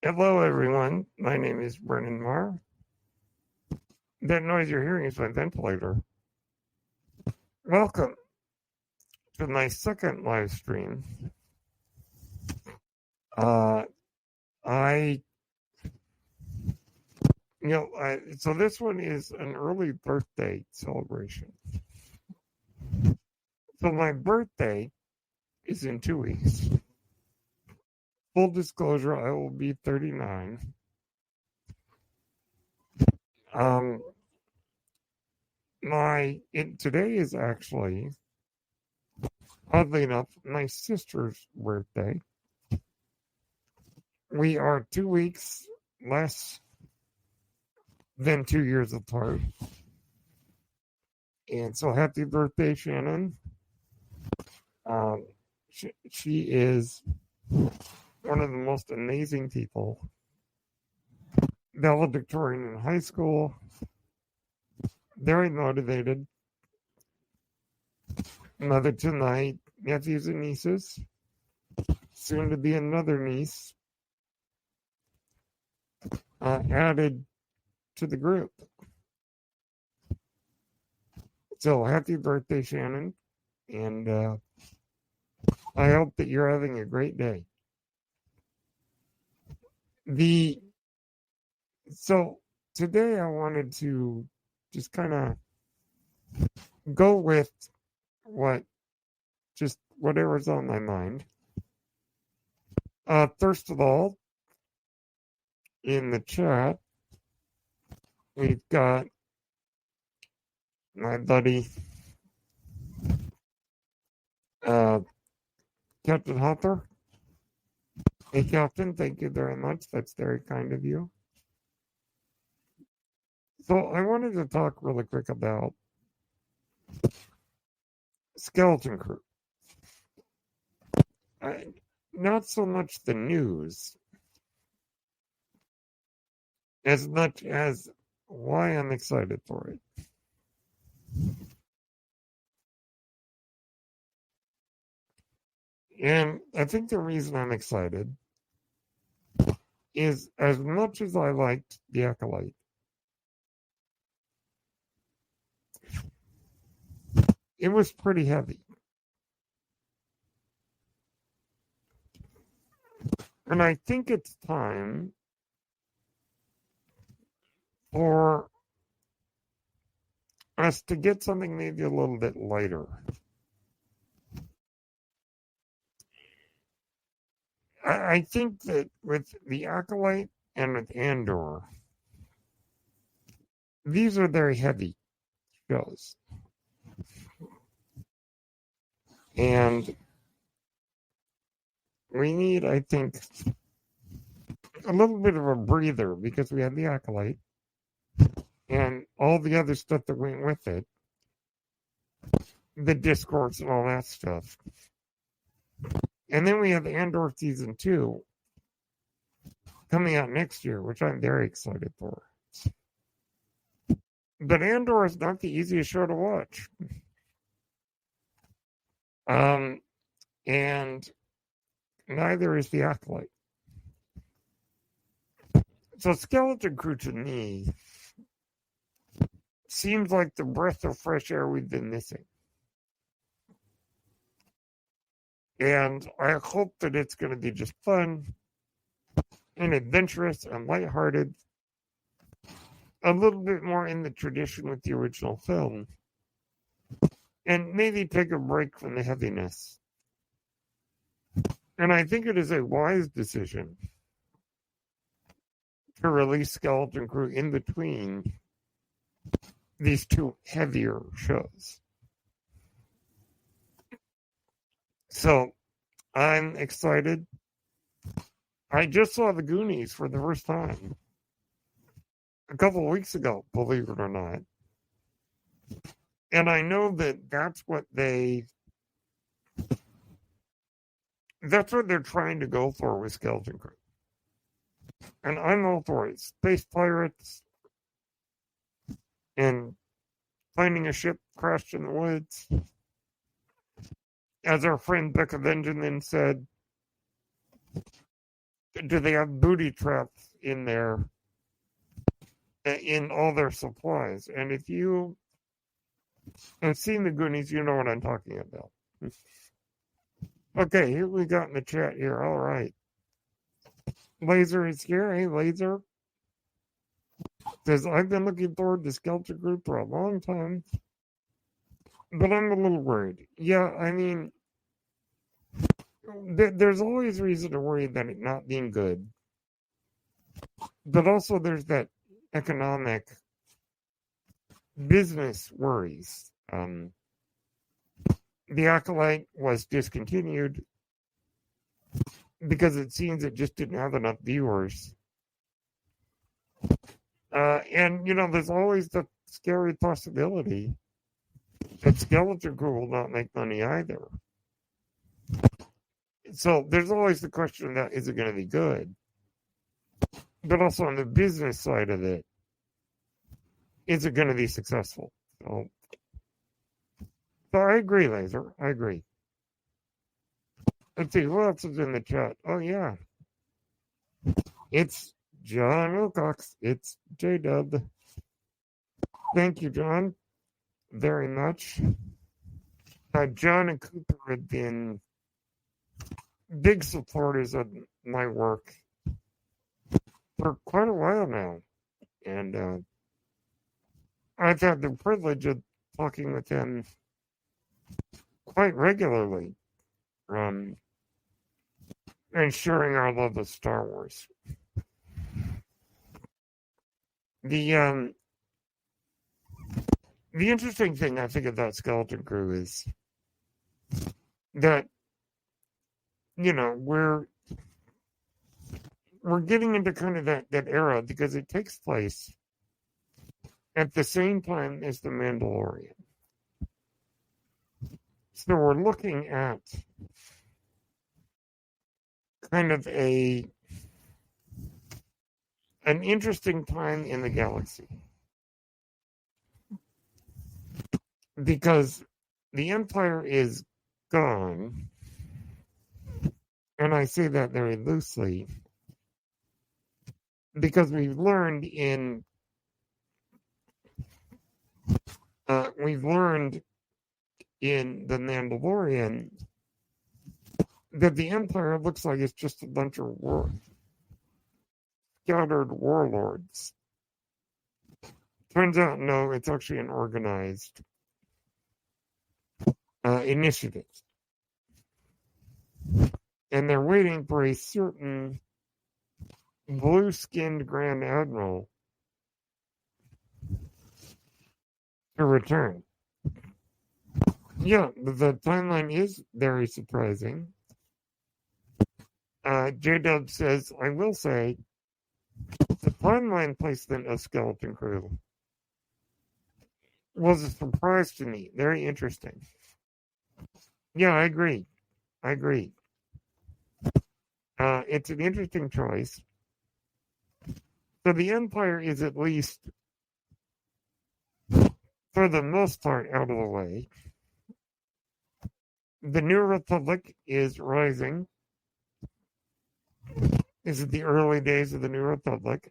Hello, everyone. My name is Brennan Marr. That noise you're hearing is my ventilator. Welcome to my second live stream. So this one is an early birthday celebration. So my birthday is in 2 weeks. Full disclosure, I will be 39. Today is actually, oddly enough, my sister's birthday. We are 2 weeks less than 2 years apart. And so happy birthday, Shannon. She is one of the most amazing people. Valedictorian in high school. Very motivated. Mother to my nephews and nieces. Soon to be another niece. Added to the group. So happy birthday, Shannon. And I hope that you're having a great day. So today I wanted to just kind of go with whatever's on my mind. First of all, in the chat, we've got my buddy Captain Hopper. Hey, Captain, thank you very much. That's very kind of you. So I wanted to talk really quick about Skeleton Crew. Not so much the news, as much as why I'm excited for it. And I think the reason I'm excited is as much as I liked The Acolyte, it was pretty heavy. And I think it's time for us to get something maybe a little bit lighter. I think that with The Acolyte and with Andor, these are very heavy shows. And we need, I think, a little bit of a breather because we had The Acolyte and all the other stuff that went with it, the discourse and all that stuff. And then we have Andor Season 2 coming out next year, which I'm very excited for. But Andor is not the easiest show to watch. And neither is The Acolyte. So Skeleton Crew to me seems like the breath of fresh air we've been missing. And I hope that it's going to be just fun and adventurous and lighthearted. A little bit more in the tradition with the original film. And maybe take a break from the heaviness. And I think it is a wise decision to release Skeleton Crew in between these two heavier shows. So I'm excited. I just saw The Goonies for the first time a couple of weeks ago, believe it or not. And I know that that's what they're trying to go for with Skeleton Crew. And I'm all for it. Space pirates and finding a ship crashed in the woods. As our friend Becca Vengeance said, do they have booty traps in there in all their supplies? And if you have seen the Goonies, you know what I'm talking about. Okay, here we got in the chat here. All right. Laser is here. Hey, Laser. Says, I've been looking forward to Skeleton Group for a long time, but I'm a little worried. Yeah, I mean, there's always reason to worry about it not being good. But also there's that economic business worries. The Acolyte was discontinued because it seems it just didn't have enough viewers. And, there's always the scary possibility that Skeleton Crew will not make money either. So there's always the question that is it going to be good? But also on the business side of it, is it going to be successful? So I agree, Laser. I agree. Let's see, who else is in the chat? Oh, yeah. It's John Wilcox. It's J-Dub. Thank you, John, very much. John and Cooper have been big supporters of my work for quite a while now. And I've had the privilege of talking with them quite regularly and sharing our love of Star Wars. The interesting thing I think about Skeleton Crew is that, we're getting into kind of that era because it takes place at the same time as The Mandalorian. So we're looking at kind of an interesting time in the galaxy. Because the Empire is gone, and I say that very loosely, because we've learned in The Mandalorian that the Empire looks like it's just a bunch of scattered warlords. Turns out, no, it's actually an organized initiative. And they're waiting for a certain blue-skinned Grand Admiral to return. Yeah, the timeline is very surprising. J-Dub says, I will say, the timeline placement of Skeleton Crew was a surprise to me. Very interesting. Yeah, I agree. It's an interesting choice. So the Empire is at least, for the most part, out of the way. The New Republic is rising. This is the early days of the New Republic.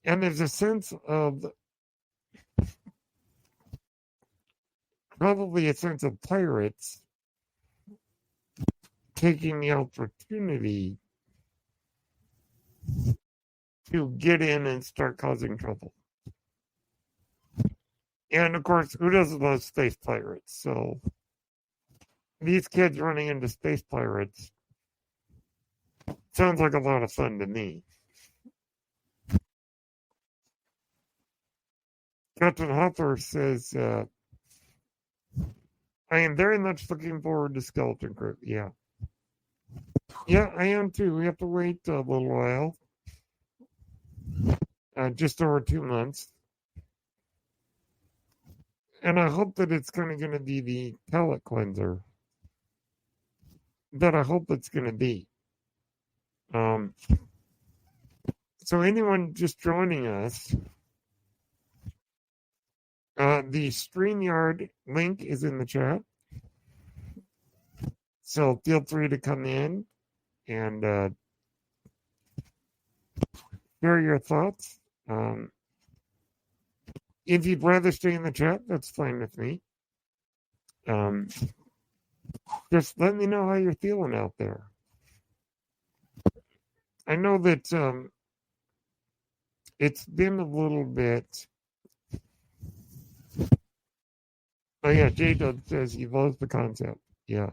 And there's a sense of, probably a sense of pirates taking the opportunity to get in and start causing trouble. And of course, who doesn't love space pirates? So these kids running into space pirates sounds like a lot of fun to me. Captain Hopper says, I am very much looking forward to Skeleton Crew. Yeah. Yeah, I am too. We have to wait a little while. Just over 2 months. And I hope that it's kind of going to be the palate cleanser that I hope it's going to be. So anyone just joining us, the StreamYard link is in the chat. So feel free to come in and share your thoughts. If you'd rather stay in the chat, that's fine with me. Just let me know how you're feeling out there. I know that it's been a little bit. Oh yeah, J-Dub says he loves the concept. Yeah.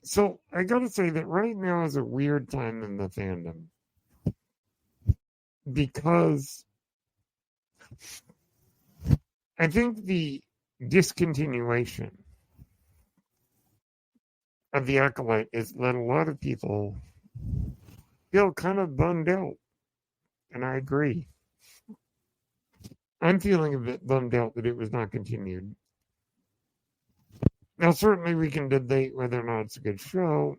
So I gotta say that right now is a weird time in the fandom. Because I think the discontinuation of the Acolyte has led a lot of people feel kind of bummed out. And I agree. I'm feeling a bit bummed out that it was not continued. Now, certainly we can debate whether or not it's a good show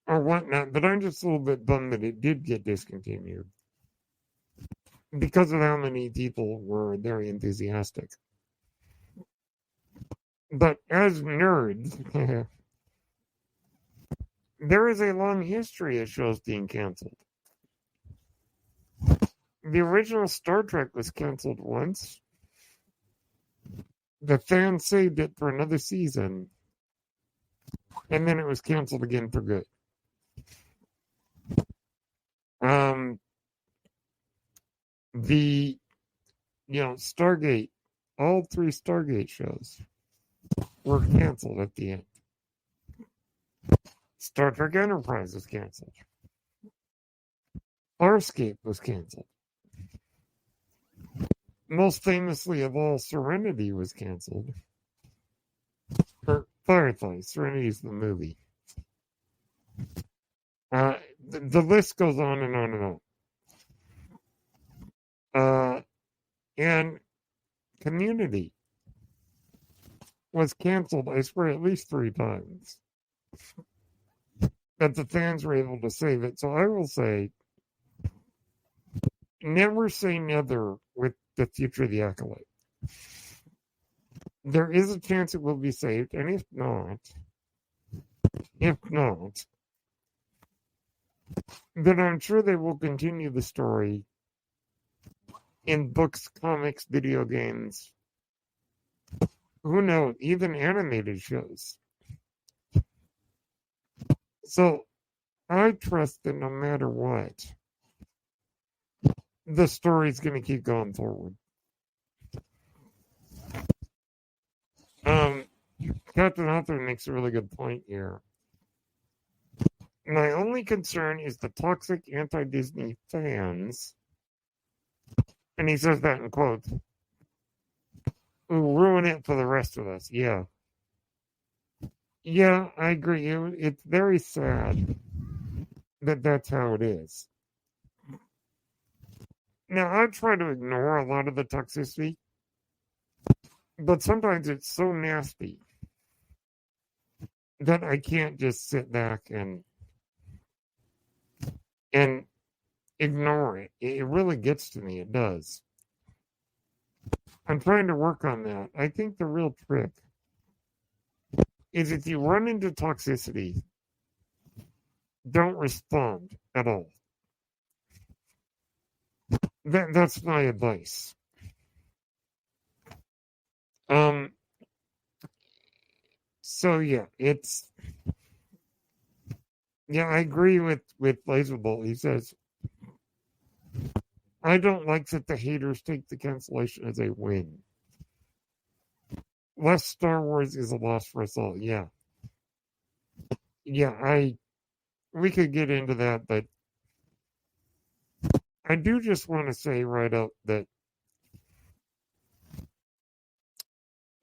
or whatnot, but I'm just a little bit bummed that it did get discontinued because of how many people were very enthusiastic. But as nerds, there is a long history of shows being canceled. The original Star Trek was canceled once. The fans saved it for another season, and then it was canceled again for good. Stargate, all 3 Stargate shows were canceled at the end. Star Trek Enterprise was canceled. Farscape was canceled. Most famously of all, Serenity was canceled. Or Firefly, Serenity is the movie. The list goes on and on and on. And Community was canceled, I swear, at least 3 times. But the fans were able to save it. So I will say, never say never with the future of the Acolyte. There is a chance it will be saved, and if not, then I'm sure they will continue the story in books, comics, video games. Who knows? Even animated shows. So I trust that no matter what, the story's going to keep going forward. Captain Author makes a really good point here. My only concern is the toxic anti-Disney fans, and he says that in quotes, who ruin it for the rest of us. Yeah. Yeah, I agree. It's very sad that that's how it is. Now, I try to ignore a lot of the toxicity, but sometimes it's so nasty that I can't just sit back and ignore it. It really gets to me. It does. I'm trying to work on that. I think the real trick is if you run into toxicity, don't respond at all. That's my advice. So yeah, I agree with Laserbolt. He says, I don't like that the haters take the cancellation as a win. Less Star Wars is a loss for us all. Yeah. Yeah, we could get into that, but I do just want to say right up that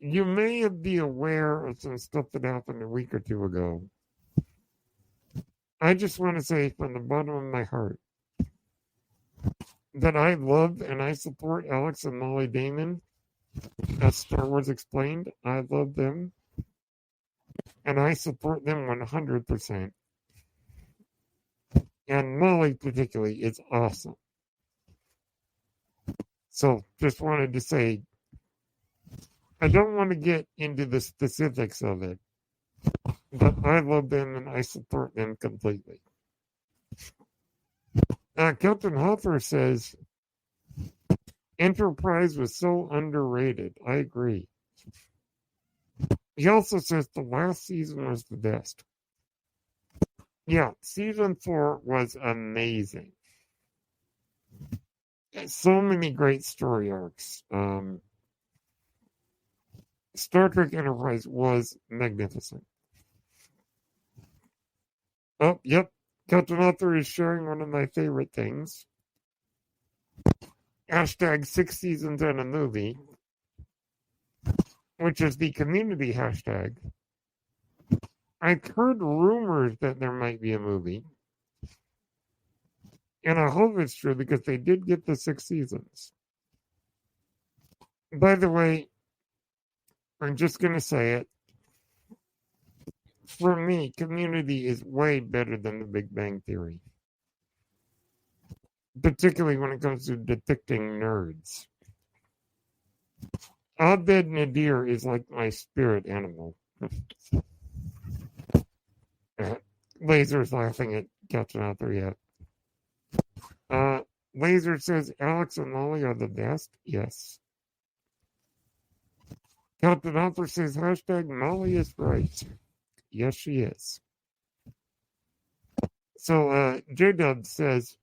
you may be aware of some stuff that happened a week or 2 ago. I just want to say from the bottom of my heart that I love and I support Alex and Molly Damon as Star Wars Explained. I love them. And I support them 100%. And Molly particularly is awesome. So just wanted to say, I don't want to get into the specifics of it, but I love them and I support them completely. Captain Hoffer says Enterprise was so underrated. I agree. He also says the last season was the best. Yeah, season 4 was amazing. So many great story arcs. Star Trek Enterprise was magnificent. Oh, yep. Captain Author is sharing one of my favorite things. Hashtag 6 seasons and a movie, which is the community hashtag. I've heard rumors that there might be a movie. And I hope it's true because they did get the 6 seasons. By the way, I'm just going to say it. For me, Community is way better than The Big Bang Theory. Particularly when it comes to depicting nerds. Abed Nadir is like my spirit animal. Laser's laughing at Captain Author yet. Laser says Alex and Molly are the best. Yes. Captain Author says hashtag Molly is right. Yes, she is. So J-Dub says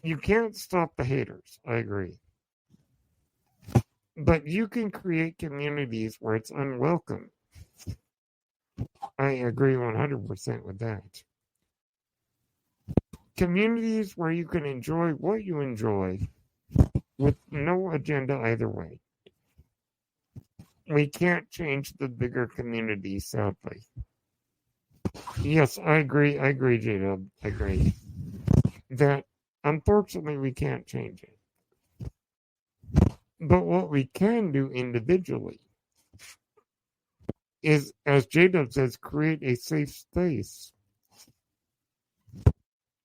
you can't stop the haters. I agree. But you can create communities where it's unwelcome. I agree 100% with that. Communities where you can enjoy what you enjoy with no agenda either way. We can't change the bigger community, sadly. Yes, I agree, J-Dub. I agree. That, unfortunately, we can't change it. But what we can do individually is, as J-Dub says, create a safe space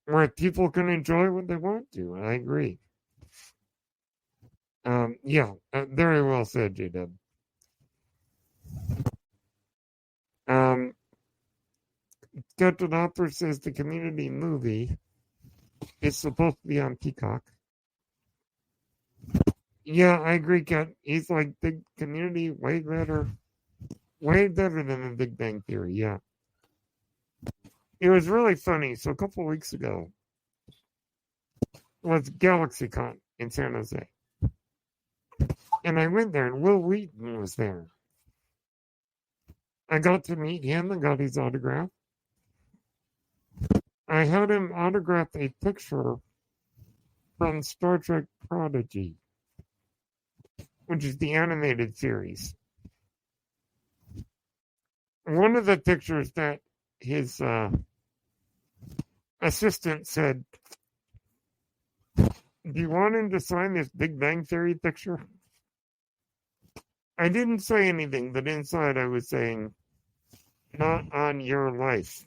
where people can enjoy what they want to. I agree. Very well said, J-Dub. Captain Author says the Community movie is supposed to be on Peacock. Yeah, I agree, Cat. He's like Big Community, way better than the Big Bang Theory. Yeah, it was really funny. So a couple of weeks ago was GalaxyCon in San Jose, and I went there, and Will Wheaton was there. I got to meet him and got his autograph. I had him autograph a picture from Star Trek Prodigy, which is the animated series. One of the pictures that his assistant said, "Do you want him to sign this Big Bang Theory picture?" I didn't say anything, but inside I was saying, "Not on your life."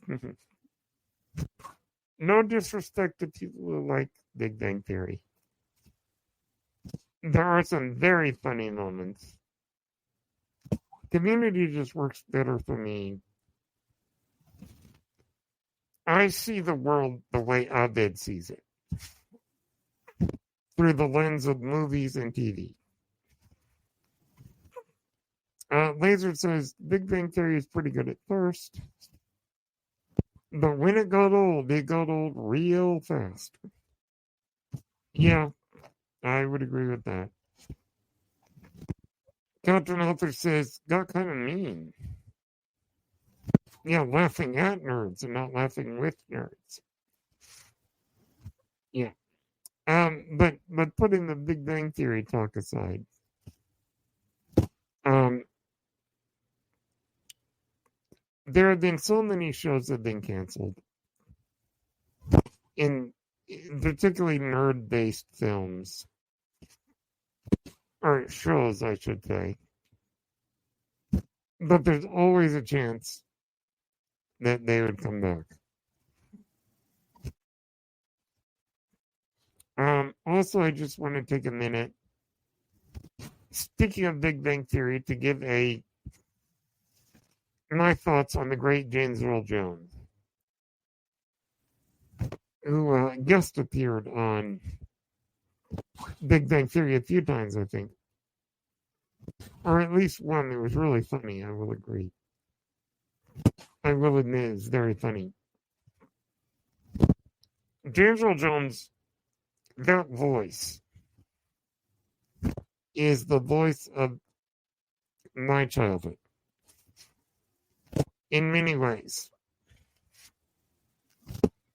No disrespect to people who like Big Bang Theory. There are some very funny moments. Community just works better for me. I see the world the way Abed sees it, through the lens of movies and TV. Laser says Big Bang Theory is pretty good at first, but when it got old real fast. Yeah, I would agree with that. Captain Author says, got kind of mean. Yeah, laughing at nerds and not laughing with nerds. Yeah. But putting the Big Bang Theory talk aside, there have been so many shows that have been canceled, in particularly nerd-based films, or shows, I should say. But there's always a chance that they would come back. Also, I just want to take a minute, speaking of Big Bang Theory, to give a my thoughts on the great James Earl Jones, who guest appeared on Big Bang Theory a few times, I think. Or at least one that was really funny, I will agree. I will admit it's very funny. James Earl Jones, that voice is the voice of my childhood in many ways.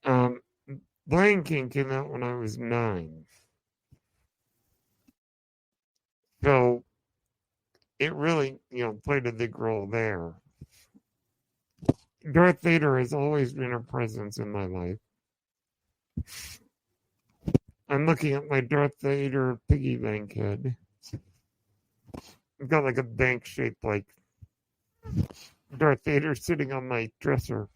Lion King came out when I was 9. So it really, played a big role there. Darth Vader has always been a presence in my life. I'm looking at my Darth Vader piggy bank head. I've got like a bank shaped like Darth Vader sitting on my dresser.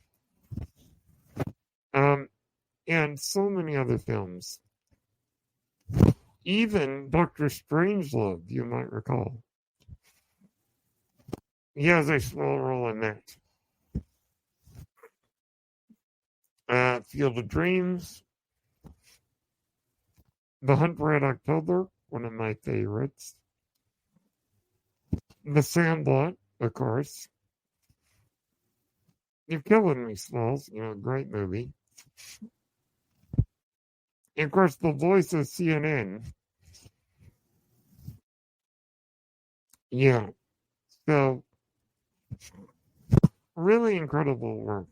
And so many other films. Even Dr. Strangelove, you might recall. He has a small role in that. Field of Dreams. The Hunt for Red October, one of my favorites. The Sandlot, of course. You're killing me, Smalls. Great movie. And of course, the voice of CNN. Yeah. So, really incredible work.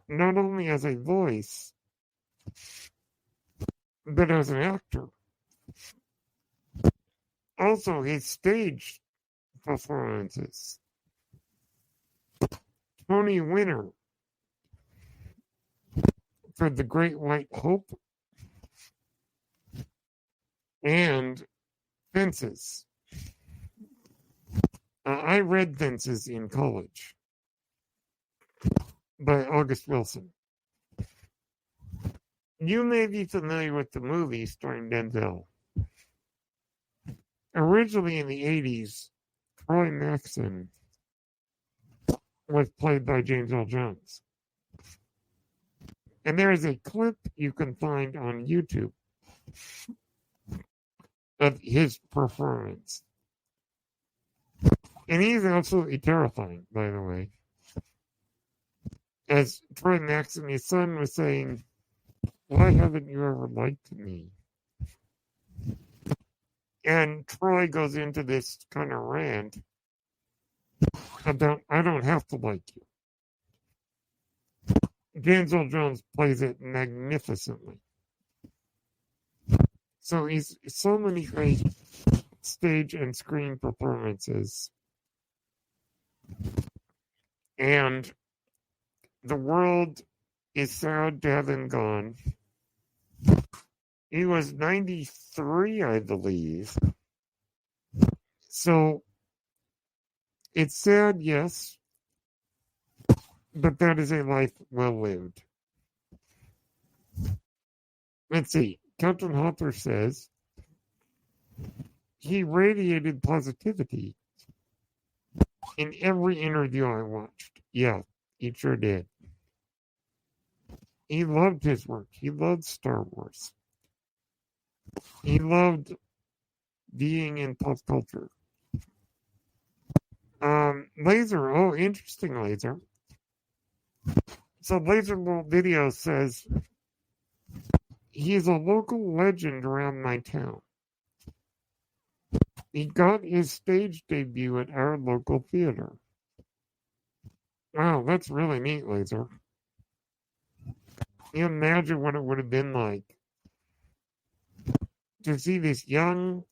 Not only as a voice, but as an actor. Also, his stage performances. Tony winner for The Great White Hope and Fences. I read Fences in college by August Wilson. You may be familiar with the movie starring Denzel. Originally in the 80s, Troy Maxson was played by James Earl Jones. And there is a clip you can find on YouTube of his performance. And he's absolutely terrifying, by the way. As Troy Maxson, his son, was saying, "Why haven't you ever liked me?" And Troy goes into this kind of rant about, "I don't have to like you." James Earl Jones plays it magnificently. So he's so many great stage and screen performances. And the world is sad to have him gone. He was 93, I believe. So it's sad, yes, but that is a life well lived. Let's see. Captain Hopper says he radiated positivity in every interview I watched. Yeah, he sure did. He loved his work. He loved Star Wars. He loved being in pop culture. Laser, interesting, Laser. So Laser Little Video says he's a local legend around my town. He got his stage debut at our local theater. Wow, that's really neat, Laser. You imagine what it would have been like to see this young,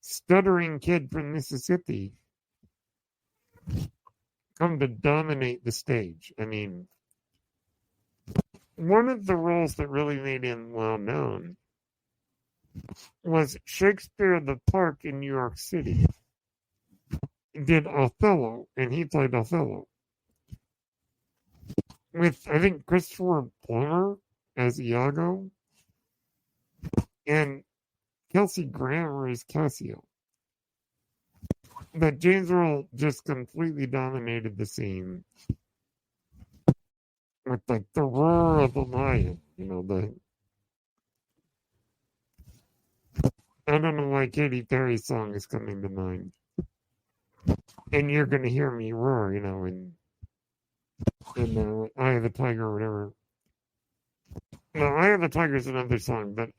stuttering kid from Mississippi come to dominate the stage. I mean, one of the roles that really made him well known was Shakespeare in the Park in New York City. He did Othello, and he played Othello. With, I think, Christopher Plummer as Iago, and Kelsey Grammer as Cassio. But James Earl just completely dominated the scene with like the roar of the lion. I don't know why Katy Perry's song is coming to mind. And you're gonna hear me roar, in Eye of the Tiger or whatever. No, Eye of the Tiger is another song, but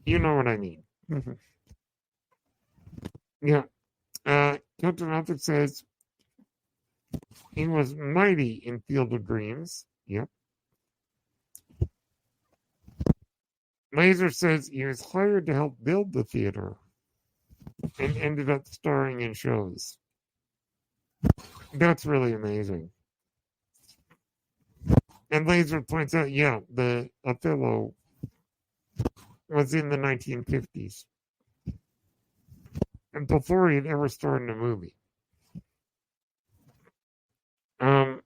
you know what I mean. Yeah. Captain Arthur says he was mighty in Field of Dreams. Yep. Laser says he was hired to help build the theater and ended up starring in shows. That's really amazing. And Laser points out, yeah, the Othello was in the 1950s. And before he'd ever starred in a movie. So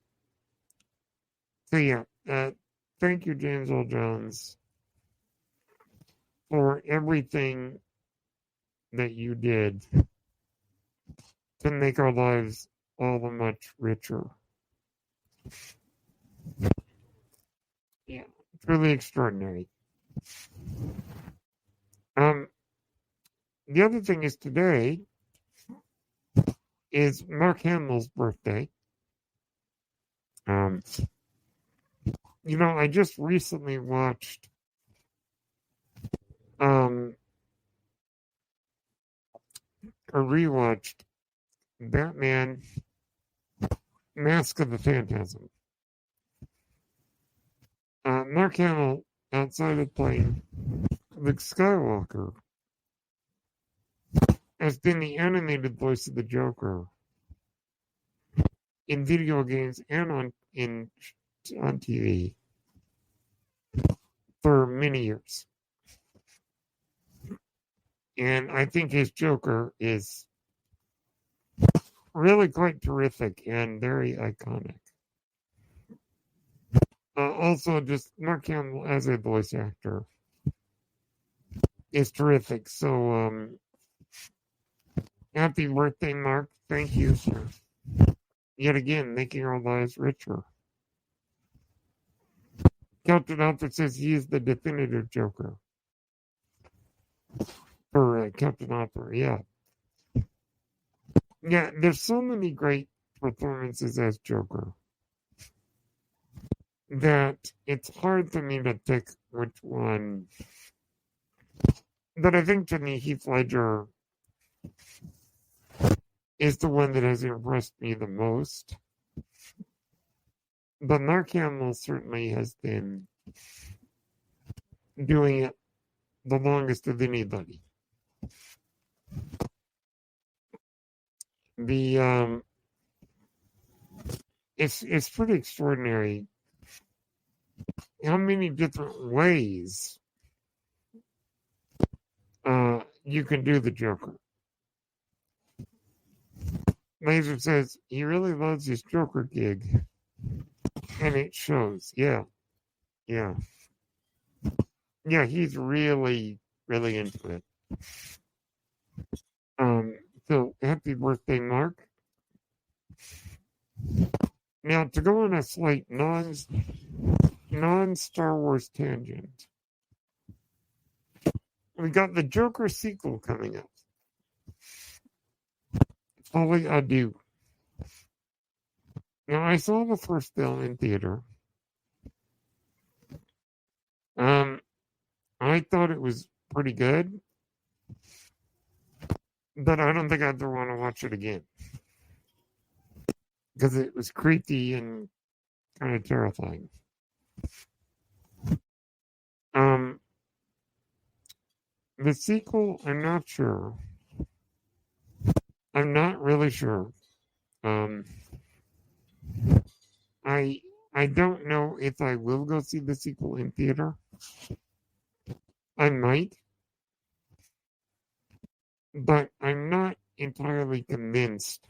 yeah, thank you, James Earl Jones, for everything that you did to make our lives all the much richer. Yeah, truly extraordinary. The other thing is today is Mark Hamill's birthday. I just recently watched or rewatched Batman Mask of the Phantasm. Mark Hamill, outside of playing Luke Skywalker, has been the animated voice of the Joker in video games and on TV for many years. And I think his Joker is really quite terrific and very iconic. Also, just Mark Hamill as a voice actor is terrific. So, happy birthday, Mark. Thank you for yet again making our lives richer. Captain Alfred says he is the definitive Joker. For Captain Alfred, yeah. Yeah, there's so many great performances as Joker that it's hard for me to pick which one. But I think to me, Heath Ledger is the one that has impressed me the most. But Mark Hamill certainly has been doing it the longest of anybody. It's pretty extraordinary how many different ways you can do the Joker. Laser says he really loves his Joker gig, and it shows. Yeah, he's really, really into it. So happy birthday, Mark. Now, to go on a slight non-Star Wars tangent, we got the Joker sequel coming up. Folie à Deux. Now, I saw the first film in theater. I thought it was pretty good, but I don't think I'd ever want to watch it again because it was creepy and kind of terrifying. The sequel, I'm not sure. I'm not really sure. I don't know if I will go see the sequel in theater. I might, but I'm not entirely convinced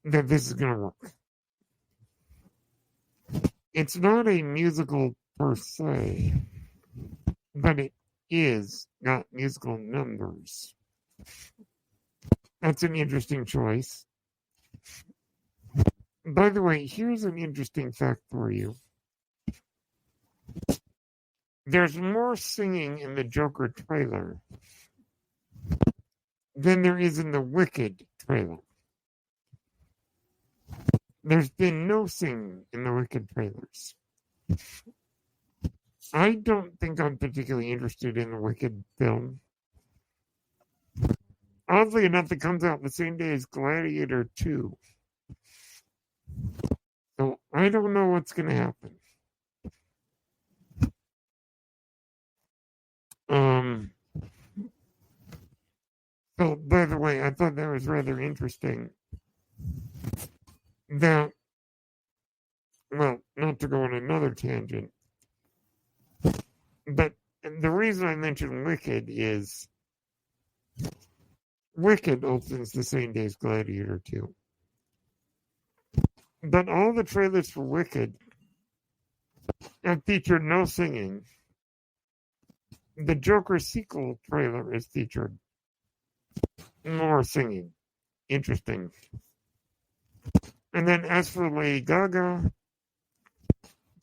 that this is going to work. It's not a musical per se, but it is got musical numbers. That's an interesting choice. By the way, here's an interesting fact for you. There's more singing in the Joker trailer than there is in the Wicked trailer. There's been no singing in the Wicked trailers. I don't think I'm particularly interested in the Wicked film. Oddly enough, it comes out the same day as Gladiator 2. So I don't know what's going to happen. So, by the way, I thought that was rather interesting. That, well, not to go on another tangent, but the reason I mentioned Wicked is Wicked opens the same day as Gladiator 2. But all the trailers for Wicked have featured no singing. The Joker sequel trailer is featured more singing. Interesting. And then as for Lady Gaga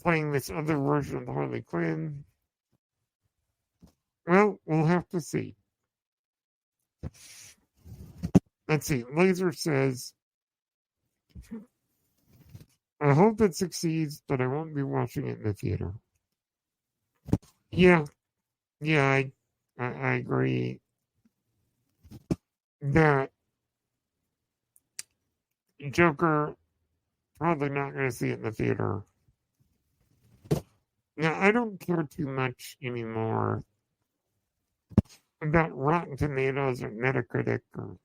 playing this other version of Harley Quinn, well, we'll have to see. Let's see. Laser says, I hope it succeeds, but I won't be watching it in the theater. Yeah, I agree that Joker, probably not going to see it in the theater. Now, I don't care too much anymore about Rotten Tomatoes or Metacritic or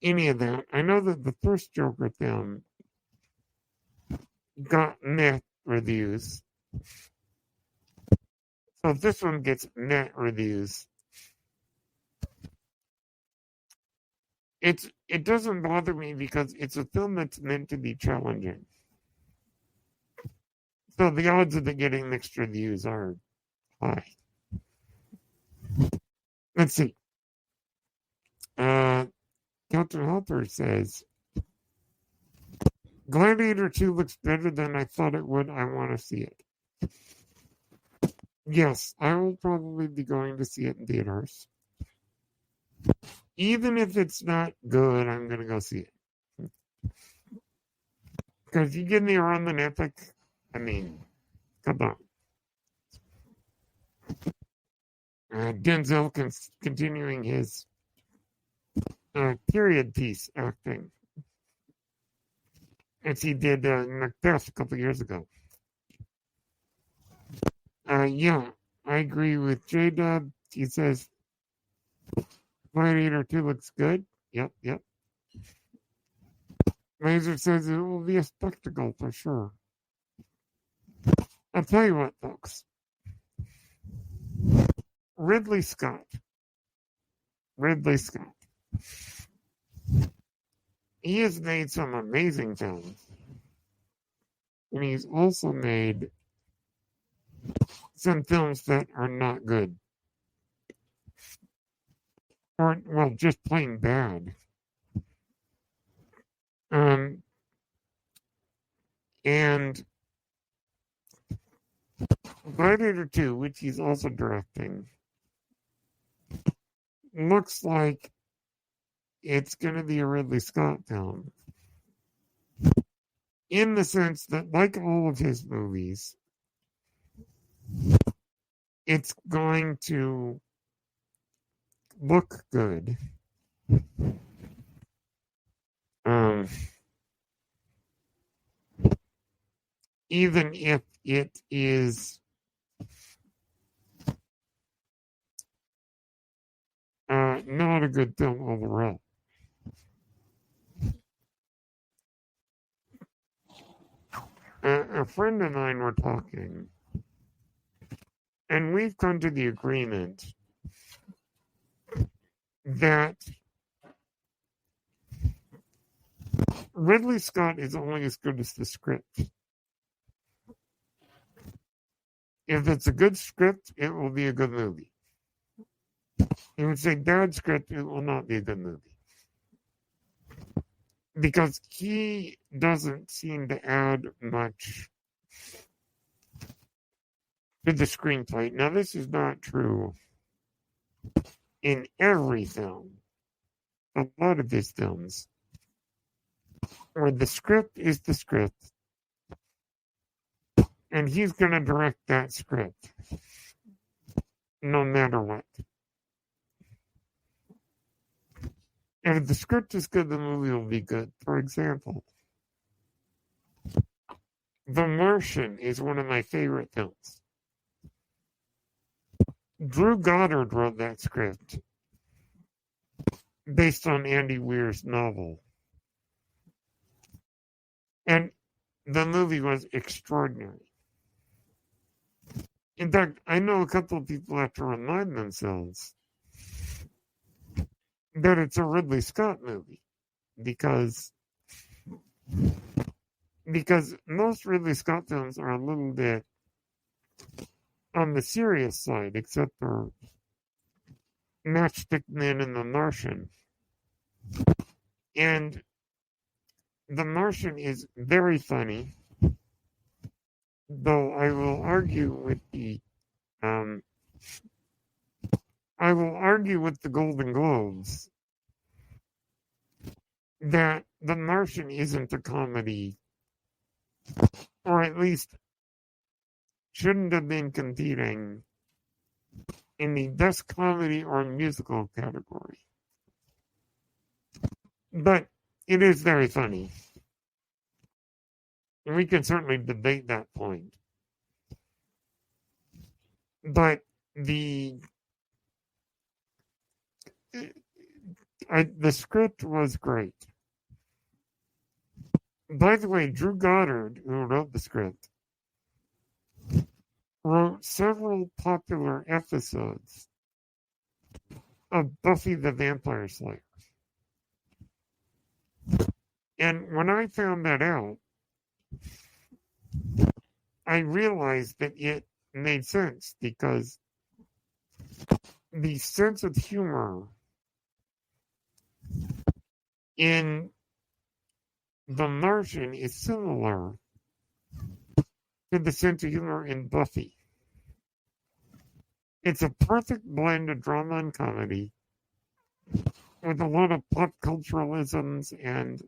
any of that. I know that the first Joker film got meh reviews. So if this one gets meh reviews, it doesn't bother me because it's a film that's meant to be challenging. So the odds of it getting mixed reviews are high. Let's see. Captain Hopper says, Gladiator 2 looks better than I thought it would. I want to see it. Yes, I will probably be going to see it in theaters. Even if it's not good, I'm going to go see it. Because you give me a run an epic, I mean, come on. Denzel continuing his period piece acting, as he did Macbeth a couple years ago. Yeah, I agree with J-Dub. He says Gladiator 2 looks good. Yep. Laser says it will be a spectacle for sure. I'll tell you what, folks. Ridley Scott. He has made some amazing films. And he's also made some films that are not good. Or, well, just plain bad. And Gladiator 2, which he's also directing, looks like it's going to be a Ridley Scott film. In the sense that, like all of his movies, it's going to look good. Even if it is not a good film overall. A friend and I were talking, and we've come to the agreement that Ridley Scott is only as good as the script. If it's a good script, it will be a good movie. It would say bad script, it will not be a good movie. Because he doesn't seem to add much to the screenplay. Now, this is not true in every film. A lot of his films, where the script is the script, and he's going to direct that script, no matter what. And if the script is good, the movie will be good. For example, The Martian is one of my favorite films. Drew Goddard wrote that script based on Andy Weir's novel. And the movie was extraordinary. In fact, I know a couple of people have to remind themselves that it's a Ridley Scott movie because most Ridley Scott films are a little bit on the serious side, except for Matchstick Men and The Martian. And The Martian is very funny, though I will argue with the Golden Globes that The Martian isn't a comedy, or at least shouldn't have been competing in the best comedy or musical category. But it is very funny. And we can certainly debate that point. But the script was great. By the way, Drew Goddard, who wrote the script, wrote several popular episodes of Buffy the Vampire Slayer. And when I found that out, I realized that it made sense because the sense of humor in The Martian is similar to the sense of humor in Buffy. It's a perfect blend of drama and comedy with a lot of pop culturalisms and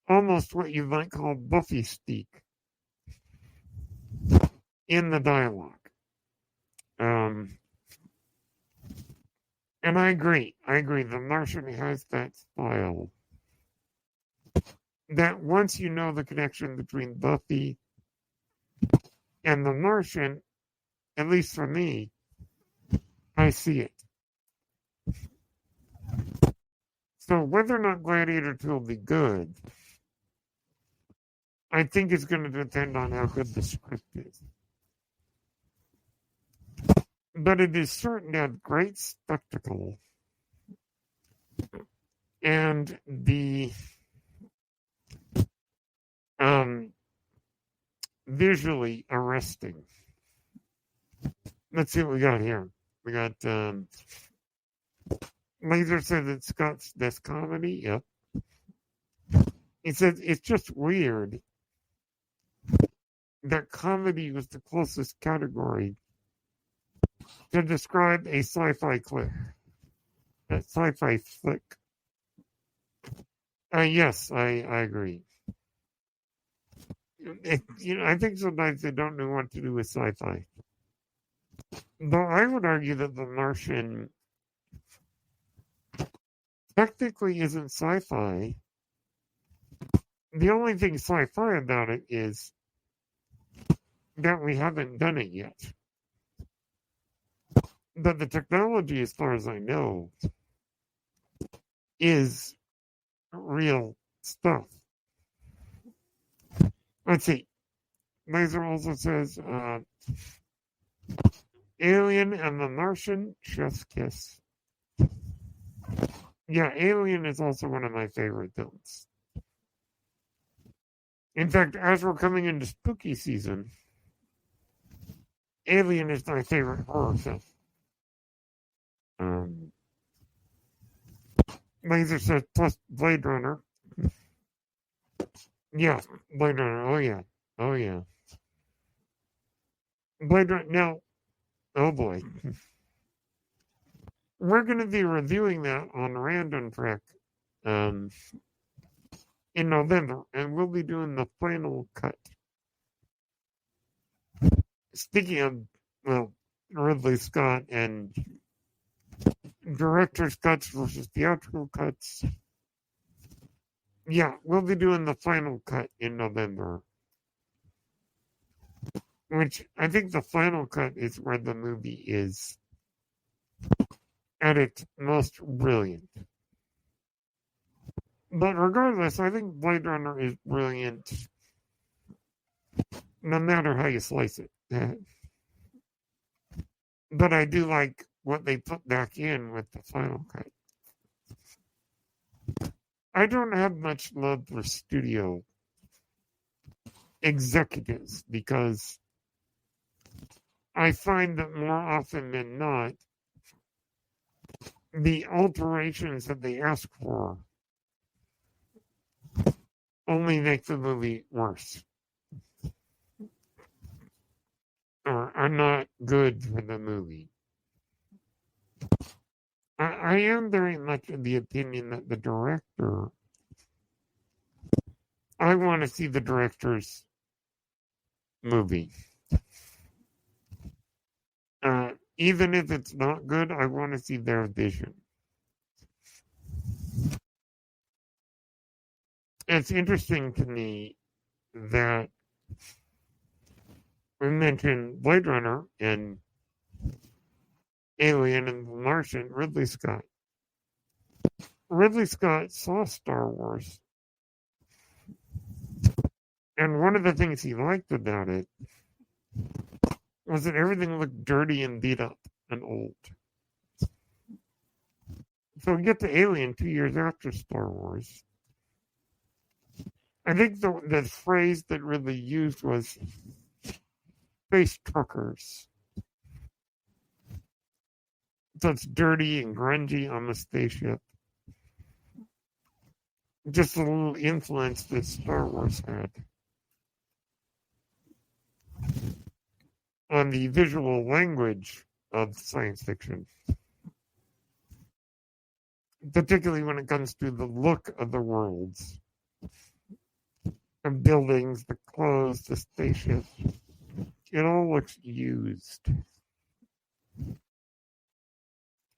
almost what you might call Buffy speak in the dialogue. And I agree. The Martian has that style. That once you know the connection between Buffy and the Martian, at least for me, I see it. So whether or not Gladiator 2 will be good, I think it's going to depend on how good the script is. But it is certain to have great spectacle and be visually arresting. Let's see what we got here. We got Laser says it's Scott's best comedy. Yep. He says it's just weird that comedy was the closest category to describe a sci-fi flick. Yes, I agree. I think sometimes they don't know what to do with sci-fi. Though I would argue that The Martian technically isn't sci-fi. The only thing sci-fi about it is that we haven't done it yet. But the technology, as far as I know, is real stuff. Let's see. Laser also says Alien and The Martian, chef's kiss. Yeah, Alien is also one of my favorite films. In fact, as we're coming into spooky season, Alien is my favorite horror film. Laser says plus Blade Runner. Yeah, Blade Runner. Oh yeah, oh yeah. Blade Runner. Now, oh boy, we're going to be reviewing that on Random Track um, in November, and we'll be doing the final cut. Speaking of, well, Ridley Scott and director's cuts versus theatrical cuts. Yeah, we'll be doing the final cut in November. Which I think the final cut is where the movie is at its most brilliant. But regardless, I think Blade Runner is brilliant no matter how you slice it. But I do like what they put back in with the final cut. I don't have much love for studio executives because I find that more often than not, the alterations that they ask for only make the movie worse or are not good for the movie. I am very much of the opinion that the director, I want to see the director's movie. Even if it's not good, I want to see their vision. It's interesting to me that we mentioned Blade Runner and Alien and The Martian, Ridley Scott. Ridley Scott saw Star Wars, and one of the things he liked about it was that everything looked dirty and beat up and old. So we get to Alien 2 years after Star Wars. I think the phrase that Ridley used was space truckers. So it's dirty and grungy on the spaceship. Just a little influence that Star Wars had on the visual language of science fiction. Particularly when it comes to the look of the worlds, the buildings, the clothes, the spaceships. It all looks used.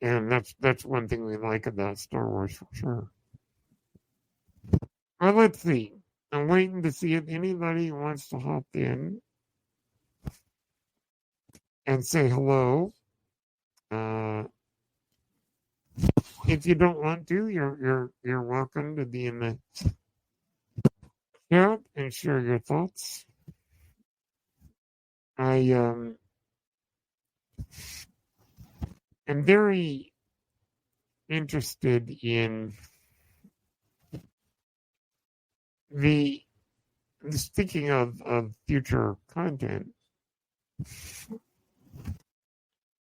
And that's one thing we like about Star Wars for sure. Well, let's see. I'm waiting to see if anybody wants to hop in and say hello. If you don't want to, you're welcome to be in the chat and share your thoughts. I am very interested in speaking of future content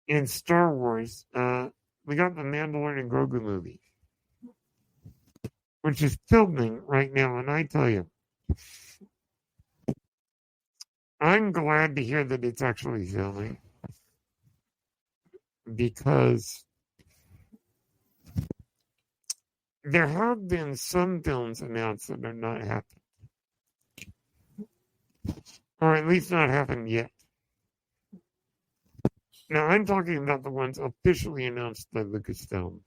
in Star Wars, we got the Mandalorian Grogu movie, which is filming right now, and I tell you, I'm glad to hear that it's actually filming because there have been some films announced that are not happening, or at least not happened yet. Now, I'm talking about the ones officially announced by Lucasfilm,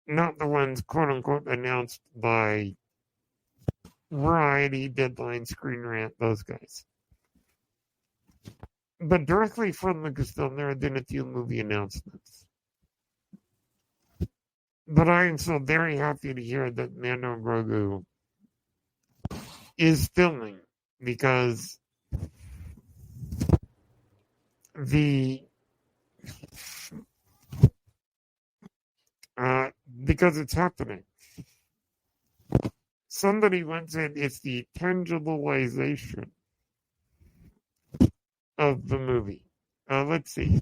not the ones, quote-unquote, announced by Variety, Deadline, Screen Rant, those guys. But directly from Lucasfilm, there have been a few movie announcements. But I am so very happy to hear that Mando Grogu is filming because because it's happening. Somebody once said it's the tangibilization of the movie. Let's see.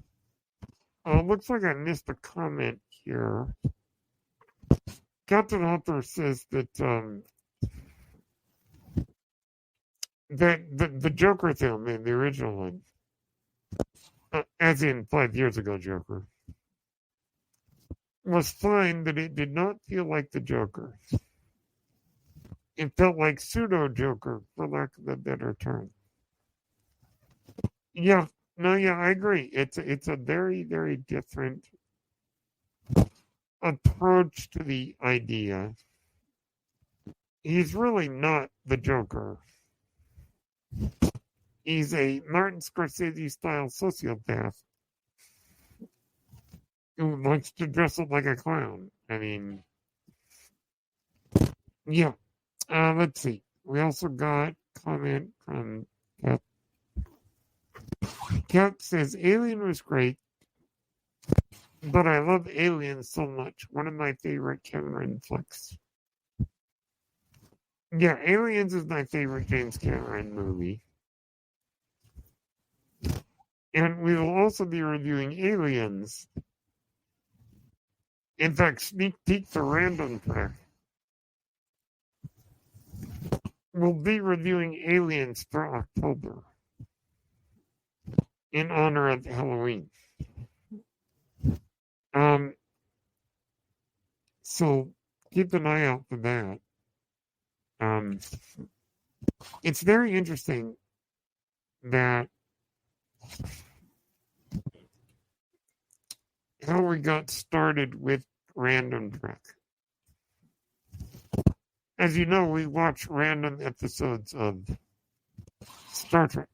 Looks like I missed a comment here. Captain Author says that that the Joker film, the original one, as in 5 years ago Joker, was fine, that it did not feel like the Joker. It felt like pseudo Joker, for lack of a better term. Yeah, no, yeah, I agree. It's a very, very different approach to the idea. He's really not the Joker. He's a Martin Scorsese style sociopath who likes to dress up like a clown. I mean, yeah. Let's see. We also got comment from Kat. Kat says Alien was great, but I love Alien so much. One of my favorite Cameron flicks. Yeah, Aliens is my favorite James Cameron movie. And we will also be reviewing Aliens. In fact, sneak peek the random track. We'll be reviewing Aliens for October in honor of Halloween. So keep an eye out for that. It's very interesting that how we got started with Random Trek. As you know, we watch random episodes of Star Trek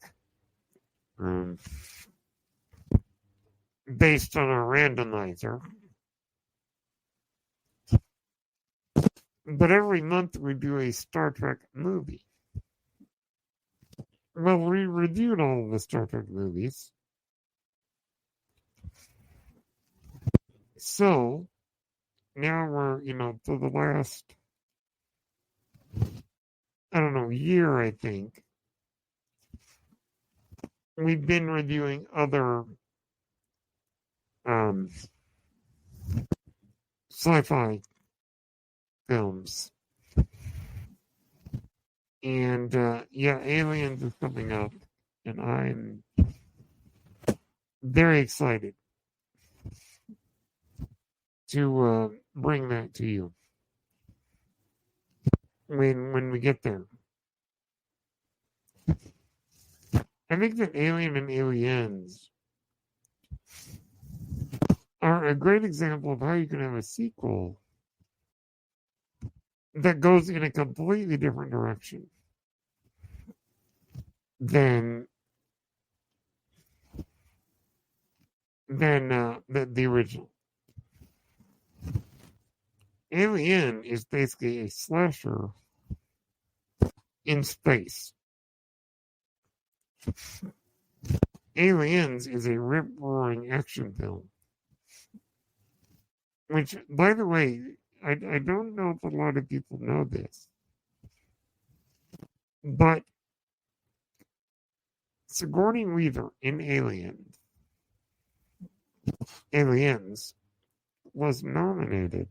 based on a randomizer. But every month we do a Star Trek movie. Well, we reviewed all of the Star Trek movies. So now we're, for the last, I don't know, year, I think, we've been reviewing other sci-fi films. And yeah, Aliens is coming up, and I'm very excited to bring that to you when we get there. I think that Alien and Aliens are a great example of how you can have a sequel that goes in a completely different direction than the original. Alien is basically a slasher in space. Aliens is a rip-roaring action film. Which, by the way, I don't know if a lot of people know this, but Sigourney Weaver in Aliens was nominated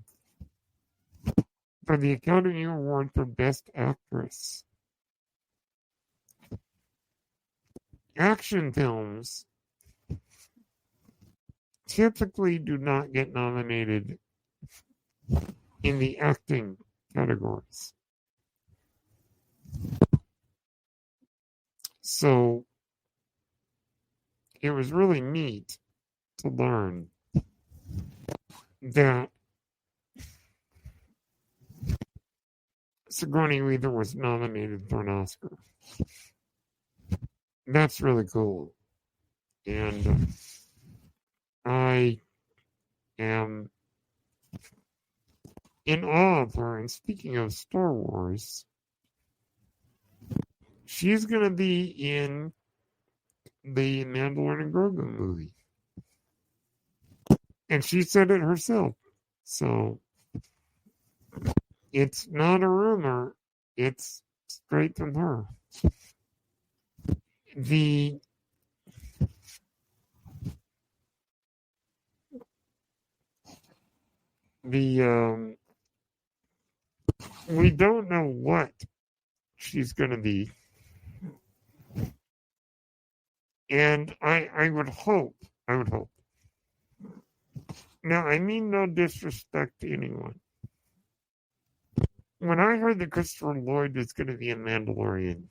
for the Academy Award for Best Actress. Action films typically do not get nominated in the acting categories. So it was really neat to learn that Sigourney Weaver was nominated for an Oscar. That's really cool. And I am in awe of her. And speaking of Star Wars, she's going to be in the Mandalorian Grogu movie. And she said it herself. So it's not a rumor. It's straight from her. The the we don't know what she's going to be, and I would hope. Now, I mean no disrespect to anyone. When I heard that Christopher Lloyd was going to be in Mandalorian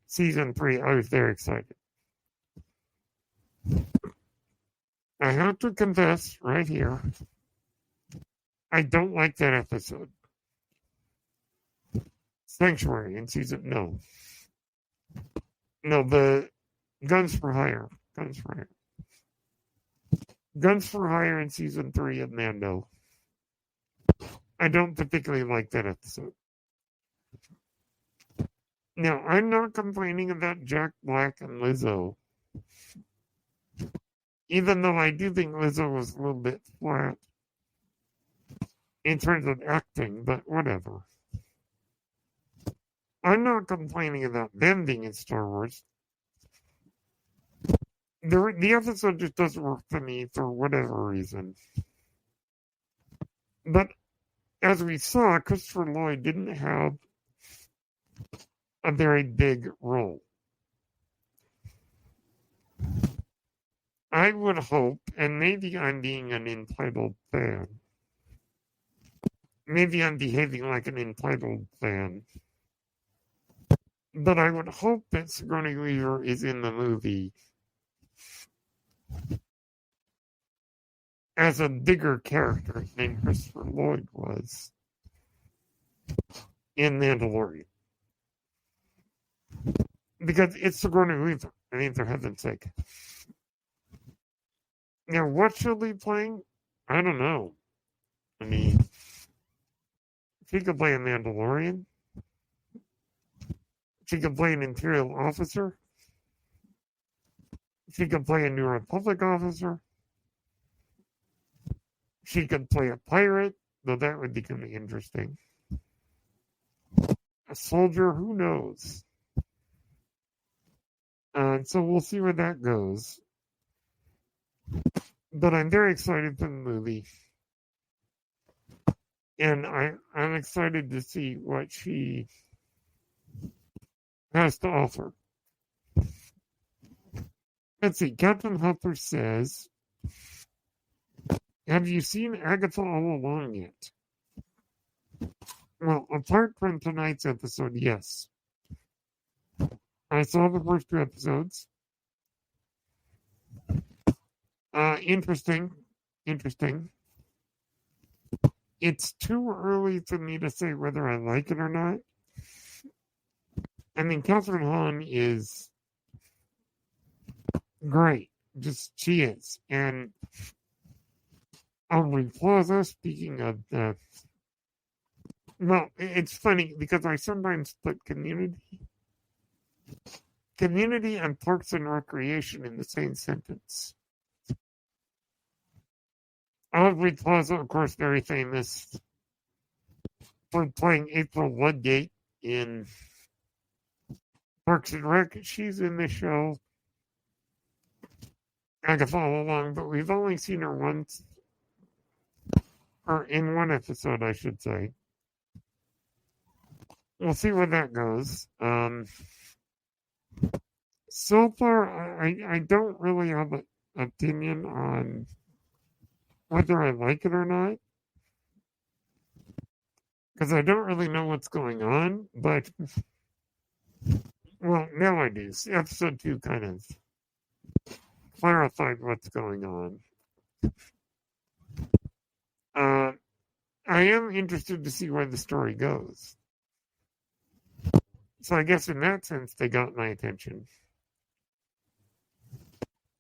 season 3, I was very excited. I have to confess right here, I don't like that episode. Sanctuary in season no, the Guns for Hire, Guns for Hire in season 3 of Mando. I don't particularly like that episode. Now, I'm not complaining about Jack Black and Lizzo, even though I do think Lizzo was a little bit flat in terms of acting, but whatever. I'm not complaining about them being in Star Wars. The episode just doesn't work for me for whatever reason. But as we saw, Christopher Lloyd didn't have a very big role. I would hope, and maybe I'm being an entitled fan. Maybe I'm behaving like an entitled fan. But I would hope that Sigourney Weaver is in the movie as a bigger character than Christopher Lloyd was in Mandalorian. Because it's Sigourney Weaver, I mean, for heaven's sake. Now, what she'll be playing? I don't know. I mean, she could play a Mandalorian. She could play an Imperial officer. She could play a New Republic officer. She could play a pirate, though that would be kind of interesting. A soldier, who knows? So we'll see where that goes. But I'm very excited for the movie. And I'm excited to see what she has to offer. Let's see. Captain Hopper says, have you seen Agatha All Along yet? Well, apart from tonight's episode, yes. I saw the first 2 episodes. Interesting. It's too early for me to say whether I like it or not. I mean, Catherine Hahn is great. Just, she is. And Aubrey Plaza, speaking of the... Well, it's funny because I sometimes put Community and Parks and Recreation in the same sentence. Aubrey Plaza, of course, very famous for playing April Woodgate in Parks and Rec. She's in the show Agatha All Along, but we've only seen her once, or in one episode, I should say. We'll see where that goes. So far, I don't really have an opinion on whether I like it or not, because I don't really know what's going on, but, well, now I do. Episode 2 kind of clarified what's going on. I am interested to see where the story goes. So I guess in that sense, they got my attention.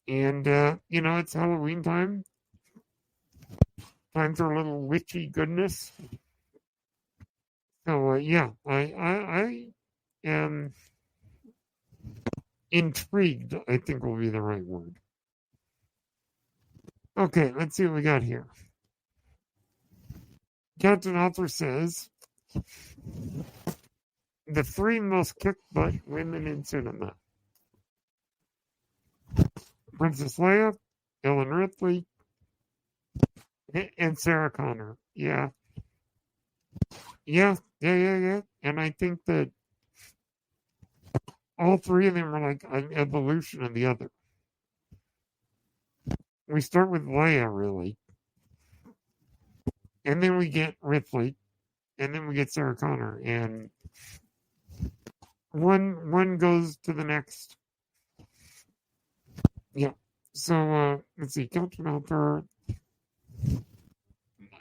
And, it's Halloween time. Time for a little witchy goodness. So, yeah, I am intrigued, I think will be the right word. Okay, let's see what we got here. Captain Hopper says, the 3 most kick-butt women in cinema. Princess Leia, Ellen Ripley, And Sarah Connor. Yeah. Yeah. And I think that all three of them are like an evolution of the other. We start with Leia, really, and then we get Ripley, and then we get Sarah Connor, and one goes to the next. Yeah. So let's see, Captain Hopper.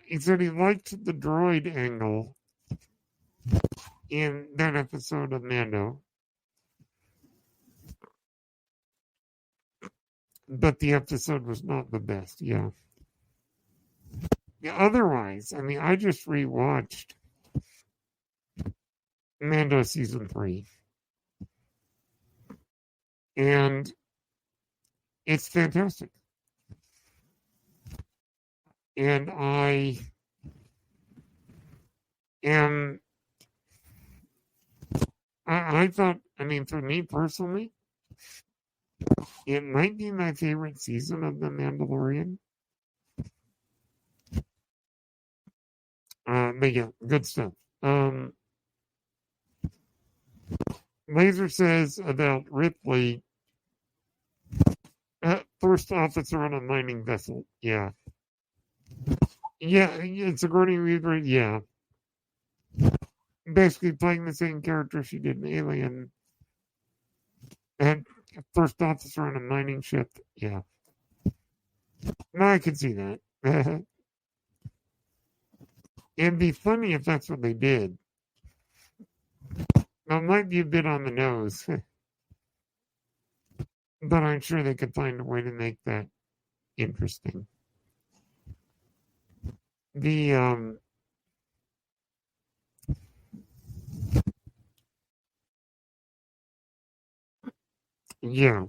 He said he liked the droid angle in that episode of Mando, but the episode was not the best. Yeah. Yeah. Otherwise, I mean, I just rewatched Mando season 3, and it's fantastic. And am I thought, I mean, for me personally, it might be my favorite season of The Mandalorian. But yeah, good stuff. Laser says about Ripley, first officer on a mining vessel. Yeah. Yeah, it's Sigourney Weaver. Yeah. Basically playing the same character she did in Alien. And first officer on a mining ship. Yeah. No, I can see that. It'd be funny if that's what they did. Now, it might be a bit on the nose, but I'm sure they could find a way to make that interesting. The yeah,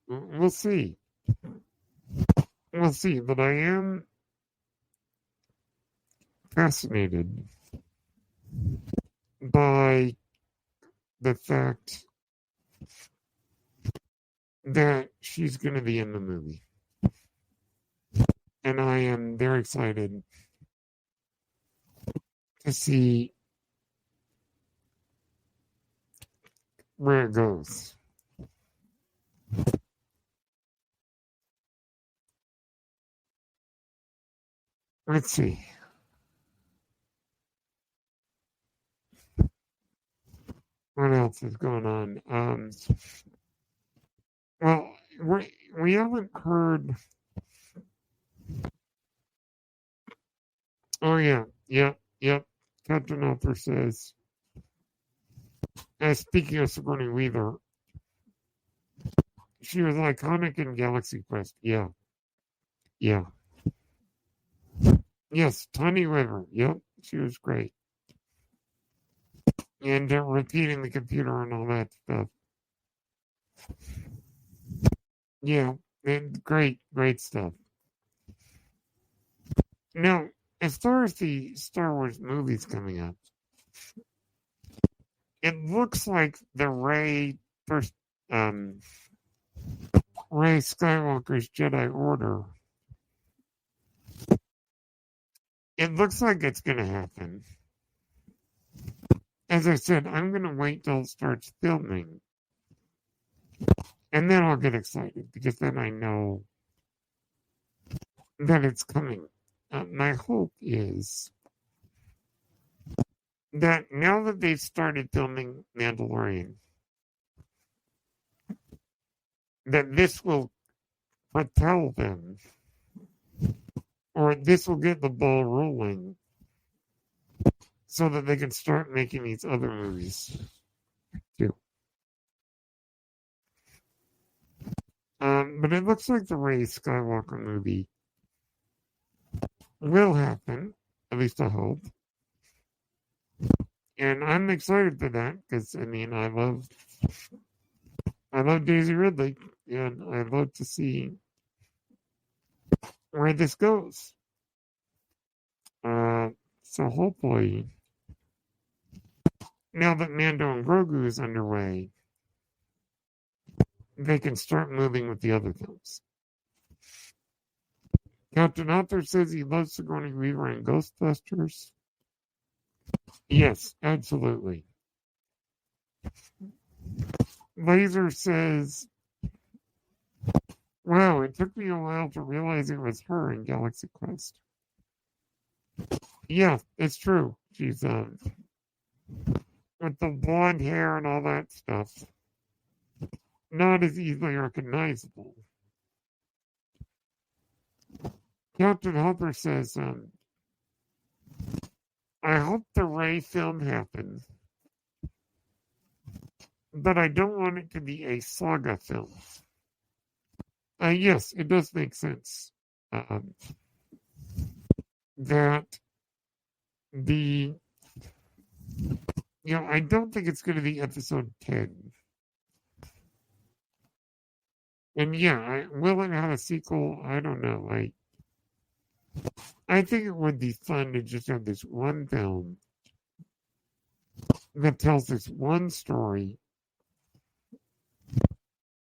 we'll see. We'll see, but I am fascinated by the fact that she's going to be in the movie. And I am very excited to see where it goes. Let's see. What else is going on? Well, we haven't heard. Oh, yeah. Yep. Captain Arthur says, speaking of Sigourney Weaver, she was iconic in Galaxy Quest. Yeah. Yes, Tiny River. Yep, she was great. And repeating the computer and all that stuff. Yeah, and great stuff. Now, as far as the Star Wars movies coming up, it looks like the first Rey Skywalker's Jedi Order. It looks like it's going to happen. As I said, I'm going to wait till it starts filming. And then I'll get excited because then I know that it's coming. My hope is that now that they've started filming Mandalorian, that this will propel them, or this will get the ball rolling, so that they can start making these other movies too. But it looks like the Rey Skywalker movie will happen, at least I hope. And I'm excited for that because I mean I love Daisy Ridley, and I'd love to see where this goes. So hopefully, now that Mando and Grogu is underway, they can start moving with the other films. Captain Arthur says he loves Sigourney Weaver in Ghostbusters. Yes, absolutely. Laser says, wow, it took me a while to realize it was her in Galaxy Quest. Yeah, it's true. She's with the blonde hair and all that stuff. Not as easily recognizable. Captain Hopper says, I hope the Ray film happens, but I don't want it to be a saga film. Yes, it does make sense that the, I don't think it's going to be episode 10. And yeah, will it have a sequel? I don't know. I think it would be fun to just have this one film that tells this one story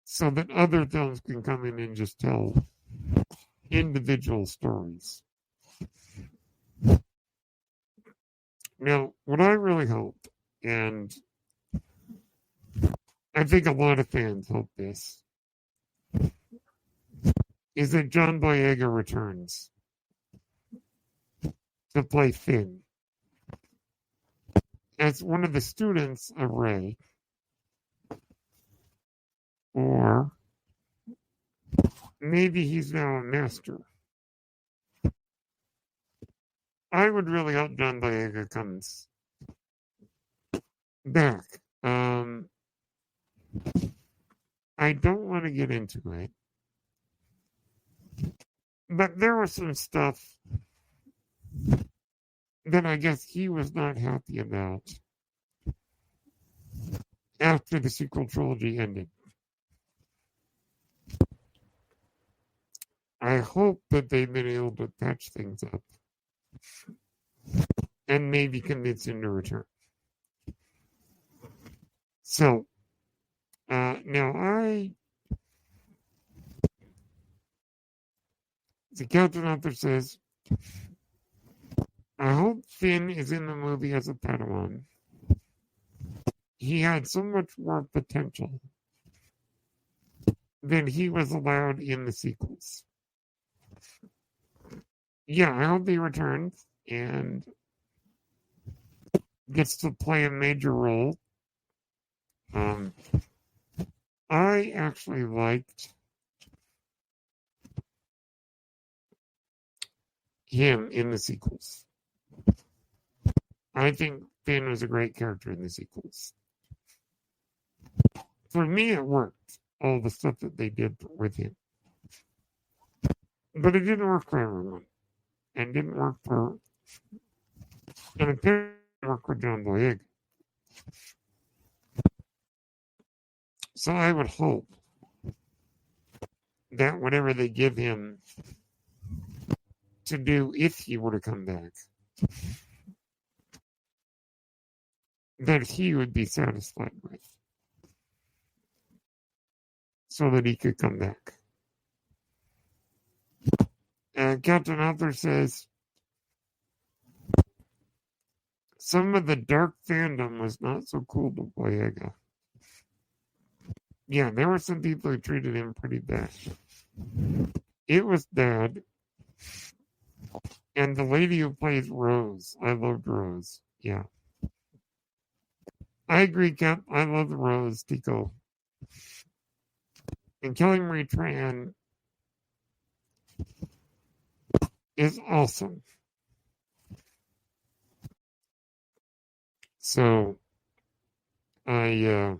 so that other films can come in and just tell individual stories. Now, what I really hope, and I think a lot of fans hope this, is that John Boyega returns to play Finn as one of the students of Rey, or maybe he's now a master. I would really hope John Boyega comes back. I don't want to get into it, but there was some stuff that I guess he was not happy about after the sequel trilogy ended. I hope that they've been able to patch things up and maybe convince him to return. So, now the Captain Author says, I hope Finn is in the movie as a Padawan. He had so much more potential than he was allowed in the sequels. Yeah, I hope he returns and gets to play a major role. I actually liked him in the sequels. I think Finn was a great character in the sequels. For me, it worked, all the stuff that they did with him. But it didn't work for everyone. And didn't work for, and it didn't work for John Boyega. So I would hope that whatever they give him to do, if he were to come back, that he would be satisfied with, so that he could come back. Captain Arthur says, some of the dark fandom was not so cool to Boyega. Yeah, there were some people who treated him pretty bad. It was bad. And the lady who plays Rose, I loved Rose. Yeah. I agree, Cap. I love Rose, Tico. And Kelly Marie Tran is awesome. So I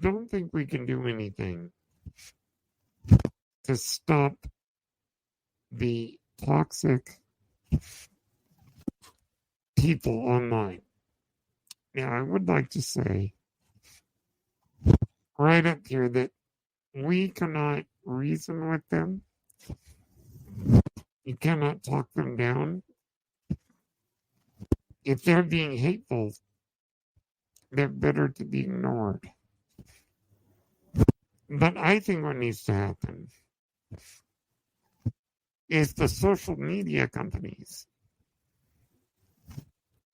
don't think we can do anything to stop the toxic people online. Now, I would like to say right up here that we cannot reason with them. You cannot talk them down. If they're being hateful, they're better to be ignored. But I think what needs to happen is the social media companies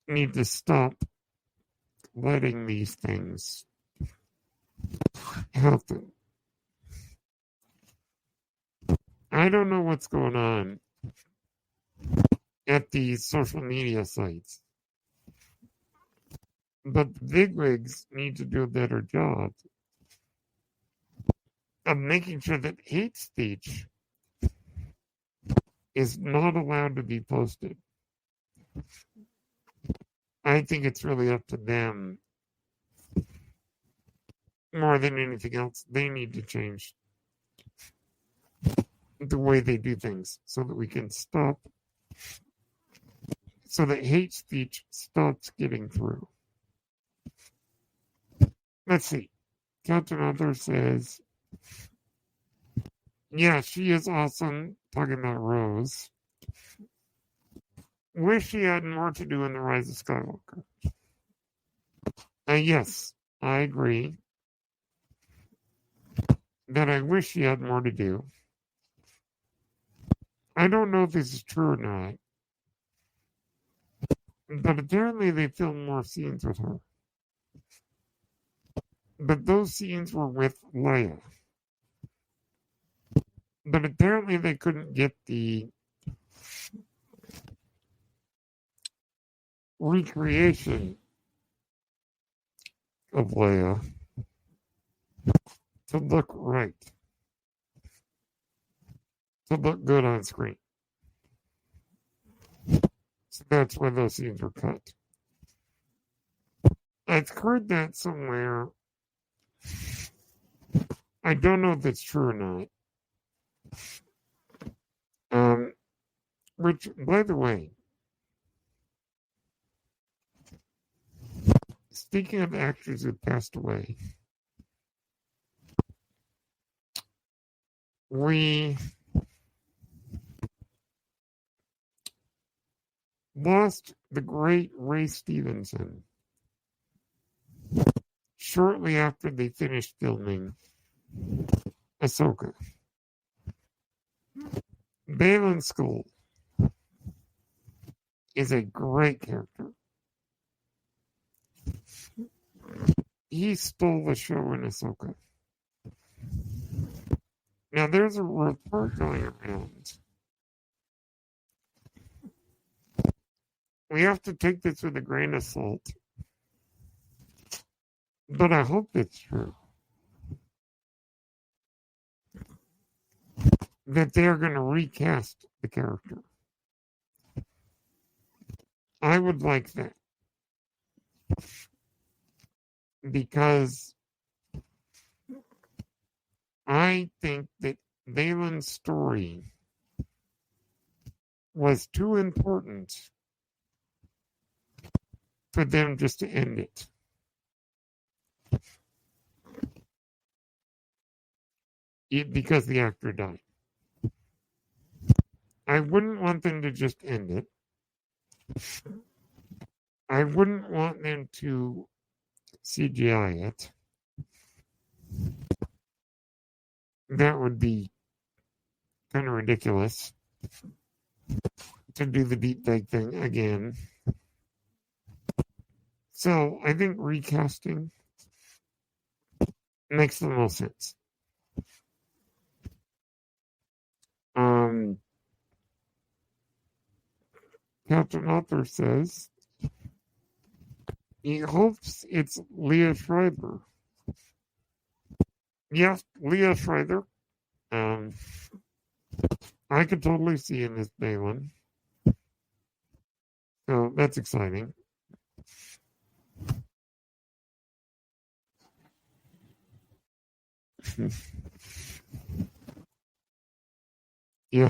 need to stop letting these things happen. I don't know what's going on at these social media sites, but the bigwigs need to do a better job of making sure that hate speech is not allowed to be posted. I think it's really up to them more than anything else. They need to change the way they do things so that we can stop, so that hate speech stops getting through. Let's see. Captain Arthur says, yeah, she is awesome. Talking about Rose. Wish she had more to do in The Rise of Skywalker. Yes, I agree that I wish she had more to do. I don't know if this is true or not, but apparently they filmed more scenes with her. But those scenes were with Leia. But apparently they couldn't get the recreation of Leia to look right, to look good on screen. So that's why those scenes were cut. I've heard that somewhere. I don't know if it's true or not. Which, by the way, speaking of actors who passed away, we lost the great Ray Stevenson shortly after they finished filming Ahsoka. Baylan Skoll is a great character. He stole the show in Ahsoka. Now, there's a report going around. We have to take this with a grain of salt. But I hope it's true. That they're going to recast the character. I would like that. Because I think that Baylan's story was too important for them just to end it. Because the actor died. I wouldn't want them to just end it. I wouldn't want them to CGI it. That would be kind of ridiculous to do the deep fake thing again. So I think recasting makes the most sense. Captain Author says he hopes it's Leah Schreiber. Yes, Leah Schreiber. I could totally see in this Baylan. So that's exciting. Yeah.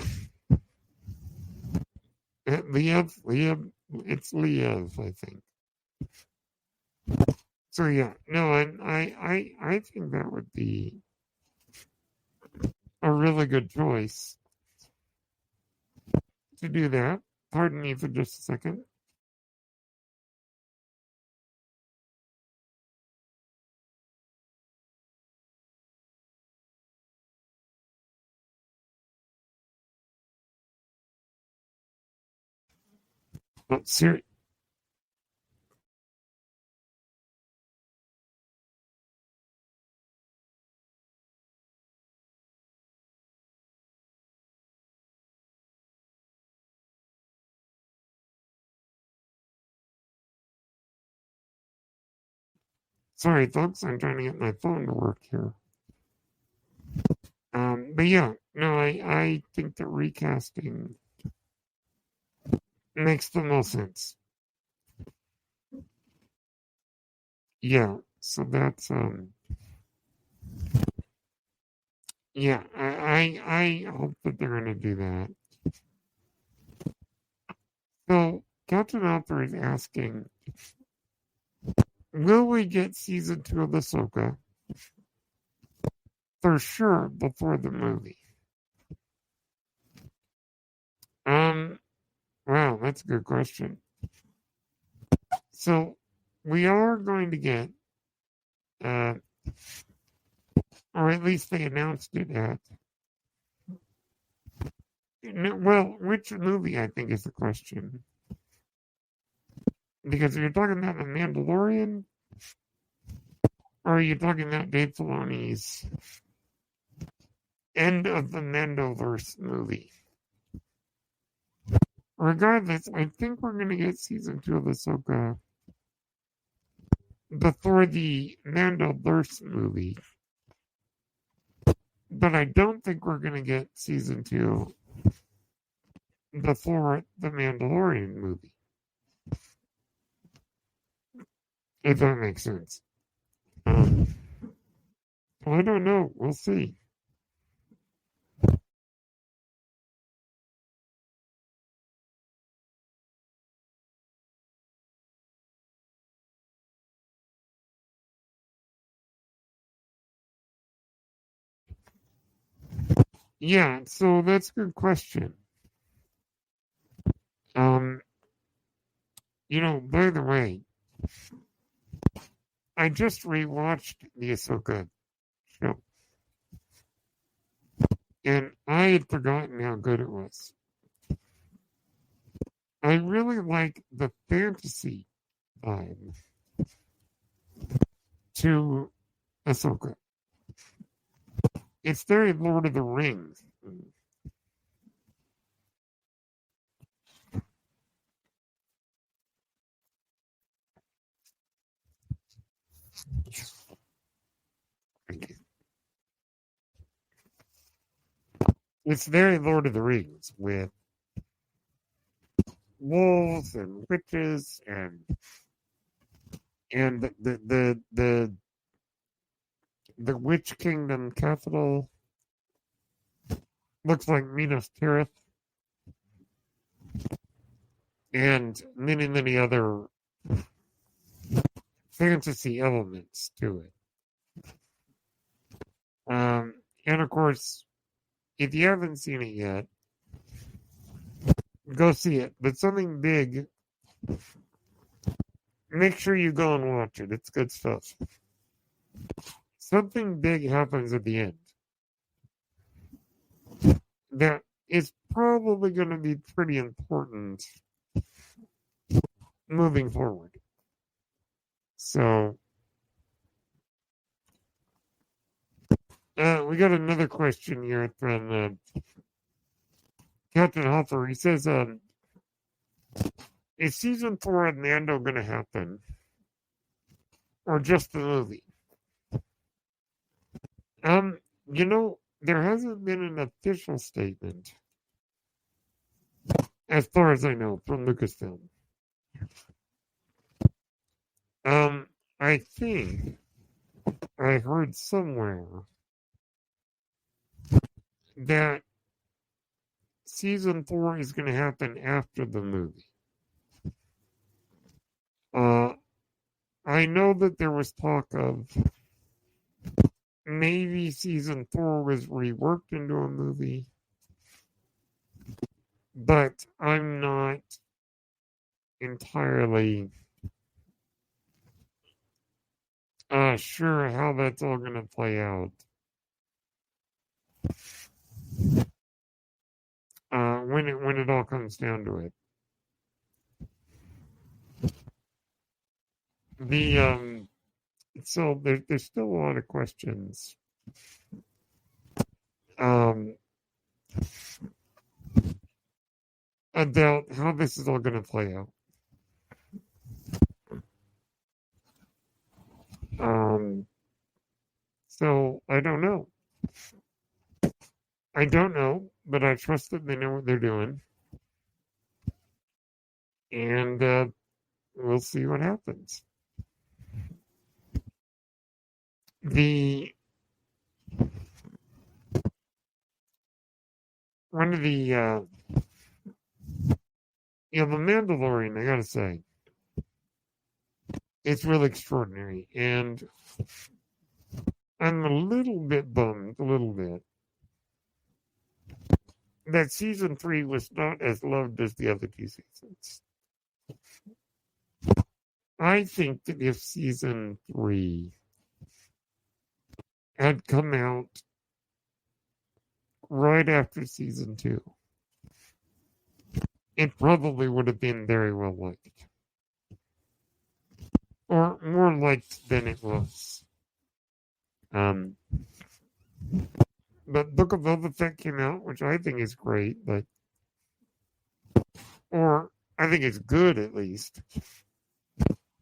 Liev, it's Liev, I think. So yeah, no, I think that would be a really good choice to do that. Pardon me for just a second. But sorry, folks, I'm trying to get my phone to work here. But yeah, no, I think that recasting makes the most sense. Yeah, so that's yeah, I hope that they're gonna do that. So Captain Author is asking, will we get season 2 of Ahsoka for sure before the movie? Um, wow, that's a good question. So we are going to get, uh, or at least they announced it at. Well, which movie I think is the question. Because if you're talking about The Mandalorian, or are you talking about Dave Filoni's end of the Mandoverse movie? Regardless, I think we're going to get season 2 of Ahsoka before the Mandoverse movie. But I don't think we're going to get season 2 before the Mandalorian movie. If that makes sense. I don't know. We'll see. Yeah, so that's a good question. Um, by the way, I just rewatched the Ahsoka show, and I had forgotten how good it was. I really like the fantasy vibe to Ahsoka. It's very Lord of the Rings. It's very Lord of the Rings with wolves and witches and the Witch Kingdom capital looks like Minas Tirith and many, many other fantasy elements to it. And of course, if you haven't seen it yet, go see it. But something big, make sure you go and watch it. It's good stuff. Something big happens at the end that is probably going to be pretty important moving forward. So, we got another question here from Captain Hoffer. He says, is season 4 of Mando going to happen? Or just the movie? Um, there hasn't been an official statement, as far as I know, from Lucasfilm. I think I heard somewhere that season 4 is going to happen after the movie. I know that there was talk of maybe season 4 was reworked into a movie, but I'm not entirely sure how that's all going to play out. When it all comes down to it. The so there's still a lot of questions um, about how this is all going to play out. Um, so I don't know. I don't know, but I trust that they know what they're doing, and we'll see what happens. The one of the the Mandalorian, I gotta say, it's really extraordinary, and I'm a little bit bummed, a little bit, that season 3 was not as loved as the other two seasons. I think that if season 3 had come out right after season 2, it probably would have been very well liked. Or more liked than it was. But Book of Boba Fett came out, which I think is great, or I think it's good at least.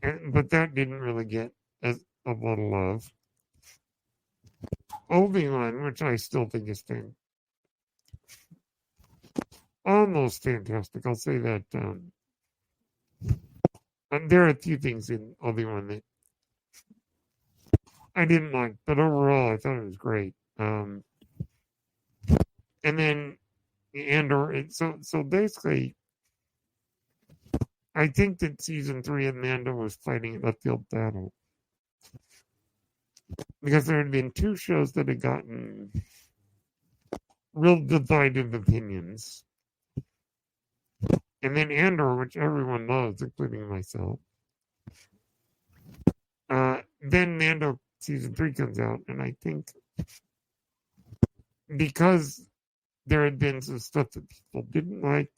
But that didn't really get a lot of love. Obi-Wan, which I still think is almost fantastic. I'll say that. And there are a few things in Obi-Wan that I didn't like, but overall I thought it was great. And then Andor. So basically, I think that season 3 of Mando was fighting an uphill battle because there had been 2 shows that had gotten real divided opinions, and then Andor, which everyone loves, including myself. Then Mando season 3 comes out, and I think because there had been some stuff that people didn't like,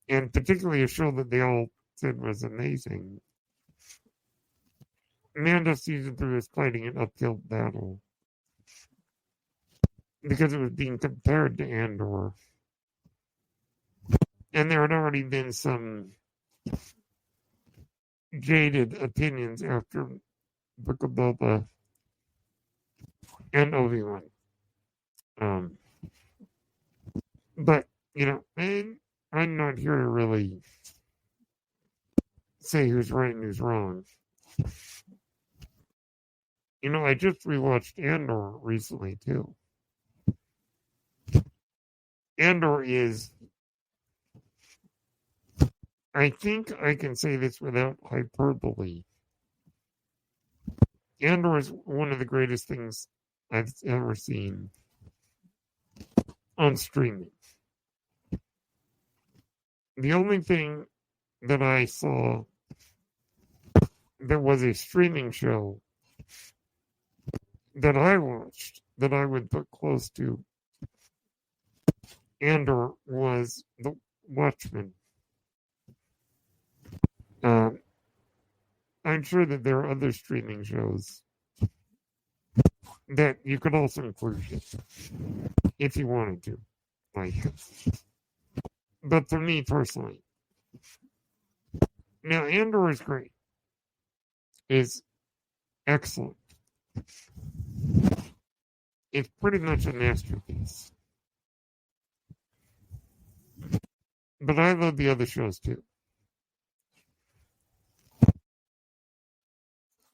and particularly a show that they all said was amazing, Mando season 3 was fighting an uphill battle because it was being compared to Andor. And there had already been some jaded opinions after Book of Boba and Obi-Wan. But, I'm not here to really say who's right and who's wrong. I just rewatched Andor recently, too. Andor is, I think I can say this without hyperbole, Andor is one of the greatest things I've ever seen on streaming. The only thing that I saw that was a streaming show that I watched that I would put close to Andor was The Watchmen. I'm sure that there are other streaming shows that you could also include if you wanted to. But for me personally, now Andor is great. Is excellent. It's pretty much a masterpiece. But I love the other shows too.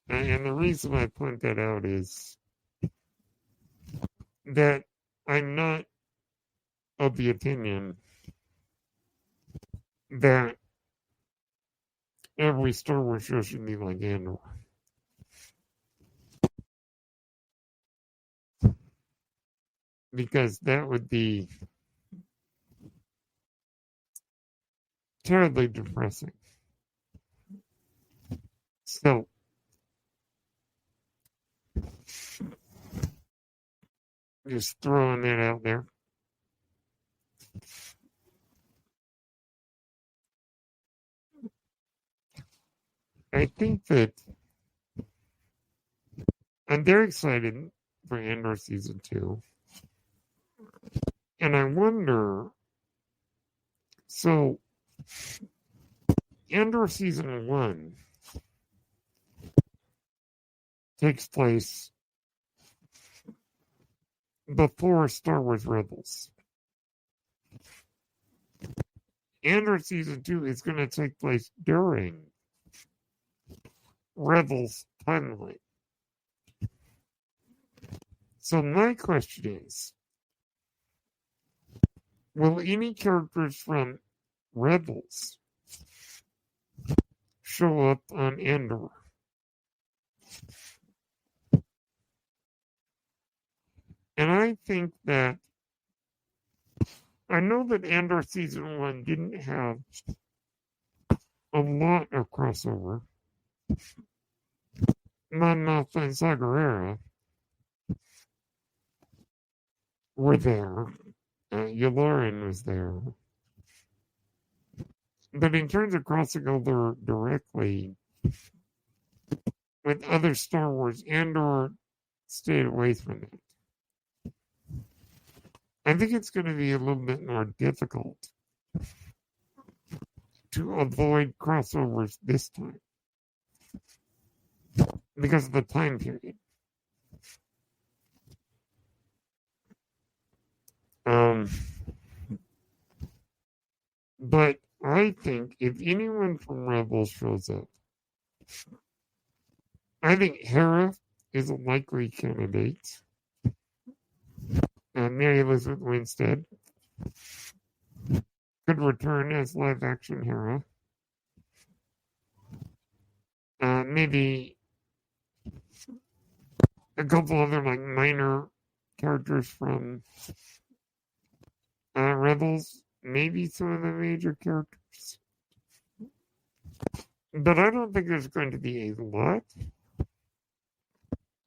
And the reason I point that out is that I'm not of the opinion that every Star Wars show should be like Andor. Because that would be terribly depressing. So, just throwing that out there. I think that I'm very excited for Andor season 2. And I wonder, so Andor season 1 takes place before Star Wars Rebels. Andor season 2 is going to take place during Rebels timeline. So my question is, will any characters from Rebels show up on Andor? And I think that I know that Andor season 1 didn't have a lot of crossover. Mon Mothma and Saw Gerrera were there. Yularen was there. But in terms of crossing over directly with other Star Wars, Andor stayed away from it. I think it's going to be a little bit more difficult to avoid crossovers this time because of the time period. But I think if anyone from Rebels shows up, I think Hera is a likely candidate. Mary Elizabeth Winstead could return as live action Hera. Maybe a couple other like minor characters from Rebels, maybe some of the major characters. But I don't think there's going to be a lot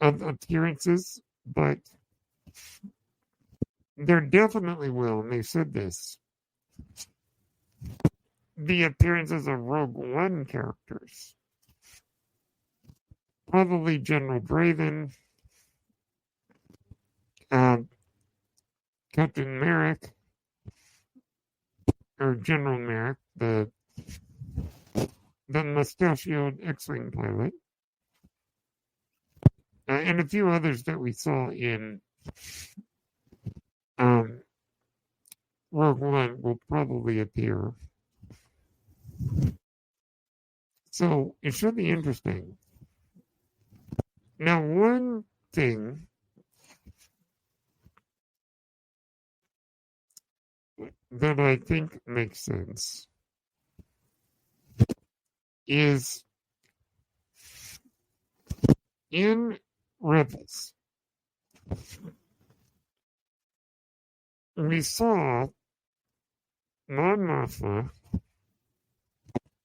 of appearances, but there definitely will, and they said this, be appearances of Rogue One characters. Probably General Draven, Captain Merrick, or General Merrick, the mustachioed X-Wing pilot, and a few others that we saw in Rogue One will probably appear. So it should be interesting. Now, one thing that I think makes sense is in Rebels, we saw Mon Mothma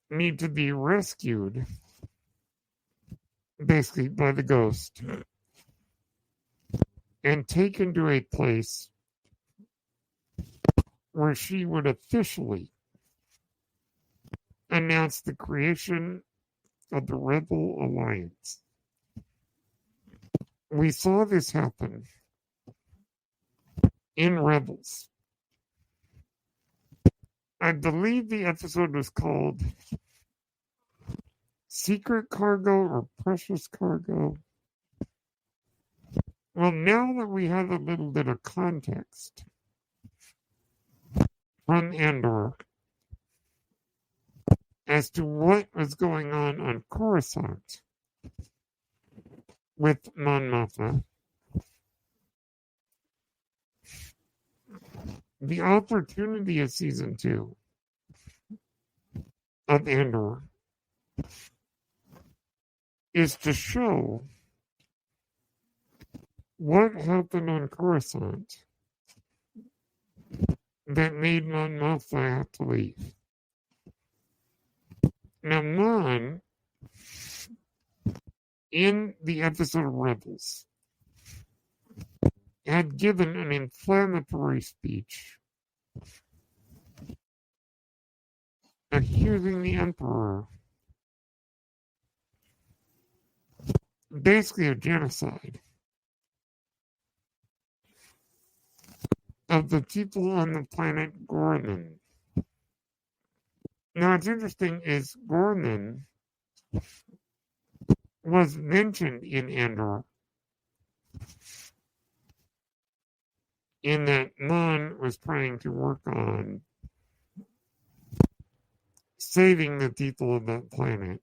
need to be rescued basically by the ghost and taken to a place where she would officially announce the creation of the Rebel Alliance. We saw this happen in Rebels. I believe the episode was called Secret Cargo or Precious Cargo. Well, now that we have a little bit of context from Andor as to what was going on Coruscant with Mon Mothma, the opportunity of season 2 of Andor is to show what happened on Coruscant that made Mon Mothma have to leave. Now, Mon, in the episode of Rebels, had given an inflammatory speech accusing the Emperor basically a genocide of the people on the planet Gorman. Now, what's interesting is Gorman was mentioned in Andor in that Mon was trying to work on saving the people of that planet.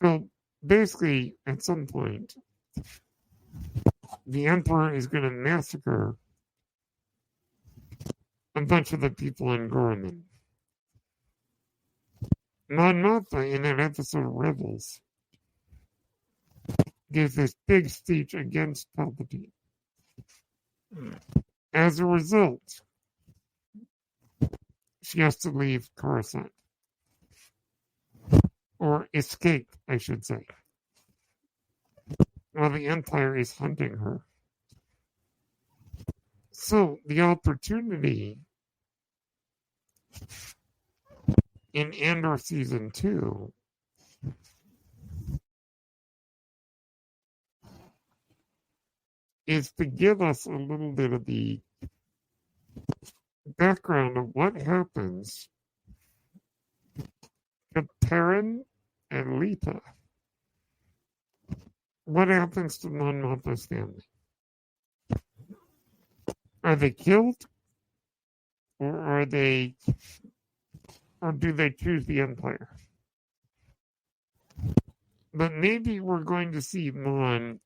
So basically, at some point, the Emperor is going to massacre a bunch of the people in Gorman. Mon Mothma, in that episode of Rebels, gives this big speech against Palpatine. As a result, she has to leave Coruscant. Or escape, I should say. While the Empire is hunting her. So, the opportunity in Andor Season 2 is to give us a little bit of the background of what happens to Perrin and Lita. What happens to Mon Mothma's family? Are they killed? Or do they choose the Empire? But maybe we're going to see Mon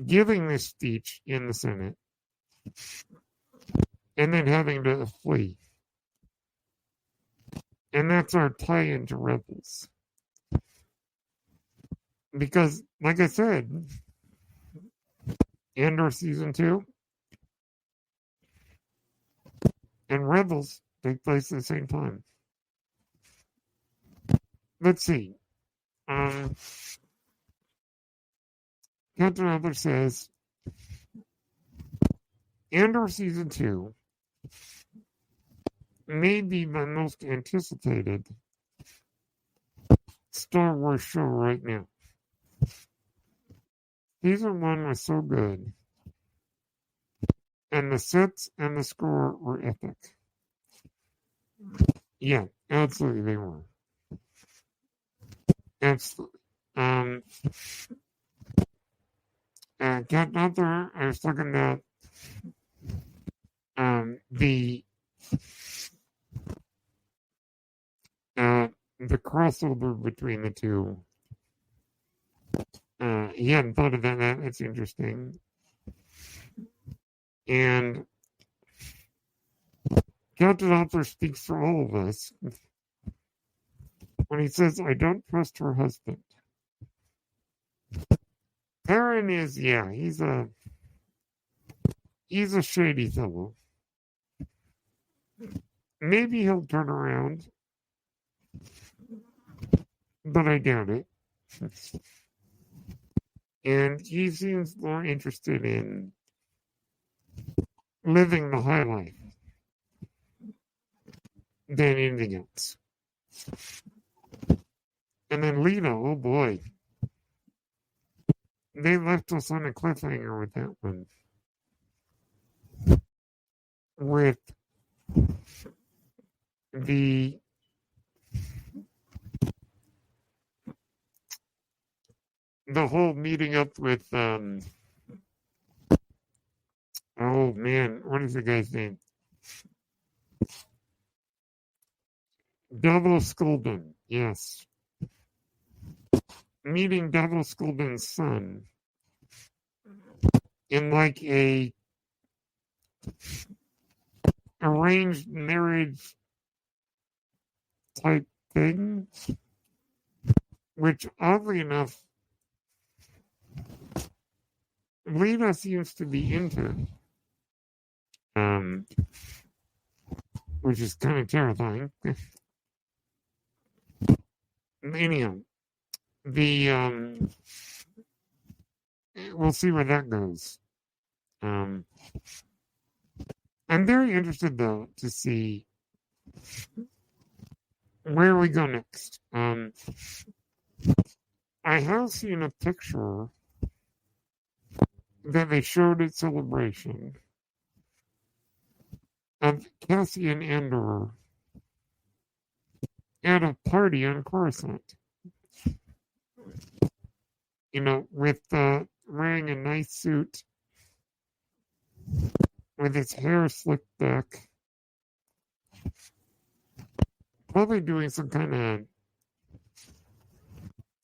giving this speech in the Senate and then having to flee. And that's our tie-in to Rebels. Because, like I said, Andor Season 2 and Rebels take place at the same time. Let's see. Captain Adler says, Andor Season 2 may be my most anticipated Star Wars show right now. Season 1 was so good, and the sets and the score were epic. Yeah, absolutely they were. Absolutely. Captain Adler, I was talking about the crossover between the two. He hadn't thought of that. That's interesting. And Captain Adler speaks for all of us when he says, I don't trust her husband. Perrin is, yeah, he's a shady fellow. Maybe he'll turn around, but I doubt it. And he seems more interested in living the high life than anything else. And then Lita, oh boy. They left us on a cliffhanger with that one. With the whole meeting up with oh man, what is the guy's name? Devil Skulden, yes. Meeting Devil Skulden's son in like a arranged marriage type thing, which oddly enough Lita seems to be into, which is kind of terrifying. Anyhow, we'll see where that goes. I'm very interested though to see where we go next? I have seen a picture that they showed at Celebration of Cassian Andor at a party on Coruscant. With wearing a nice suit, with his hair slicked back, probably doing some kind of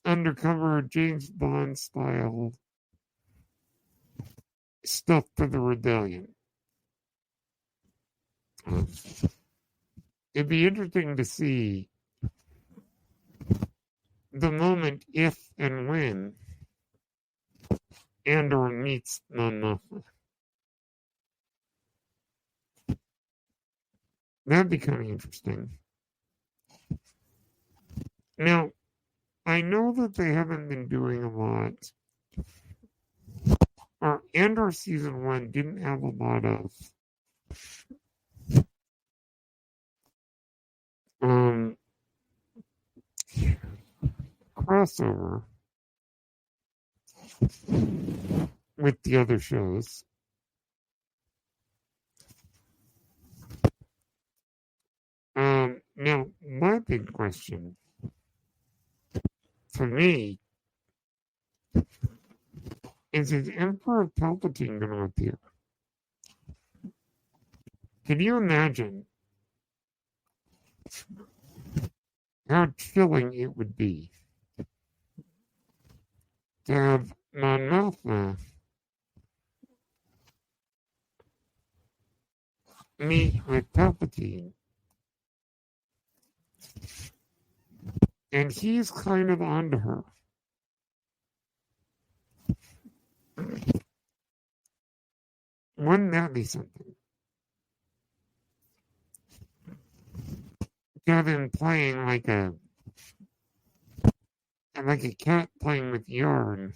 undercover James Bond style stuff for the rebellion. It'd be interesting to see the moment if and when Andor meets Mon Mothma. That'd be kind of interesting. Now, I know that they haven't been doing a lot. Or Andor Season 1 didn't have a lot of crossover with the other shows. Now, my big question for me is Emperor Palpatine going to appear? Can you imagine how chilling it would be to have Mon Mothma meet with Palpatine? And he's kind of onto her. Wouldn't that be something? Kevin playing like a cat playing with yarn.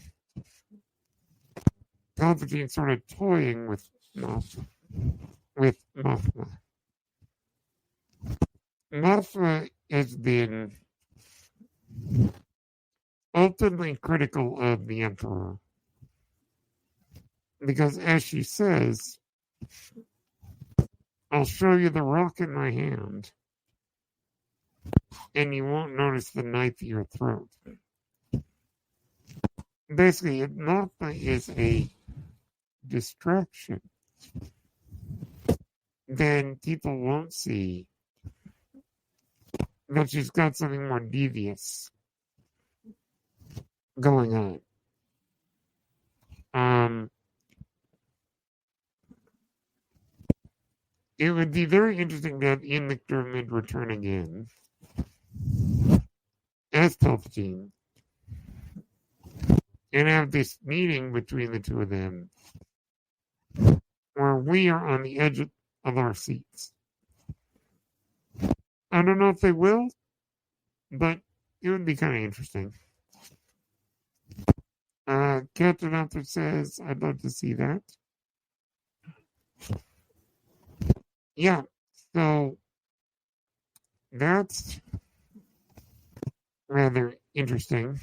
Palpatine sort of toying with Mothma. Mothma has been openly critical of the Emperor because, as she says, I'll show you the rock in my hand and you won't notice the knife in your throat. Basically, Mothma is a distraction, then people won't see that she's got something more devious going on. It would be very interesting to have Ian McDiarmid return again as Palpatine and have this meeting between the two of them where we are on the edge of our seats. I don't know if they will, but it would be kind of interesting. Captain Arthur says, I'd love to see that. Yeah, so that's rather interesting.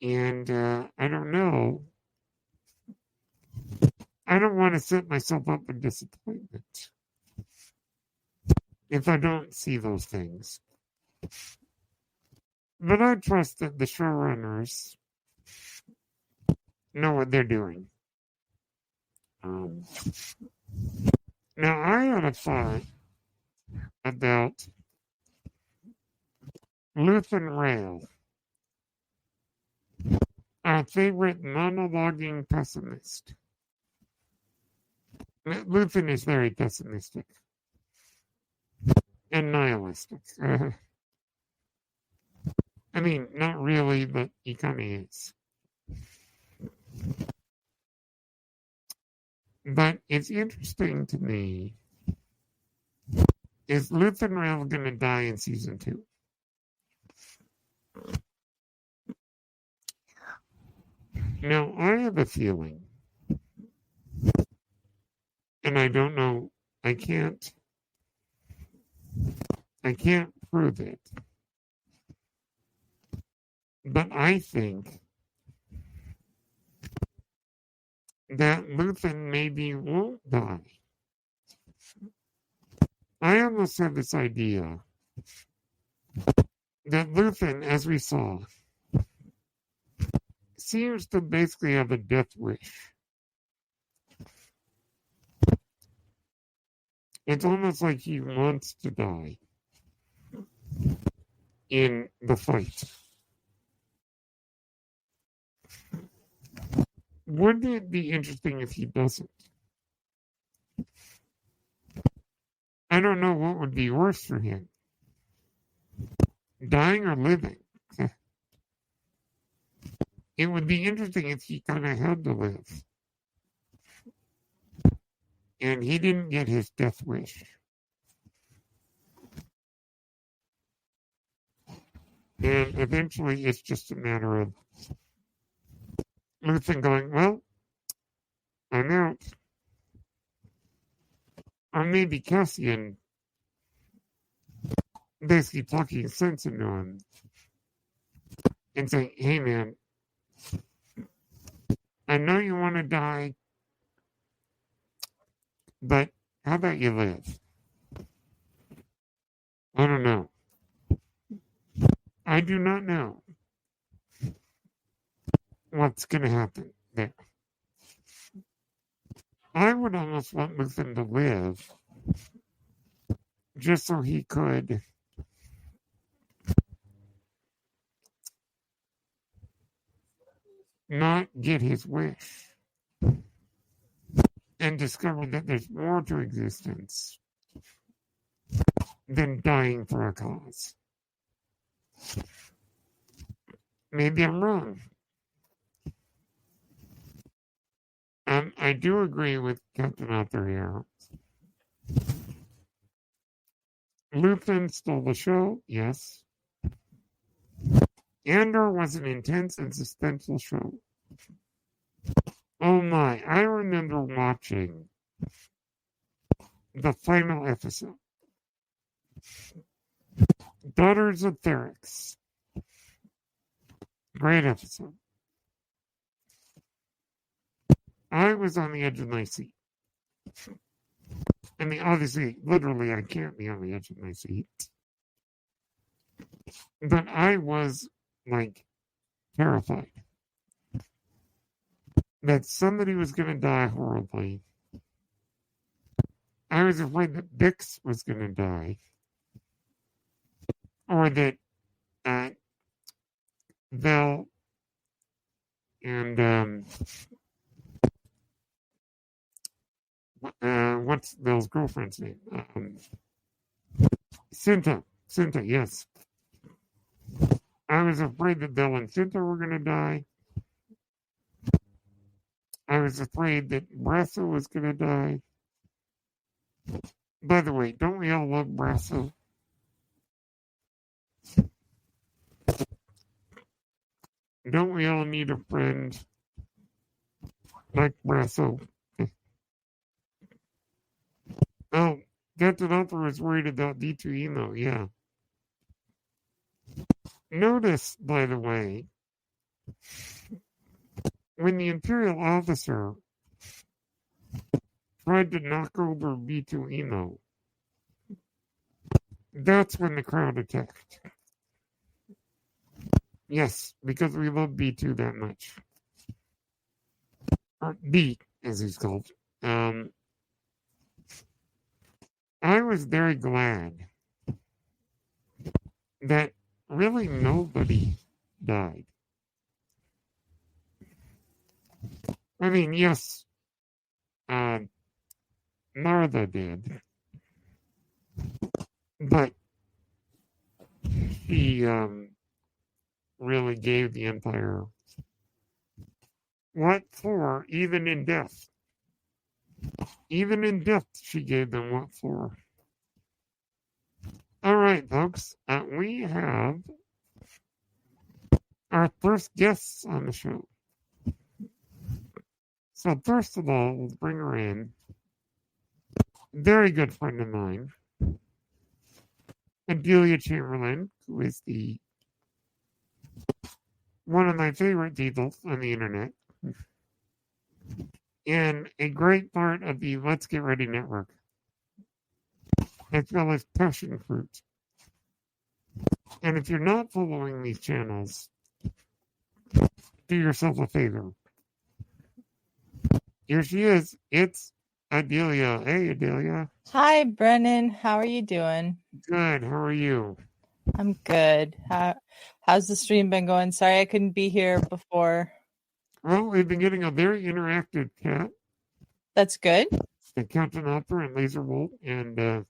And I don't know. I don't want to set myself up for disappointment if I don't see those things. But I trust that the showrunners know what they're doing. Now, I had a thought about Luthen Rail, our favorite monologuing pessimist. Luthen is very pessimistic and nihilistic. I mean, not really, but he kind of is. But it's interesting to me, is Luthen Rail going to die in season 2? Now, I have a feeling, and I don't know, I can't I can't prove it. But I think that Luthen maybe won't die. I almost have this idea that Luthen, as we saw, seems to basically have a death wish. It's almost like he wants to die in the fight. Wouldn't it be interesting if he doesn't? I don't know what would be worse for him, dying or living. It would be interesting if he kind of had to live. And he didn't get his death wish. And eventually it's just a matter of Luthen going, well, I'm out. Or maybe Cassian basically talking sense into him and saying, hey man, I know you want to die, but how about you live? I don't know. I do not know what's going to happen there. I would almost want Luthen to live just so he could not get his wish and discover that there's more to existence than dying for a cause. Maybe I'm wrong. I do agree with Captain Arthur here. Luthen stole the show, yes. Andor was an intense and suspenseful show. Oh my, I remember watching the final episode. Daughters of Therex. Great episode. I was on the edge of my seat. I mean, obviously, literally, I can't be on the edge of my seat. But I was, like, terrified that somebody was going to die horribly. I was afraid that Bix was going to die. Or that Vel and what's Vel's girlfriend's name? Cinta, yes. I was afraid that Vel and Cinta were going to die. I was afraid that Brasso was going to die. By the way, don't we all love Brasso? Don't we all need a friend like Brasso? Oh, Captain Arthur was worried about D2 Emo, yeah. Notice, by the way, when the Imperial officer tried to knock over B2 Emo, that's when the crowd attacked. Yes, because we love B2 that much. Or B, as he's called. I was very glad that really nobody died. I mean, yes, Martha did, but she really gave the Empire what for, even in death. Even in death, she gave them what for. All right, folks, we have our first guests on the show. So first of all, we'll bring her in. Very good friend of mine. Adelia Chamberlain, who is one of my favorite people on the internet, and a great part of the Let's Get Ready network, as well as Passion Fruit. And if you're not following these channels, do yourself a favor. Here she is. It's Adelia. Hey, Adelia. Hi, Brennan. How are you doing? Good. How are you? I'm good. How's the stream been going? Sorry I couldn't be here before. Well, we've been getting a very interactive chat. That's good. And Captain Opera and Laser Wolf and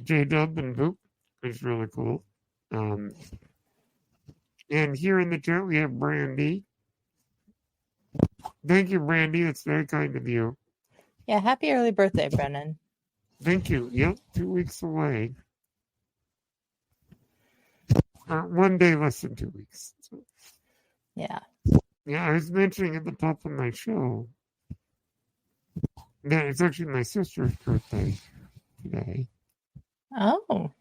J-Dub and Boop is really cool. And here in the chat we have Brandy. Thank you, Brandy. That's very kind of you. Yeah, happy early birthday, Brennan. Thank you. Yep, 2 weeks away. 1 day less than 2 weeks. So. Yeah. Yeah, I was mentioning at the top of my show that it's actually my sister's birthday today. Oh.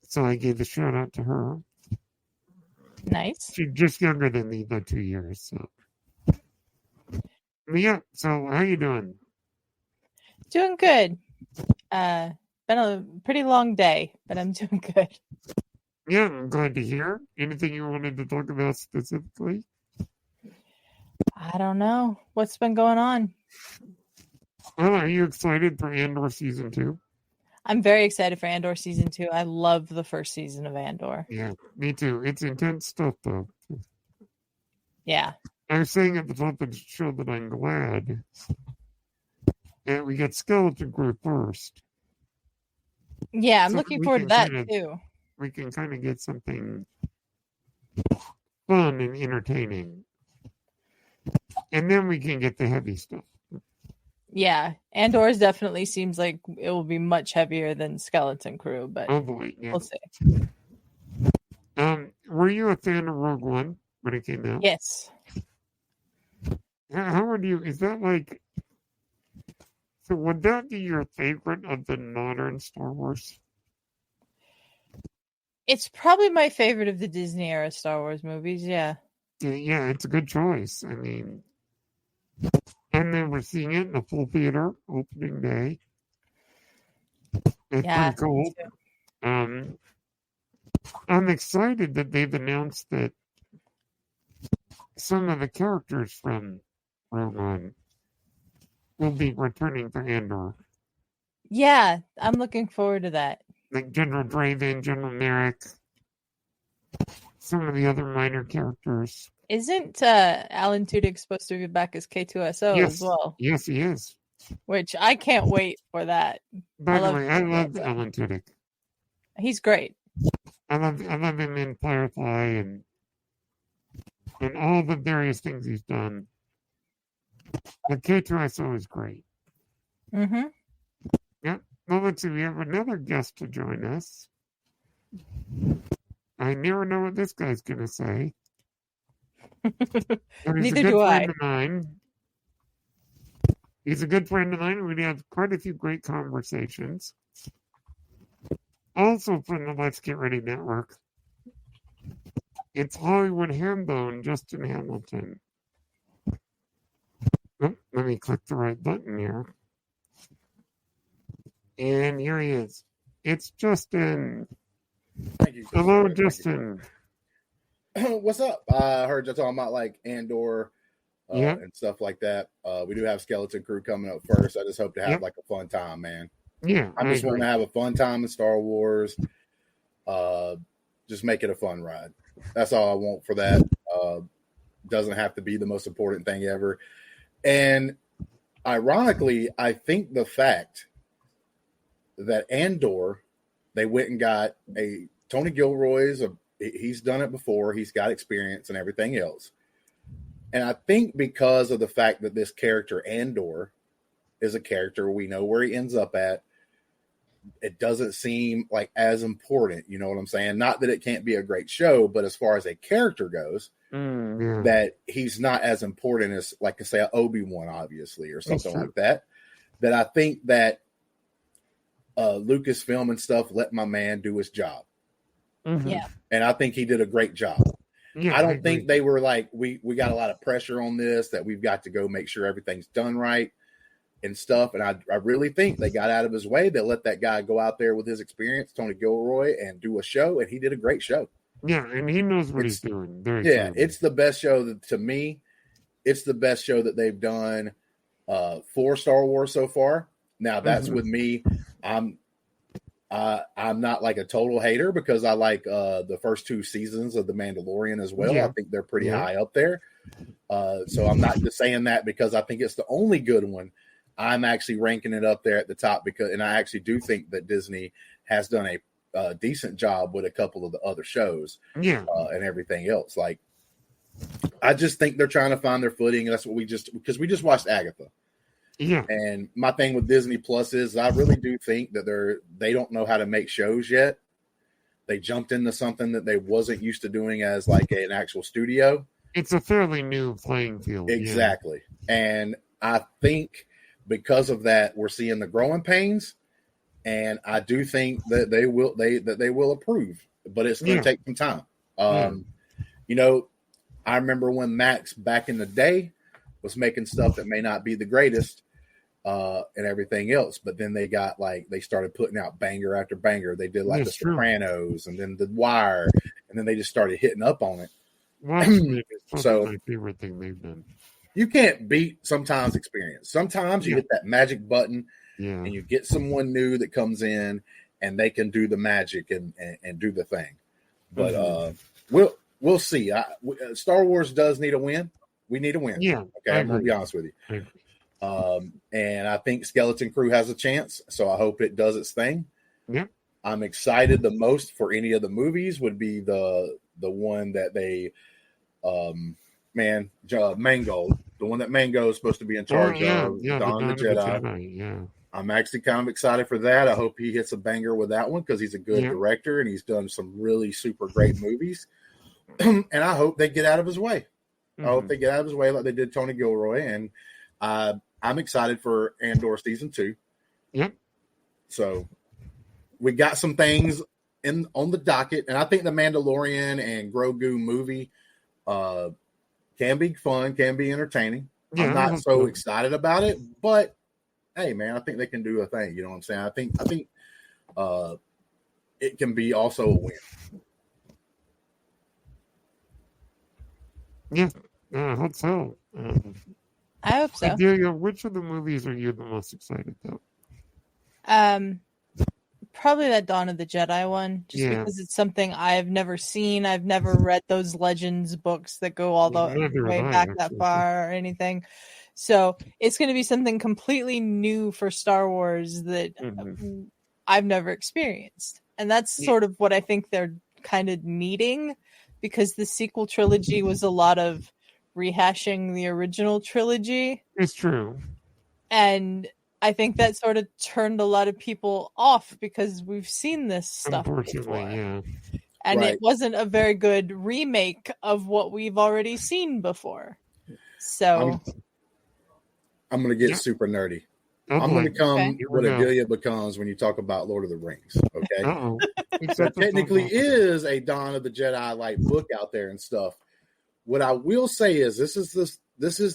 So I gave a shout out to her. Nice. She's just younger than me by 2 years. So. Yeah, so how you doing? Doing good. Been a pretty long day, but I'm doing good. Yeah, I'm glad to hear. Anything you wanted to talk about specifically? I don't know. What's been going on? Well, are you excited for Andor Season 2? I'm very excited for Andor Season 2. I love the first season of Andor. Yeah, me too. It's intense stuff, though. Yeah. I was saying at the top of the show that I'm glad that we get Skeleton Crew first. Yeah, I'm looking forward to that, too. We can kind of get something fun and entertaining. And then we can get the heavy stuff. Yeah, Andor's definitely seems like it will be much heavier than Skeleton Crew, but oh boy, yeah. We'll see. Were you a fan of Rogue One when it came out? Yes. How would you? Is that like? So would that be your favorite of the modern Star Wars? It's probably my favorite of the Disney era Star Wars movies. Yeah. Yeah, it's a good choice. I mean, and then we're seeing it in a full theater opening day. It's pretty cool. I'm excited that they've announced that some of the characters from Rogue One will be returning to Andor. Yeah, I'm looking forward to that. Like General Draven, General Merrick, some of the other minor characters. Isn't Alan Tudyk supposed to be back as K2SO as well? Yes, he is. Which I can't wait for that. By the way, I love Alan Tudyk. He's great. I love him in Firefly and all the various things he's done. But K2SO is great. Mm-hmm. Yep. Well, let's see. We have another guest to join us. I never know what this guy's going to say. Neither do I. He's a good friend of mine. We have quite a few great conversations. Also from the Let's Get Ready Network. It's Hollywood Hambone, Justin Hamilton. Oh, let me click the right button here. And here he is. It's Justin. Thank you. Hello, Justin. What's up? I heard you talking about like Andor and stuff like that. We do have Skeleton Crew coming up first. I just hope to have like a fun time, man. Yeah. I just want to have a fun time in Star Wars. Just make it a fun ride. That's all I want for that. Doesn't have to be the most important thing ever. And ironically, I think the fact that Andor, they went and got a Tony Gilroy's, he's done it before. He's got experience and everything else. And I think because of the fact that this character Andor is a character, we know where he ends up at. It doesn't seem like as important. You know what I'm saying? Not that it can't be a great show, but as far as a character goes, that he's not as important as, like, say, Obi-Wan, obviously, or something like that. That I think that Lucasfilm and stuff let my man do his job. Mhm. Yeah. And I think he did a great job. Yeah, I don't agree. think they were like, we got a lot of pressure on this, that we've got to go make sure everything's done right and stuff. And I really think they got out of his way. They let that guy go out there with his experience, Tony Gilroy, and do a show. And he did a great show. Yeah, and he knows what he's doing. Very Yeah, clearly. it's the best show that, to me, it's the best show that they've done for Star Wars so far. Now that's Mhm. with me. I'm not like a total hater because I like the first 2 seasons of The Mandalorian as well. Yeah. I think they're pretty Yeah. high up there. So I'm not just saying that because I think it's the only good one. I'm actually ranking it up there at the top and I actually do think that Disney has done a decent job with a couple of the other shows Yeah. and everything else. Like, I just think they're trying to find their footing. And that's what because we just watched Agatha. Yeah. And my thing with Disney Plus is I really do think that they don't know how to make shows yet. They jumped into something that they wasn't used to doing as like an actual studio. It's a fairly new playing field. Exactly. And I think because of that, we're seeing the growing pains. And I do think that they will approve, but it's going to take some time. You know, I remember when Max back in the day was making stuff that may not be the greatest and everything else, but then they started putting out banger after banger. They did like The Sopranos and then The Wire, and then they just started hitting up on it. Watchmen is So my favorite thing they've done. You can't beat sometimes experience. Sometimes you hit that magic button and you get someone new that comes in and they can do the magic and do the thing. But we'll see. Star Wars does need a win. We need a win. Yeah. Okay, I'm going to be honest with you. And I think Skeleton Crew has a chance, so I hope it does its thing. Yeah. I'm excited the most for any of the movies would be the one that they Mango, the one that Mango is supposed to be in charge of, Dawn of the Jedi. Yeah. I'm actually kind of excited for that. I hope he hits a banger with that one because he's a good director and he's done some really super great movies. And I hope they get out of his way. I hope they get out of his way like they did Tony Gilroy. And I'm excited for Andor season 2. Yep. So we got some things on the docket, and I think the Mandalorian and Grogu movie can be fun, can be entertaining. Yeah, I'm not so excited about it, but hey, man, I think they can do a thing. You know what I'm saying? I think it can be also a win. Yeah, I hope so. I hope so. Adelia, which of the movies are you the most excited about? Probably that Dawn of the Jedi one, just because it's something I've never seen. I've never read those Legends books that go all the way back that far or anything. So it's going to be something completely new for Star Wars that I've never experienced. And that's sort of what I think they're kind of needing, because the sequel trilogy was a lot of rehashing the original trilogy. It's true. And I think that sort of turned a lot of people off because we've seen this stuff Unfortunately, before. And it wasn't a very good remake of what we've already seen before. So I'm going to get super nerdy. I'm going to come what Adelia becomes when you talk about Lord of the Rings. Okay. So technically is a Dawn of the Jedi like book out there and stuff. What I will say is this is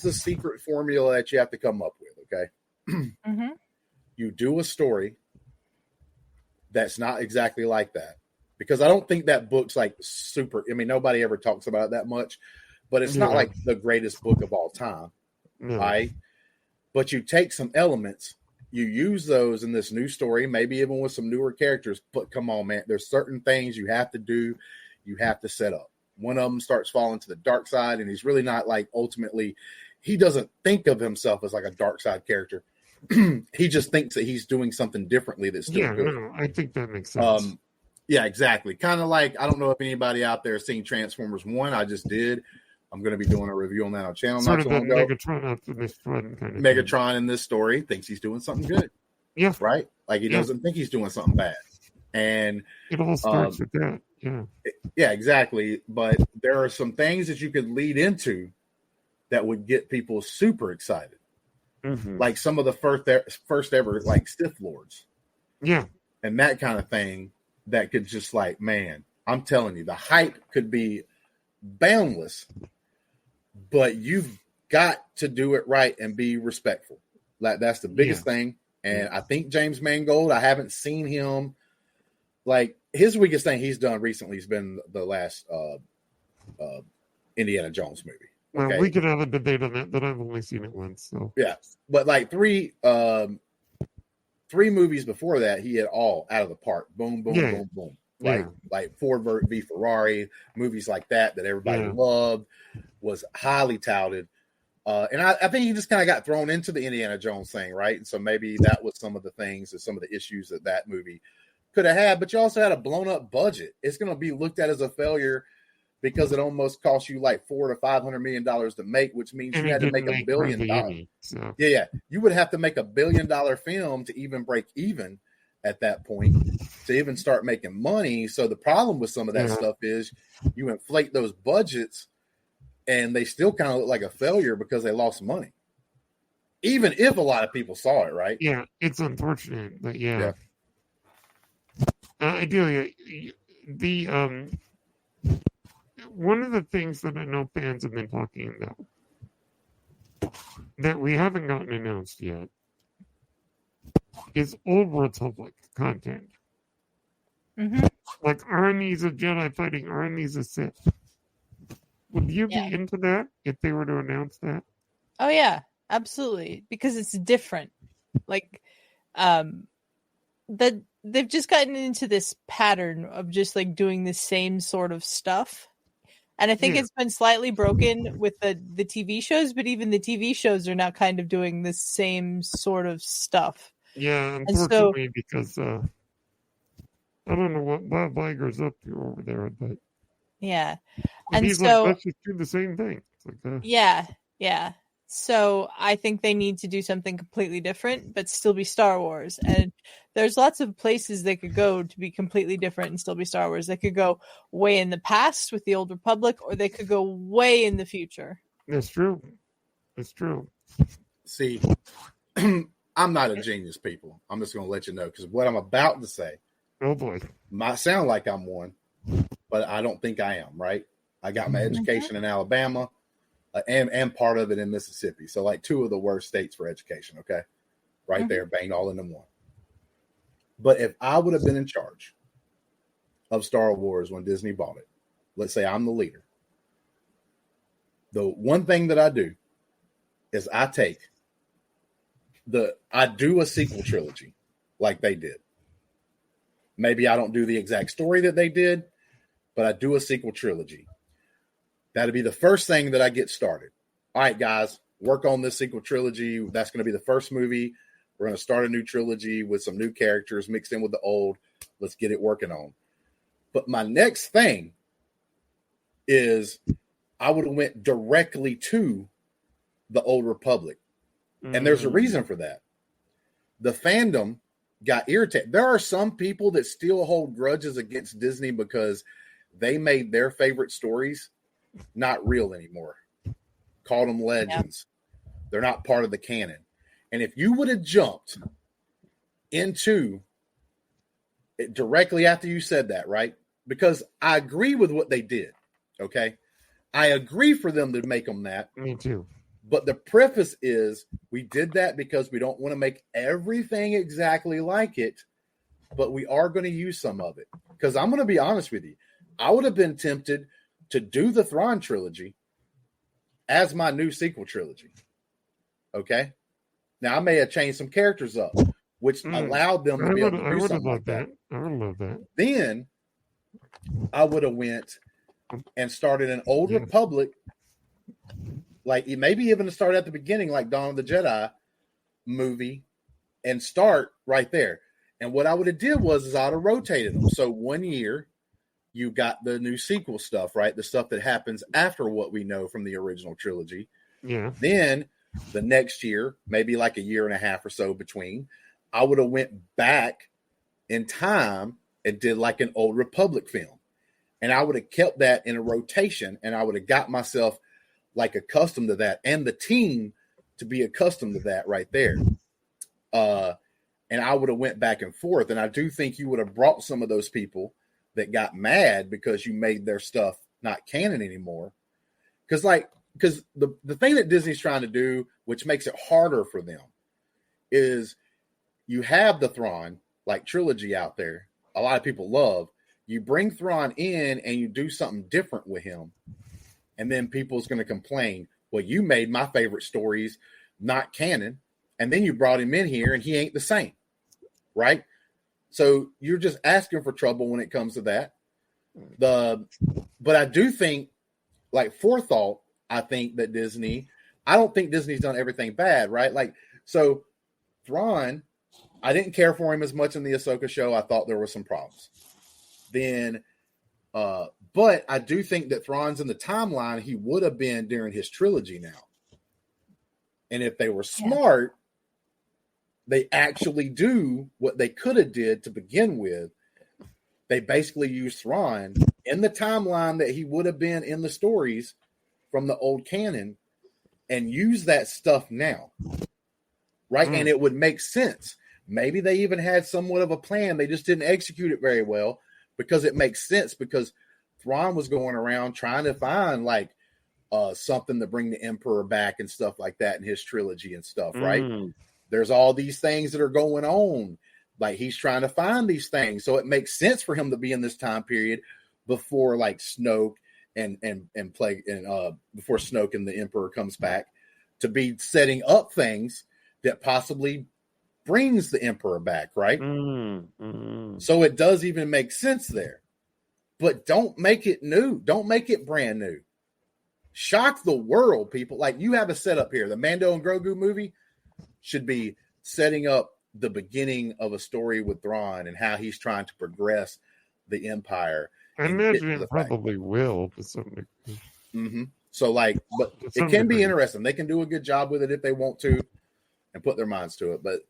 the secret formula that you have to come up with. Okay. You do a story that's not exactly like that, because I don't think that book's like super. I mean, nobody ever talks about it that much, but it's not like the greatest book of all time, right? But you take some elements, you use those in this new story, maybe even with some newer characters. But come on, man, there's certain things you have to do, you have to set up. One of them starts falling to the dark side, and he's really not like ultimately. He doesn't think of himself as like a dark side character. He just thinks that he's doing something differently that's still good. No, I think that makes sense. Yeah, exactly. Kind of like, I don't know if anybody out there has seen Transformers 1. I just did. I'm going to be doing a review on that on channel. Sort of a Megatron Optimus Prime kind of Megatron thing. In this story thinks he's doing something good. Yeah. Right? Like he doesn't think he's doing something bad. And it all starts with that. Yeah. Yeah, exactly. But there are some things that you could lead into that would get people super excited. Like some of the first ever like Sith Lords. Yeah. And that kind of thing that could just like, man, I'm telling you, the hype could be boundless, but you've got to do it right and be respectful. Like that's the biggest thing. And I think James Mangold, I haven't seen him. Like his weakest thing he's done recently has been the last Indiana Jones movie. Okay? Well, we could have a debate on that, but I've only seen it once. So yeah, but like three movies before that, he had all out of the park. Boom, boom, boom, boom. Like Ford v Ferrari, movies like that everybody loved, was highly touted. And I think he just kind of got thrown into the Indiana Jones thing, right? And so maybe that was some of the things or some of the issues that movie could have had. But you also had a blown up budget. It's going to be looked at as a failure because it almost cost you like $400 to $500 million to make, which means you had to make $1 billion. So. Yeah. You would have to make $1 billion film to even break even at that point, to even start making money. So the problem with some of that stuff is you inflate those budgets and they still kind of look like a failure because they lost money. Even if a lot of people saw it, right? Yeah, it's unfortunate, but ideally, the one of the things that I know fans have been talking about that we haven't gotten announced yet is Old Republic content. Mm-hmm. Like armies of Jedi fighting armies of Sith. Would you be into that if they were to announce that? Oh yeah, absolutely. Because it's different. Like, they've just gotten into this pattern of just like doing the same sort of stuff. And I think it's been slightly broken with the TV shows, but even the TV shows are now kind of doing the same sort of stuff. Yeah, unfortunately, because I don't know what Bob Iger's up to over there, but and he's so, like, let's just do the same thing. It's like, yeah. So I think they need to do something completely different, but still be Star Wars. And there's lots of places they could go to be completely different and still be Star Wars. They could go way in the past with the Old Republic, or they could go way in the future. That's true. That's true. See, I'm not a genius, people. I'm just going to let you know, because what I'm about to say, oh boy, might sound like I'm one, but I don't think I am, right? I got my education in Alabama. And part of it in Mississippi. So like two of the worst states for education, okay? Right there, banged all into one. But if I would have been in charge of Star Wars when Disney bought it, let's say I'm the leader, the one thing that I do is I do a sequel trilogy like they did. Maybe I don't do the exact story that they did, but I do a sequel trilogy. That'll be the first thing that I get started. All right, guys, work on this sequel trilogy. That's going to be the first movie. We're going to start a new trilogy with some new characters mixed in with the old. Let's get it working on. But my next thing is I would have went directly to the Old Republic. And there's a reason for that. The fandom got irritated. There are some people that still hold grudges against Disney because they made their favorite stories not real anymore. Called them legends. They're not part of the canon. And if you would have jumped into it directly after you said that, right? Because I agree with what they did. Okay. I agree for them to make them that. Me too. But the preface is we did that because we don't want to make everything exactly like it, but we are going to use some of it. Because I'm going to be honest with you. I would have been tempted to do the Thrawn trilogy as my new sequel trilogy. Okay. Now I may have changed some characters up, which allowed them to be able to do something like that. I would love that. Then I would have went and started an Old Republic, like maybe even to start at the beginning, like Dawn of the Jedi movie, and start right there. And what I would have did was I'd have rotated them. So 1 year, you got the new sequel stuff, right? The stuff that happens after what we know from the original trilogy. Yeah. Then the next year, maybe like a year and a half or so between, I would have went back in time and did like an Old Republic film. And I would have kept that in a rotation, and I would have got myself like accustomed to that, and the team to be accustomed to that right there. and I would have went back and forth. And I do think you would have brought some of those people that got mad because you made their stuff not canon anymore. Because the thing that Disney's trying to do, which makes it harder for them, is you have the Thrawn like trilogy out there. A lot of people love. You bring Thrawn in and you do something different with him, and then people's going to complain. Well, you made my favorite stories not canon, and then you brought him in here and he ain't the same, right? So you're just asking for trouble when it comes to that. But I do think, like forethought, I think that I don't think Disney's done everything bad, right? Like, so Thrawn, I didn't care for him as much in the Ahsoka show. I thought there were some problems. Then, but I do think that Thrawn's in the timeline he would have been during his trilogy now. And if they were smart, they actually do what they could have did to begin with. They basically use Thrawn in the timeline that he would have been in the stories from the old canon and use that stuff now. Right? And it would make sense. Maybe they even had somewhat of a plan. They just didn't execute it very well because it makes sense because Thrawn was going around trying to find like something to bring the Emperor back and stuff like that in his trilogy and stuff, right? There's all these things that are going on. Like he's trying to find these things. So it makes sense for him to be in this time period before like Snoke and Plague and before Snoke and the Emperor comes back to be setting up things that possibly brings the Emperor back, right? So it does even make sense there. But don't make it new. Don't make it brand new. Shock the world, people. Like you have a setup here. The Mando and Grogu movie should be setting up the beginning of a story with Thrawn and how he's trying to progress the Empire. I imagine it probably will to some degree. So like, but it can be interesting. They can do a good job with it if they want to and put their minds to it. But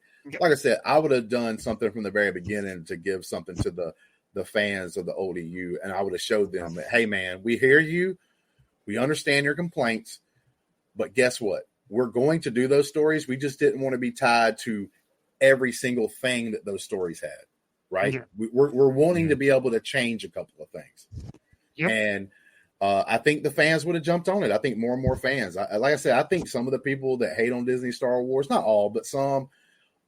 like I said, I would have done something from the very beginning to give something to the fans of the old EU. And I would have showed them that, hey man, we hear you. We understand your complaints, but guess what? We're going to do those stories. We just didn't want to be tied to every single thing that those stories had, right? Yeah. We're wanting to be able to change a couple of things. And I think the fans would have jumped on it. I think more and more fans. Like I said, I think some of the people that hate on Disney Star Wars, not all, but some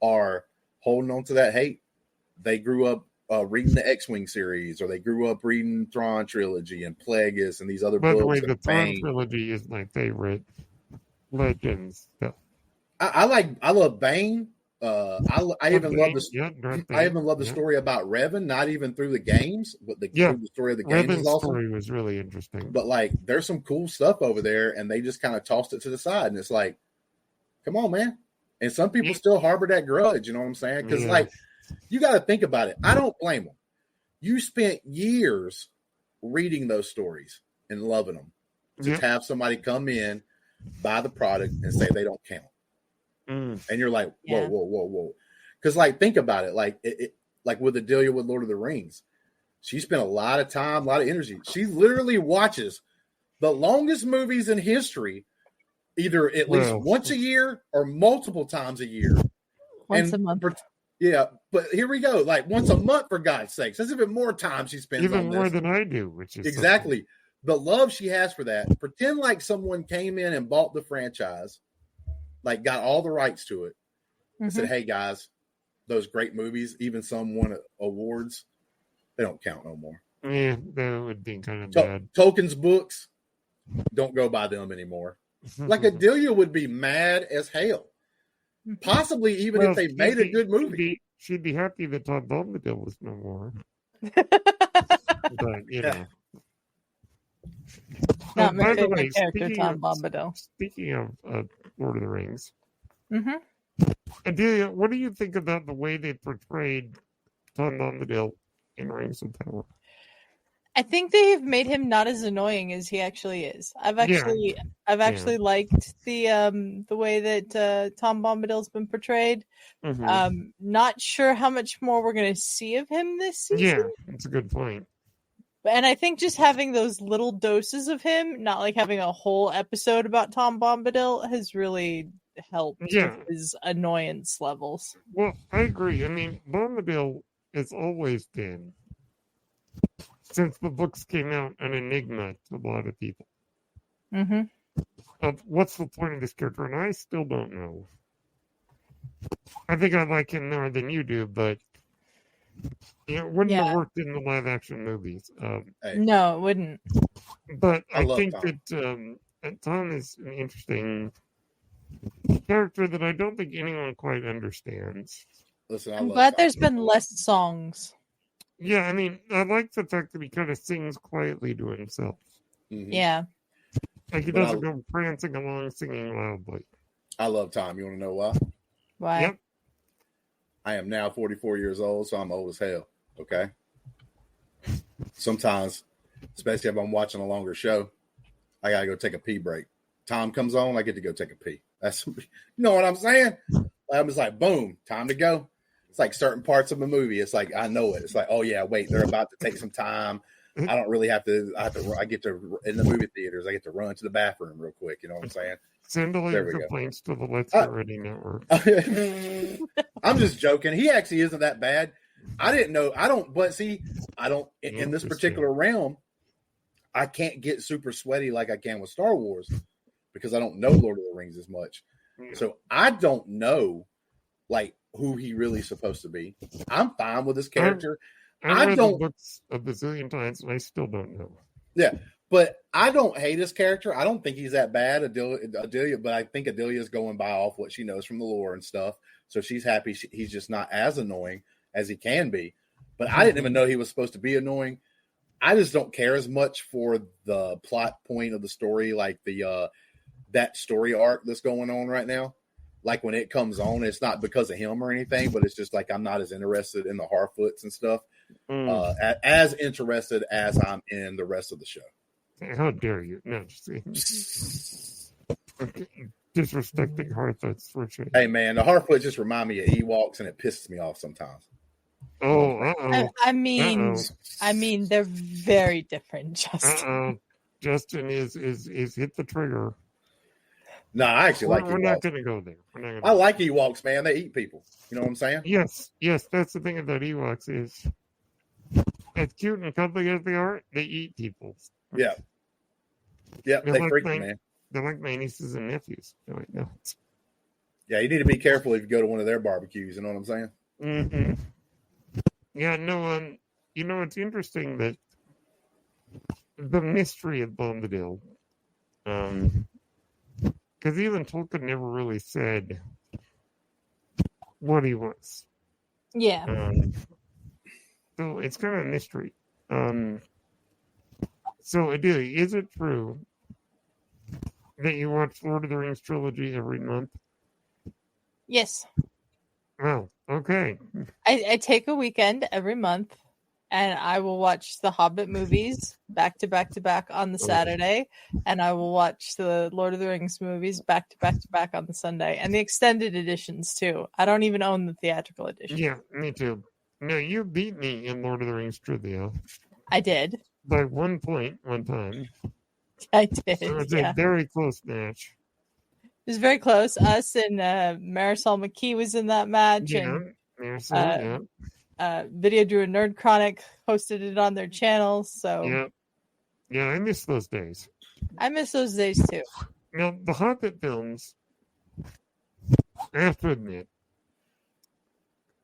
are holding on to that hate. They grew up reading the X-Wing series, or they grew up reading Thrawn trilogy and Plagueis and these other books. By the way, the Thrawn trilogy is my favorite Legends stuff. I love Bane. I even love the story about Revan, not even through the games, but the story of the games Revan's is awesome. Story was really interesting. But like, there's some cool stuff over there, and they just kind of tossed it to the side, and it's like, come on, man. And some people still harbor that grudge. You know what I'm saying? Because like, you got to think about it. I don't blame them. You spent years reading those stories and loving them. To have somebody come in, buy the product, and say they don't count. And you're like, whoa. Because like, think about it. Like like with Adelia with Lord of the Rings, she spent a lot of time, a lot of energy. She literally watches the longest movies in history, either at least once a year or multiple times a year. Once a month. But here we go. Like once a month, for God's sakes. That's even more time she spends even on this. more than I do, which is exactly the love she has for that. Pretend like someone came in and bought the franchise, like got all the rights to it, and said, hey guys, those great movies, even some won awards, they don't count no more. Yeah, that would be kind of bad. Tolkien's books, don't go by them anymore. Like Adelia would be mad as hell. Possibly even if they made a good movie. She'd be happy that Tom Bombadil was no more. But, you know. Not my favorite character, Tom Bombadil. Speaking of Lord of the Rings, Adelia, what do you think about the way they portrayed Tom Bombadil in Rings of Power? I think they have made him not as annoying as he actually is. I've actually liked the way that Tom Bombadil's been portrayed. Not sure how much more we're going to see of him this season. Yeah, that's a good point. And I think just having those little doses of him, not like having a whole episode about Tom Bombadil, has really helped with his annoyance levels. Well, I agree. I mean, Bombadil has always been, since the books came out, an enigma to a lot of people. Mm-hmm. What's the point of this character? And I still don't know. I think I like him more than you do, but it wouldn't have worked in the live action movies. No, it wouldn't. But I think Tom. That Tom is an interesting character that I don't think anyone quite understands. Listen, I'm glad there's been less songs. Yeah, I mean, I like the fact that he kind of sings quietly to himself. Mm-hmm. Yeah. Like he doesn't go prancing along singing loudly. I love Tom. You want to know why? Why? Yep. I am now 44 years old, so I'm old as hell. Okay. Sometimes, especially if I'm watching a longer show, I gotta go take a pee break. Tom comes on, I get to go take a pee. That's, you know what I'm saying? I'm just like, boom, time to go. It's like certain parts of a movie. It's like I know it. It's like, oh yeah, wait, they're about to take some time. I don't really have to. I get to in the movie theaters. I get to run to the bathroom real quick. You know what I'm saying? Send all your complaints to the Let's Get Ready Network. I'm just joking. He actually isn't that bad. I didn't know. I don't. But see, I don't in this particular realm. I can't get super sweaty like I can with Star Wars because I don't know Lord of the Rings as much. So I don't know like who he really is supposed to be. I'm fine with his character. I read the books a bazillion times and I still don't know. Yeah, but I don't hate his character. I don't think he's that bad, Adelia, but I think Adelia's going by off what she knows from the lore and stuff. So she's happy he's just not as annoying as he can be. But I didn't even know he was supposed to be annoying. I just don't care as much for the plot point of the story, like the that story arc that's going on right now. Like when it comes on, it's not because of him or anything, but it's just like I'm not as interested in the Harfoots and stuff, as interested as I'm in the rest of the show. How dare you? No, disrespecting Harfoots for sure. Hey man, the Harfoots just remind me of Ewoks, and it pisses me off sometimes. I mean, they're very different, Justin. Justin is hit the trigger. No, I actually like Ewoks. We're not going to go there. I like Ewoks, man. They eat people. You know what I'm saying? Yes. That's the thing about Ewoks is, as cute and cuddly as they are, they eat people. Yeah. Yeah, they freak me, man. They're like my nieces and nephews. Like, no. Yeah, you need to be careful if you go to one of their barbecues. You know what I'm saying? Mm-hmm. Yeah, no, you know, it's interesting that the mystery of Bombadil, because even Tolkien never really said what he was. Yeah. So it's kind of a mystery. So, Adelia, is it true that you watch Lord of the Rings trilogy every month? Yes. Oh, okay. I take a weekend every month, and I will watch the Hobbit movies back to back to back on the Saturday, and I will watch the Lord of the Rings movies back to back to back on the Sunday, and the extended editions too. I don't even own the theatrical edition. Yeah, me too. No, you beat me in Lord of the Rings trivia. I did. By 1 point one time. I did. So it's a very close match. It was very close. Us and Marisol McKee was in that match. Yeah, and Marisol, Video Drew and Nerd Chronic hosted it on their channel. So yeah, I miss those days. I miss those days too. Now, the Hobbit films, I have to admit,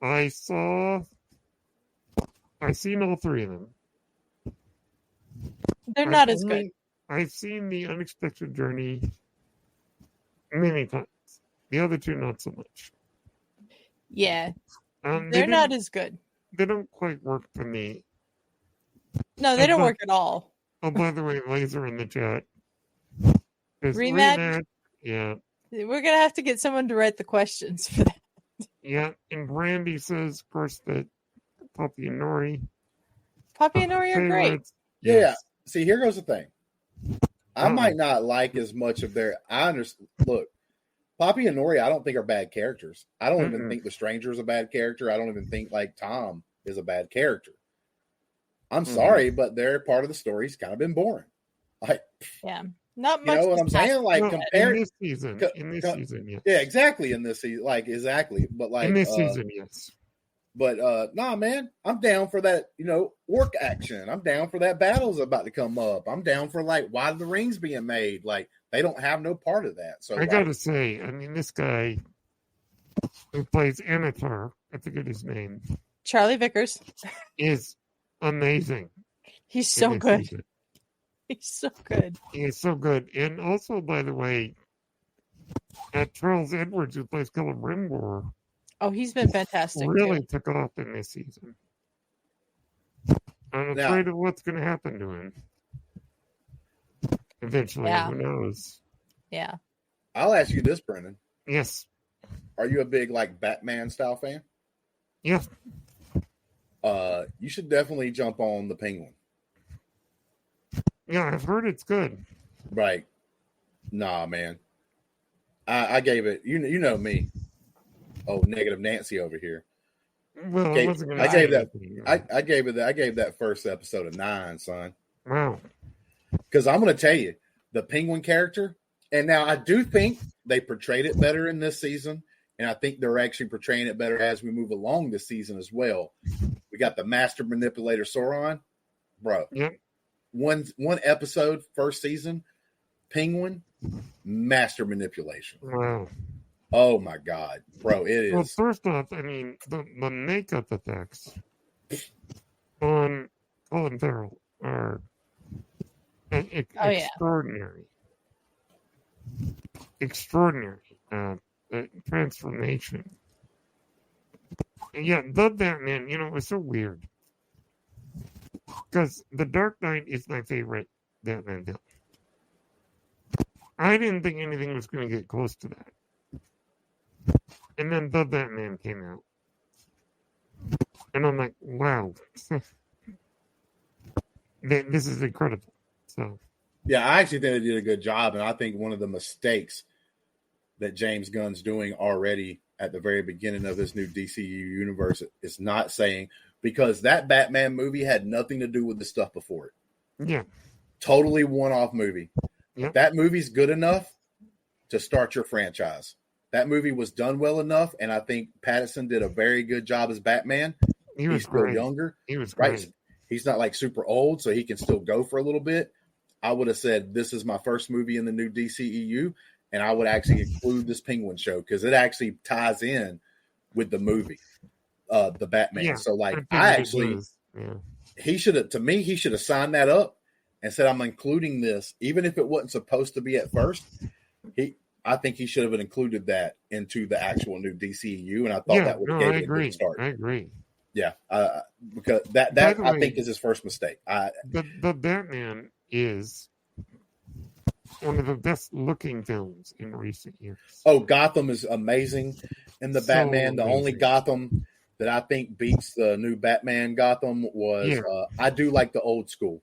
I've seen all three of them. They're not as good. I've seen The Unexpected Journey many times. The other two, not so much. Yeah. They're not as good. They don't quite work for me. No, they don't work at all. Oh, by the way, Laser in the chat. Rematch? Yeah. We're going to have to get someone to write the questions for that. Yeah, and Brandy says, of course, that Poppy and Nori. Poppy and Nori are great. Yeah. Yes. See, here goes the thing. I might not like as much of their. I understand. Look, Poppy and Nori, I don't think are bad characters. I don't even think the Stranger is a bad character. I don't even think like Tom is a bad character. I'm sorry, but their part of the story's kind of been boring. Not You much. know what I'm saying? Like compared in this season, yes. Yeah, exactly. In this season, like exactly. But like in this season, yes. But nah, man, I'm down for that. You know, orc action. I'm down for that. Battle's about to come up. I'm down for like why the rings being made. Like they don't have no part of that. So I gotta say, I mean, this guy who plays Anatar, I forget his name, Charlie Vickers, is amazing. He's so good. Season. He's so good. He is so good. And also, by the way, Charles Edwards, who plays Celebrimbor, he's been fantastic. Really took off in this season. I'm afraid of what's going to happen to him. Eventually, who knows? Yeah. I'll ask you this, Brendan. Yes. Are you a big like Batman style fan? Yeah. You should definitely jump on the Penguin. Yeah, I've heard it's good. Right. Nah, man. I gave it. You know me. Oh, negative Nancy over here. Well, I gave that first episode a 9, son. Wow. Because I'm going to tell you, the Penguin character, and now I do think they portrayed it better in this season, and I think they're actually portraying it better as we move along this season as well. We got the master manipulator Sauron, bro. Yep. One episode, first season, Penguin, master manipulation. Wow. Oh my God, bro! It is. Well, first off, I mean the makeup effects on Colin Farrell are extraordinary. Extraordinary transformation. Yeah, the Batman. You know, it was so weird because The Dark Knight is my favorite Batman film. I didn't think anything was going to get close to that. And then The Batman came out. And I'm like, wow. This is incredible. So, yeah, I actually think they did a good job. And I think one of the mistakes that James Gunn's doing already at the very beginning of this new DCU universe is not saying, because that Batman movie had nothing to do with the stuff before it. Yeah. Totally one-off movie. Yep. That movie's good enough to start your franchise. That movie was done well enough, and I think Pattinson did a very good job as Batman. He's still younger. He was right. Great. He's not like super old, so he can still go for a little bit. I would have said this is my first movie in the new DCEU, and I would actually include this Penguin show because it actually ties in with the movie, the Batman. Yeah, so like he should have signed that up and said, I'm including this, even if it wasn't supposed to be at first. I think he should have included that into the actual new DCEU, and I thought that would have gave it a good start. I agree. Yeah, because that I think is his first mistake. The Batman is one of the best looking films in recent years. Oh, Gotham is amazing, and the Batman. The only Gotham that I think beats the new Batman Gotham was I do like the old school.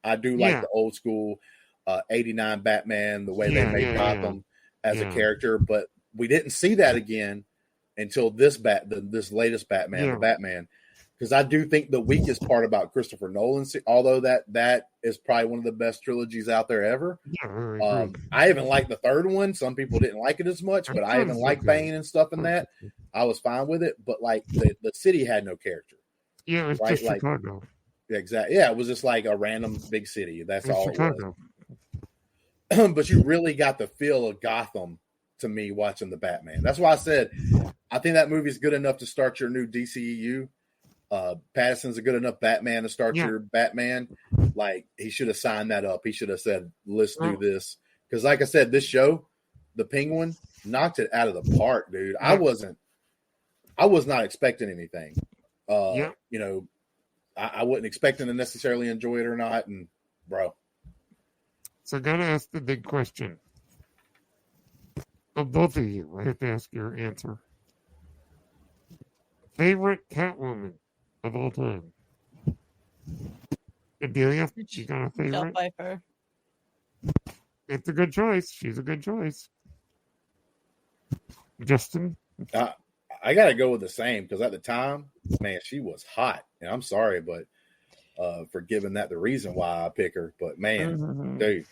I do like the old school 89 Batman, the way they made Gotham as a character, but we didn't see that again until this latest Batman, the Batman. Because I do think the weakest part about Christopher Nolan, although that is probably one of the best trilogies out there ever. Yeah, I even liked the third one. Some people didn't like it as much, but I even like Bane and stuff in that. I was fine with it, but like the city had no character. Yeah, it was just Chicago. Exactly. Yeah, it was just like a random big city. That's all Chicago. It was. But you really got the feel of Gotham to me watching the Batman. That's why I said I think that movie is good enough to start your new DCEU. Pattinson's a good enough Batman to start your Batman. Like he should have signed that up. He should have said, "Let's do this." Because, like I said, this show, the Penguin, knocked it out of the park, dude. I was not expecting anything. You know, I wasn't expecting to necessarily enjoy it or not, and bro. So I gotta ask the big question of both of you. I have to ask your answer. Favorite Catwoman of all time? Adelia, you got a favorite? Michelle Pfeiffer. It's a good choice. She's a good choice. Justin? I got to go with the same because at the time, man, she was hot. And I'm sorry, but for giving that the reason why I pick her. But man, dude,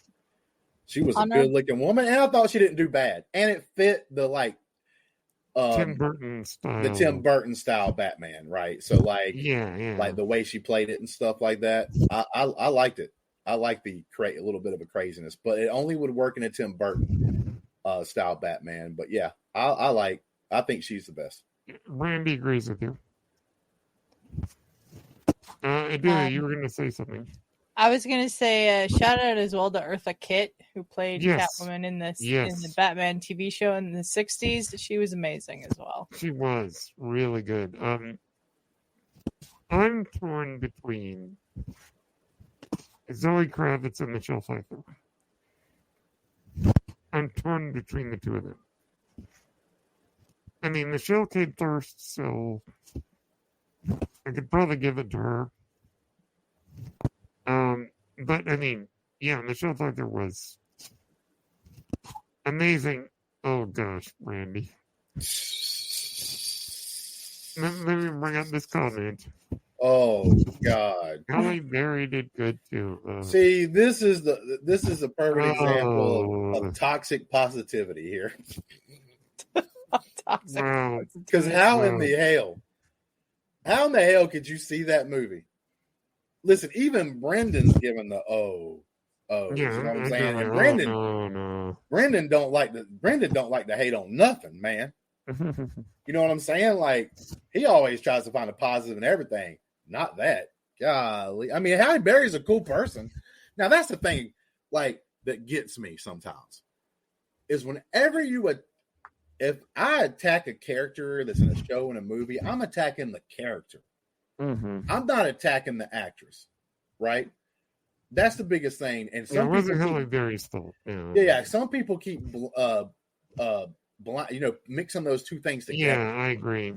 She was a good-looking woman, and I thought she didn't do bad. And it fit the Tim Burton style. The Tim Burton style Batman, right? So like the way she played it and stuff like that. I liked it. I like a little bit of a craziness, but it only would work in a Tim Burton style Batman. But yeah, I think she's the best. Randy agrees with you. Adele, you were going to say something. I was going to say shout out as well to Eartha Kitt, who played Catwoman in the Batman TV show in the 60s. She was amazing as well. She was really good. I'm torn between Zoe Kravitz and Michelle Pfeiffer. I'm torn between the two of them. I mean, Michelle came first, so I could probably give it to her. But I mean, yeah, Michelle Pfeiffer was amazing. Oh gosh, Randy. Let me bring up this comment. Oh God, Halle Berry did good too. See, this is a perfect example of toxic positivity here. Because how in the hell could you see that movie? Listen, even Brendan's giving the you know what I'm saying? And Brendan don't like to hate on nothing, man. You know what I'm saying? Like, he always tries to find a positive in everything. Not that. Golly. I mean, Halle Berry's a cool person. Now, that's the thing, like, that gets me sometimes. Is whenever if I attack a character that's in a show, in a movie, I'm attacking the character. Mm-hmm. I'm not attacking the actress, right? That's the biggest thing. And some wasn't Halle Berry's fault. Yeah. Some people keep mixing those two things together. Yeah, I agree.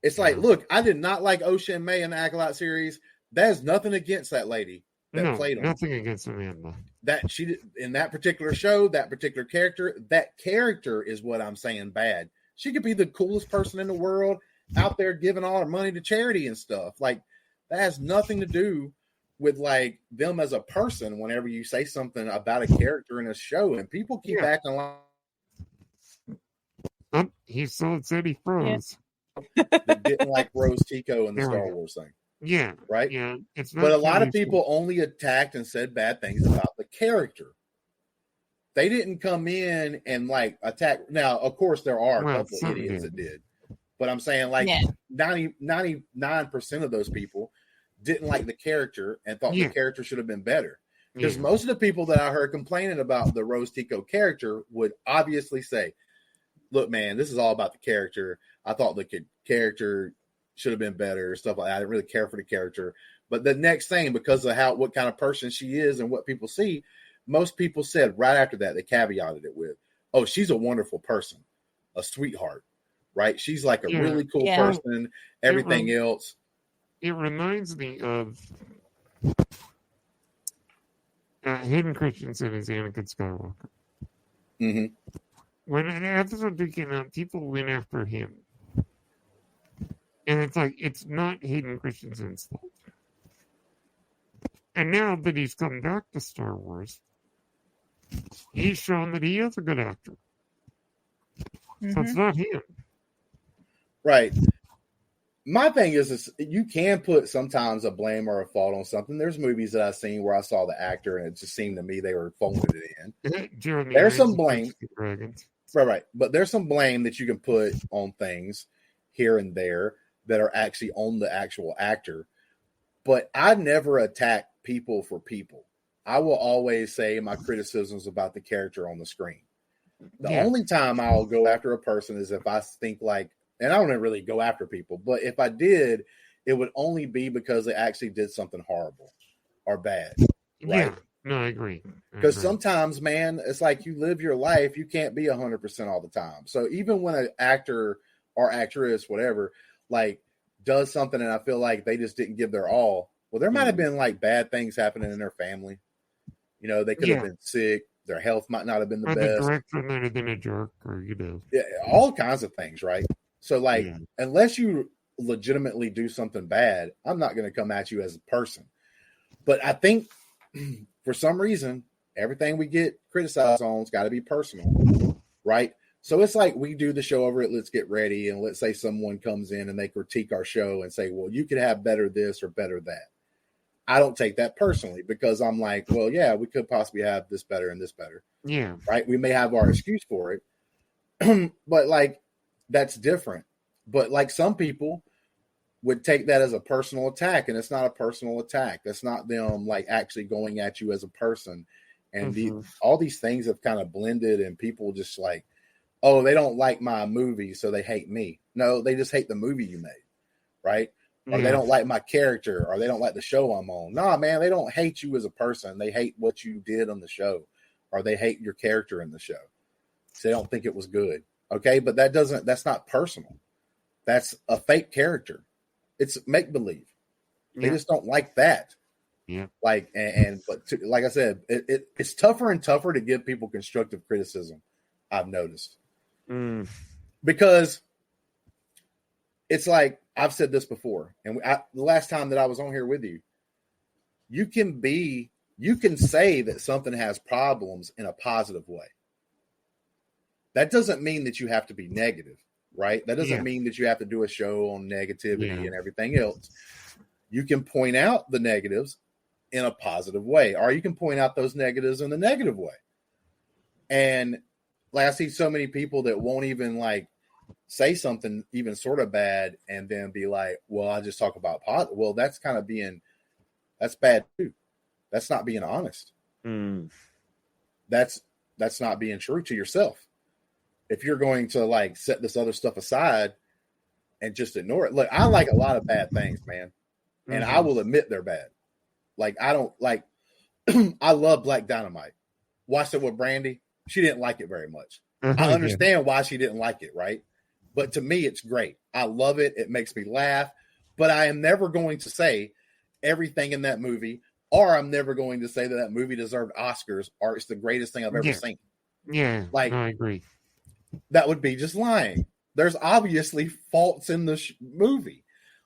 It's like, look, I did not like Ocean May in the Acolyte series. There's nothing against that lady that played on. Nothing against Amanda. That she did in that particular show, that particular character. That character is what I'm saying bad. She could be the coolest person in the world, out there giving all her money to charity and stuff. Like, that has nothing to do with like them as a person. Whenever you say something about a character in a show, and people keep acting like he said he froze. That didn't like Rose Tico in the Star Wars thing. Yeah. Right? Yeah. But a lot of people only attacked and said bad things about the character. They didn't come in and like attack. Now, of course, there are a couple of idiots that did. But I'm saying like 99% of those people didn't like the character and thought the character should have been better. Because most of the people that I heard complaining about the Rose Tico character would obviously say, look, man, this is all about the character. I thought the character should have been better, stuff like that. I didn't really care for the character. But the next thing, because of what kind of person she is and what people see, most people said right after that, they caveated it with, oh, she's a wonderful person, a sweetheart, right? She's like a really cool person, everything else. It reminds me of Hayden Christensen as Anakin Skywalker. Mm-hmm. When an episode 2 came out, people went after him. And it's like, it's not Hayden Christensen's fault. And now that he's come back to Star Wars, he's shown that he is a good actor. Mm-hmm. So it's not him. Right. My thing is you can put sometimes a blame or a fault on something. There's movies that I've seen where I saw the actor and it just seemed to me they were phoning it in. There's some blame. Right. But there's some blame that you can put on things here and there that are actually on the actual actor. But I never attack people for people. I will always say my criticisms about the character on the screen. The only time I'll go after a person is if I think like, and I don't really go after people, but if I did, it would only be because they actually did something horrible or bad. Right? Yeah, no, I agree. Because sometimes, man, it's like you live your life. You can't be 100% all the time. So even when an actor or actress, whatever, like does something and I feel like they just didn't give their all, well, there might have been like bad things happening in their family. You know, they could have been sick. Their health might not have been the best. The director might have been a jerk, or all kinds of things, right? So, like, unless you legitimately do something bad, I'm not going to come at you as a person. But I think for some reason, everything we get criticized on has got to be personal, right? So it's like we do the show over at Let's Get Ready, and let's say someone comes in and they critique our show and say, well, you could have better this or better that. I don't take that personally because I'm like, well, yeah, we could possibly have this better and this better. Yeah. Right. We may have our excuse for it, but like, that's different. But like some people would take that as a personal attack, and it's not a personal attack. That's not them like actually going at you as a person. And all these things have kind of blended, and people just like, oh, they don't like my movie, so they hate me. No, they just hate the movie you made. Right. Or they don't like my character, or they don't like the show I'm on. Nah, man, they don't hate you as a person. They hate what you did on the show, or they hate your character in the show. So they don't think it was good. Okay, but that's not personal. That's a fake character. It's make-believe. They just don't like that. Yeah. Like, like I said, it's tougher and tougher to give people constructive criticism, I've noticed. Because it's like, I've said this before, and the last time that I was on here with you, you can say that something has problems in a positive way. That doesn't mean that you have to be negative, right? That doesn't mean that you have to do a show on negativity and everything else. You can point out the negatives in a positive way, or you can point out those negatives in a negative way. And like, I see so many people that won't even like say something even sort of bad and then be like, well, I just talk about positive. Well, that's kind of that's bad too. That's not being honest. That's not being true to yourself. If you're going to like set this other stuff aside and just ignore it. Look, I like a lot of bad things, man. And I will admit they're bad. Like, I don't like, I love Black Dynamite. Watched it with Brandy. She didn't like it very much. I understand why she didn't like it, right? But to me, it's great. I love it. It makes me laugh. But I am never going to say everything in that movie, or I'm never going to say that movie deserved Oscars, or it's the greatest thing I've ever seen. Yeah, like, I agree. That would be just lying. There's obviously faults in the movie.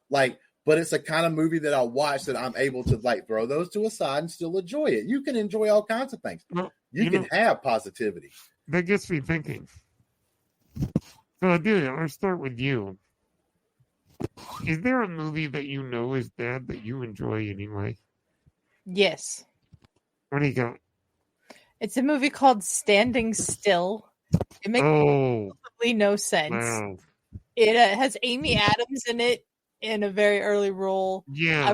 Like, but it's a kind of movie that I watch that I'm able to like throw those to a side and still enjoy it. You can enjoy all kinds of things. Well, you can have positivity. That gets me thinking. So I'll start with you. Is there a movie that you know is bad that you enjoy anyway? Yes. What do you got? It's a movie called Standing Still. It makes absolutely no sense. Wow. It has Amy Adams in it in a very early role. Yeah. I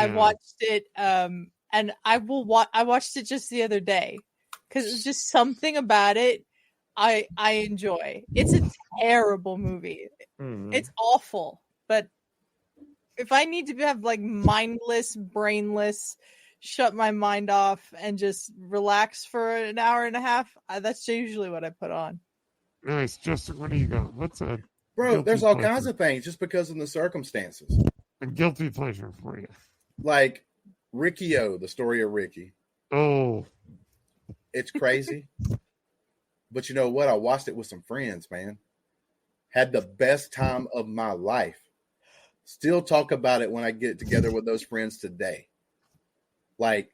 watched it and I watched it just the other day because it's just something about it I enjoy. It's a terrible movie. It's awful, but if I need to have like mindless, brainless, shut my mind off and just relax for an hour and a half, that's usually what I put on. Nice. Justin, what do you got? What's a bro? There's all kinds of things just because of the circumstances. A guilty pleasure for you. Like Ricky-O, the story of Ricky. Oh. It's crazy. But you know what? I watched it with some friends, man. Had the best time of my life. Still talk about it when I get together with those friends today. Like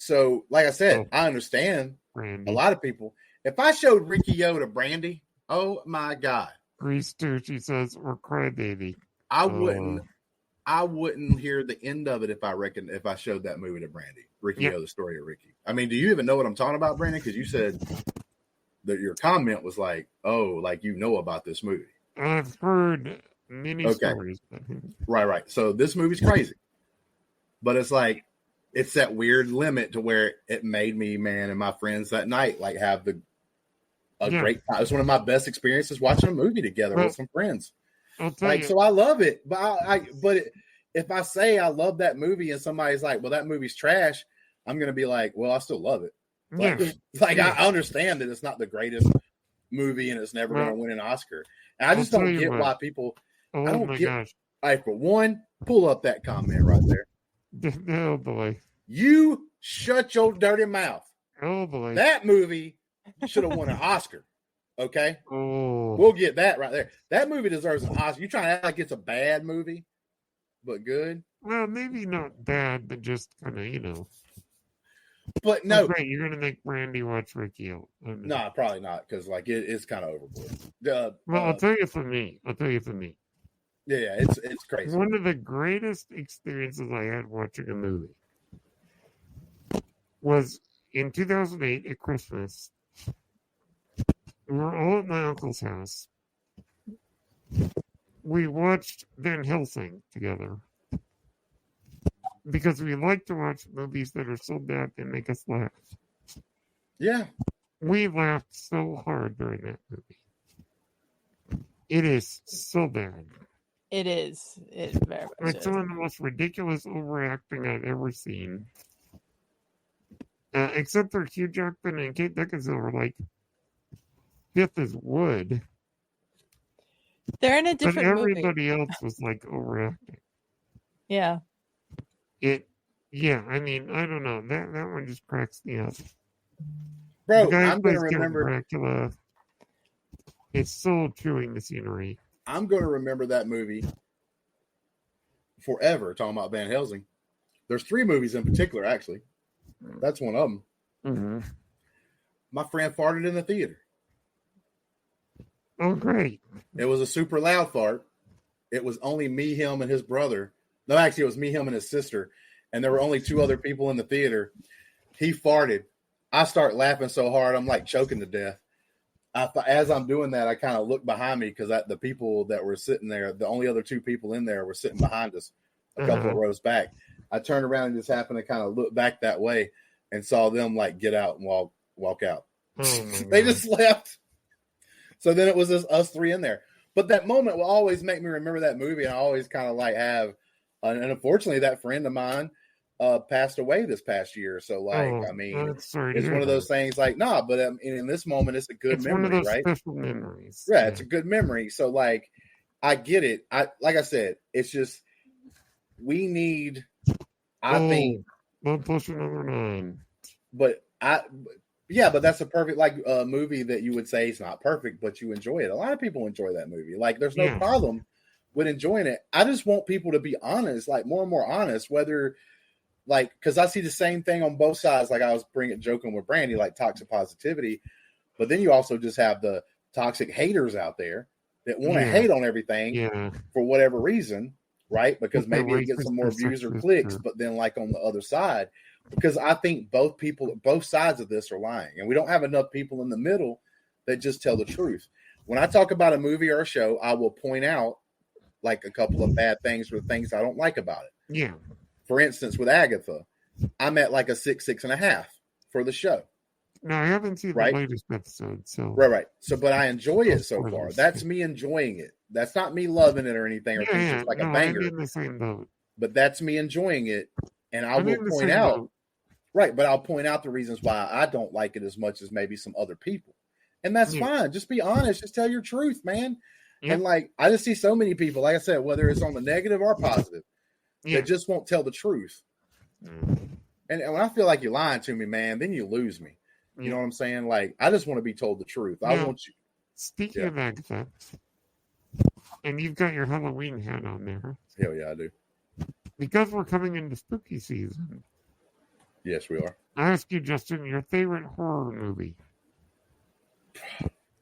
I said, I understand Brandy. A lot of people. If I showed Ricky-O to Brandy, oh my God. Grease too, she says, or Crybaby. I wouldn't hear the end of it if I showed that movie to Brandy. Ricky-O, the story of Ricky. I mean, do you even know what I'm talking about, Brandon? Because you said that your comment was like, oh, like you know about this movie. I've heard many stories. Right. So this movie's crazy. But it's like, it's that weird limit to where it made me, man, and my friends that night like have a great time. It was one of my best experiences watching a movie together with some friends. So I love it. But if I say I love that movie and somebody's like, well, that movie's trash, I'm going to be like, well, I still love it. I understand that it's not the greatest movie and it's never going to win an Oscar. And I just don't get why people. I don't get. Gosh. Like, for one, pull up that comment right there. Oh boy! You shut your dirty mouth. Oh boy! That movie should have won an Oscar. Okay. Oh. We'll get that right there. That movie deserves an Oscar. You trying to act like it's a bad movie, but good? Well, maybe not bad, but just kind of, But no, okay, you're gonna make Brandy watch Ricky out. No, probably not, because like it's kind of overboard. Well, I'll tell you for me. Yeah, it's crazy. One of the greatest experiences I had watching a movie was in 2008 at Christmas. We were all at my uncle's house. We watched Van Helsing together because we like to watch movies that are so bad they make us laugh. Yeah. We laughed so hard during that movie. It is so bad. It is. It very much It's some of the most ridiculous overacting I've ever seen. Except for Hugh Jackman and Kate Beckinsale were like stiff as wood. They're in a different movie. But everybody else was like overacting. Yeah. Yeah, I mean, I don't know. That one just cracks me up. Bro, I'm going to remember Dracula. It's so chewing the scenery. I'm going to remember that movie forever, talking about Van Helsing. There's 3 movies in particular, actually. That's one of them. Mm-hmm. My friend farted in the theater. Oh, great. It was a super loud fart. It was only me, him, and his brother. No, actually, it was me, him, and his sister. And there were only 2 other people in the theater. He farted. I start laughing so hard, I'm like choking to death. As I'm doing that, I kind of look behind me because the people that were sitting there, the only other 2 people in there were sitting behind us a couple of rows back. I turned around and just happened to kind of look back that way and saw them like get out and walk out. They just left. So then it was just us 3 in there. But that moment will always make me remember that movie. And I always kind of like have, and unfortunately, that friend of mine passed away this past year. So like, I mean, it's one of those things like, nah, but in this moment, it's a good memory, one of those right? Special memories. Yeah, it's a good memory. So like, I get it. Like I said, it's just, we need, I think. Don't push another 9. But but that's a perfect movie that you would say is not perfect, but you enjoy it. A lot of people enjoy that movie. Like, there's no problem with enjoying it. I just want people to be honest, like more and more honest, whether like, because I see the same thing on both sides. Like I was joking with Brandy, like toxic positivity, but then you also just have the toxic haters out there that want to hate on everything for whatever reason, right? Because maybe it gets some more views or clicks, but then like on the other side, because I think both sides of this are lying, and we don't have enough people in the middle that just tell the truth. When I talk about a movie or a show, I will point out like a couple of bad things or things I don't like about it. Yeah. For instance, with Agatha, I'm at like a 6.5 for the show. No, I haven't seen the latest episode, so right. So, but I enjoy it so far. That's me enjoying it. That's not me loving it or anything, or thinking it's like a banger. I'm in the same boat. But that's me enjoying it, and I will point out. Right, but I'll point out the reasons why I don't like it as much as maybe some other people. And that's fine. Just be honest. Just tell your truth, man. And like, I just see so many people, like I said, whether it's on the negative or positive, that just won't tell the truth. And when I feel like you're lying to me, man, then you lose me. You know what I'm saying? Like, I just want to be told the truth. I want you. Speaking of Agatha, and you've got your Halloween hat on there. Hell yeah, I do. Because we're coming into spooky season. Yes, we are. I ask you, Justin, your favorite horror movie.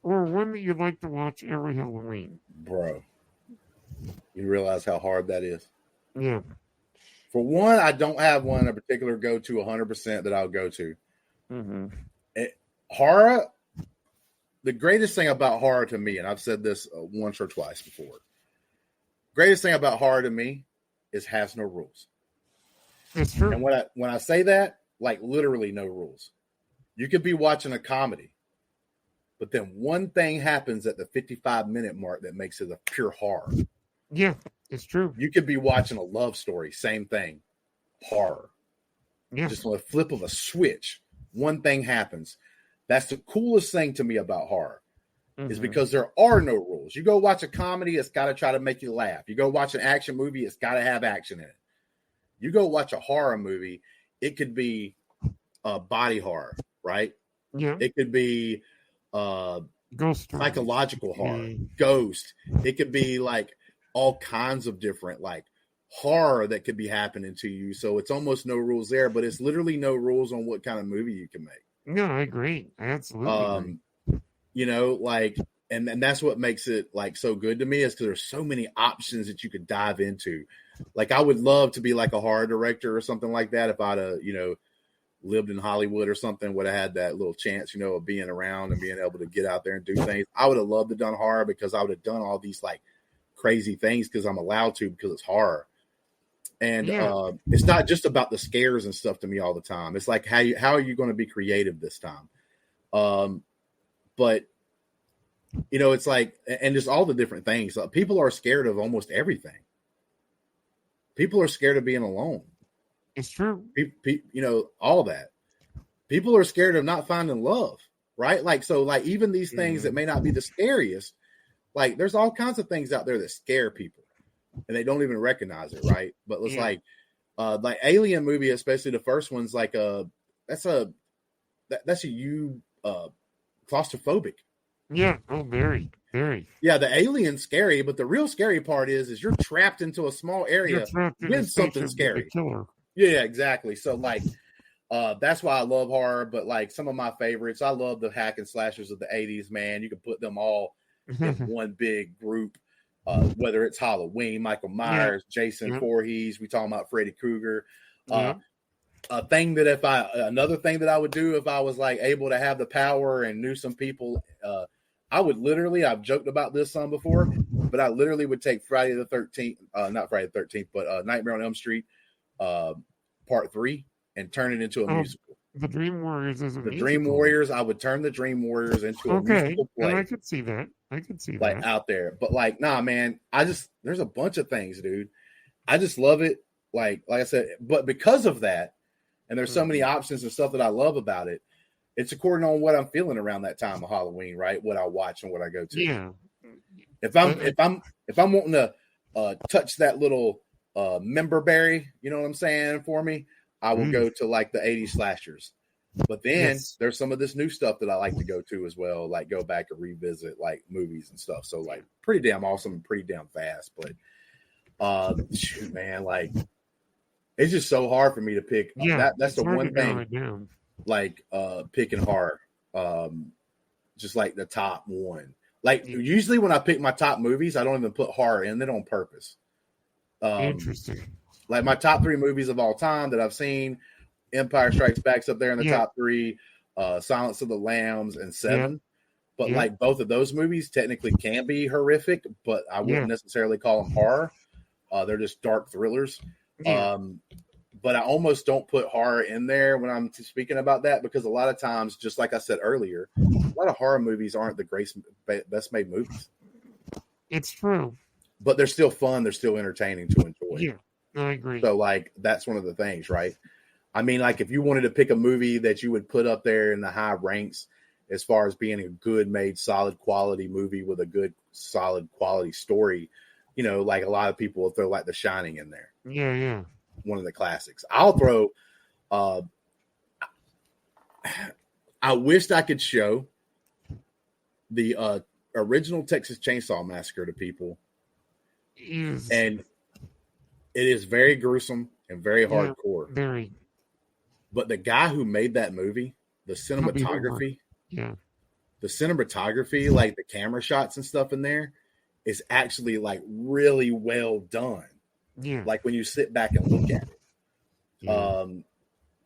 Or one that you'd like to watch every Halloween. Bro. You realize how hard that is? Yeah. For one, I don't have one in particular go to 100% that I'll go to. Mm-hmm. Horror, the greatest thing about horror to me, and I've said this once or twice before, greatest thing about horror to me is has no rules. It's true. And when I say that, like literally no rules. You could be watching a comedy, but then one thing happens at the 55-minute mark that makes it a pure horror. Yeah, it's true. You could be watching a love story, same thing, horror. Yeah. Just on a flip of a switch, one thing happens. That's the coolest thing to me about horror, is because there are no rules. You go watch a comedy, it's got to try to make you laugh. You go watch an action movie, it's got to have action in it. You go watch a horror movie, it could be body horror, right? Yeah. It could be ghost psychological horror, ghost. It could be like all kinds of different like horror that could be happening to you. So it's almost no rules there, but it's literally no rules on what kind of movie you can make. No, I agree. I absolutely agree. You know, like, and that's what makes it like so good to me is because there's so many options that you could dive into. Like, I would love to be like a horror director or something like that if I'd you know, lived in Hollywood or something, would have had that little chance, you know, of being around and being able to get out there and do things. I would have loved to done horror because I would have done all these like crazy things because I'm allowed to because it's horror. And it's not just about the scares and stuff to me all the time. It's like how are you going to be creative this time? But you know, it's like, and just all the different things. People are scared of almost everything. People are scared of being alone. It's true. You know, all that. People are scared of not finding love, right? Like, so like even these things that may not be the scariest, like there's all kinds of things out there that scare people and they don't even recognize it, right? But it's like Alien movie, especially the first one's like that's you claustrophobic. Yeah. Oh, very, very. Yeah, the alien's scary, but the real scary part is you're trapped into a small area with something scary. Killer. Yeah, exactly. So like, that's why I love horror. But like some of my favorites, I love the hack and slashers of the '80s. Man, you can put them all in one big group. Whether it's Halloween, Michael Myers, Jason Voorhees, we talking about Freddy Krueger. Another thing that I would do if I was like able to have the power and knew some people, I would literally, I've joked about this some before, but I literally would take Friday the 13th, not Friday the 13th, but Nightmare on Elm Street, Part 3, and turn it into a musical. The Dream Warriors is a musical. Dream Warriors, I would turn the Dream Warriors into a musical play. And I could see that. Like out there. But like, nah, man, there's a bunch of things, dude. I just love it. Like I said, but because of that, and there's so many options and stuff that I love about it, it's according on what I'm feeling around that time of Halloween, right? What I watch and what I go to. Yeah. If I'm wanting to touch that little member berry, you know what I'm saying, for me, I will go to like the 80s slashers. But then there's some of this new stuff that I like to go to as well, like go back and revisit like movies and stuff. So like pretty damn awesome and pretty damn fast. But shoot, man, like it's just so hard for me to pick. That's the one thing. Like picking horror, just like the top one. Like usually when I pick my top movies, I don't even put horror in it on purpose. Interesting. Like my top 3 movies of all time that I've seen, Empire Strikes Back's up there in the top 3, Silence of the Lambs, and Seven. But like both of those movies technically can be horrific, but I wouldn't necessarily call them horror. They're just dark thrillers. But I almost don't put horror in there when I'm speaking about that because a lot of times, just like I said earlier, a lot of horror movies aren't the best made movies. It's true. But they're still fun. They're still entertaining to enjoy. Yeah, I agree. So like, that's one of the things, right? I mean, like if you wanted to pick a movie that you would put up there in the high ranks as far as being a good made, solid quality movie with a good, solid quality story, you know, like a lot of people will throw like The Shining in there. Yeah. One of the classics. I'll throw, I wished I could show the original Texas Chainsaw Massacre to people. And it is very gruesome and very hardcore. Very. But the guy who made that movie, the cinematography, like the camera shots and stuff in there is actually like really well done. Yeah. Like when you sit back and look at it.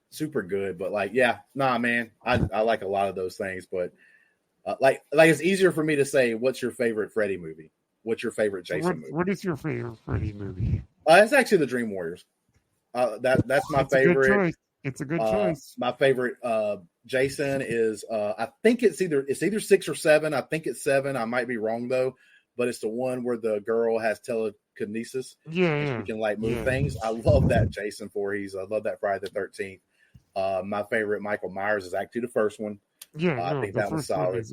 Super good. But like, man, I like a lot of those things. But like it's easier for me to say, what's your favorite Freddy movie? What's your favorite Jason movie? What is your favorite Freddy movie? It's actually the Dream Warriors. That's my favorite. It's a good choice. My favorite Jason is I think it's either 6 or 7. I think it's 7. I might be wrong though, but it's the one where the girl has telekinesis. Yeah. She can like move things. I love that Jason Voorhees. I love that Friday the 13th. My favorite Michael Myers is actually the first one. I think that was solid.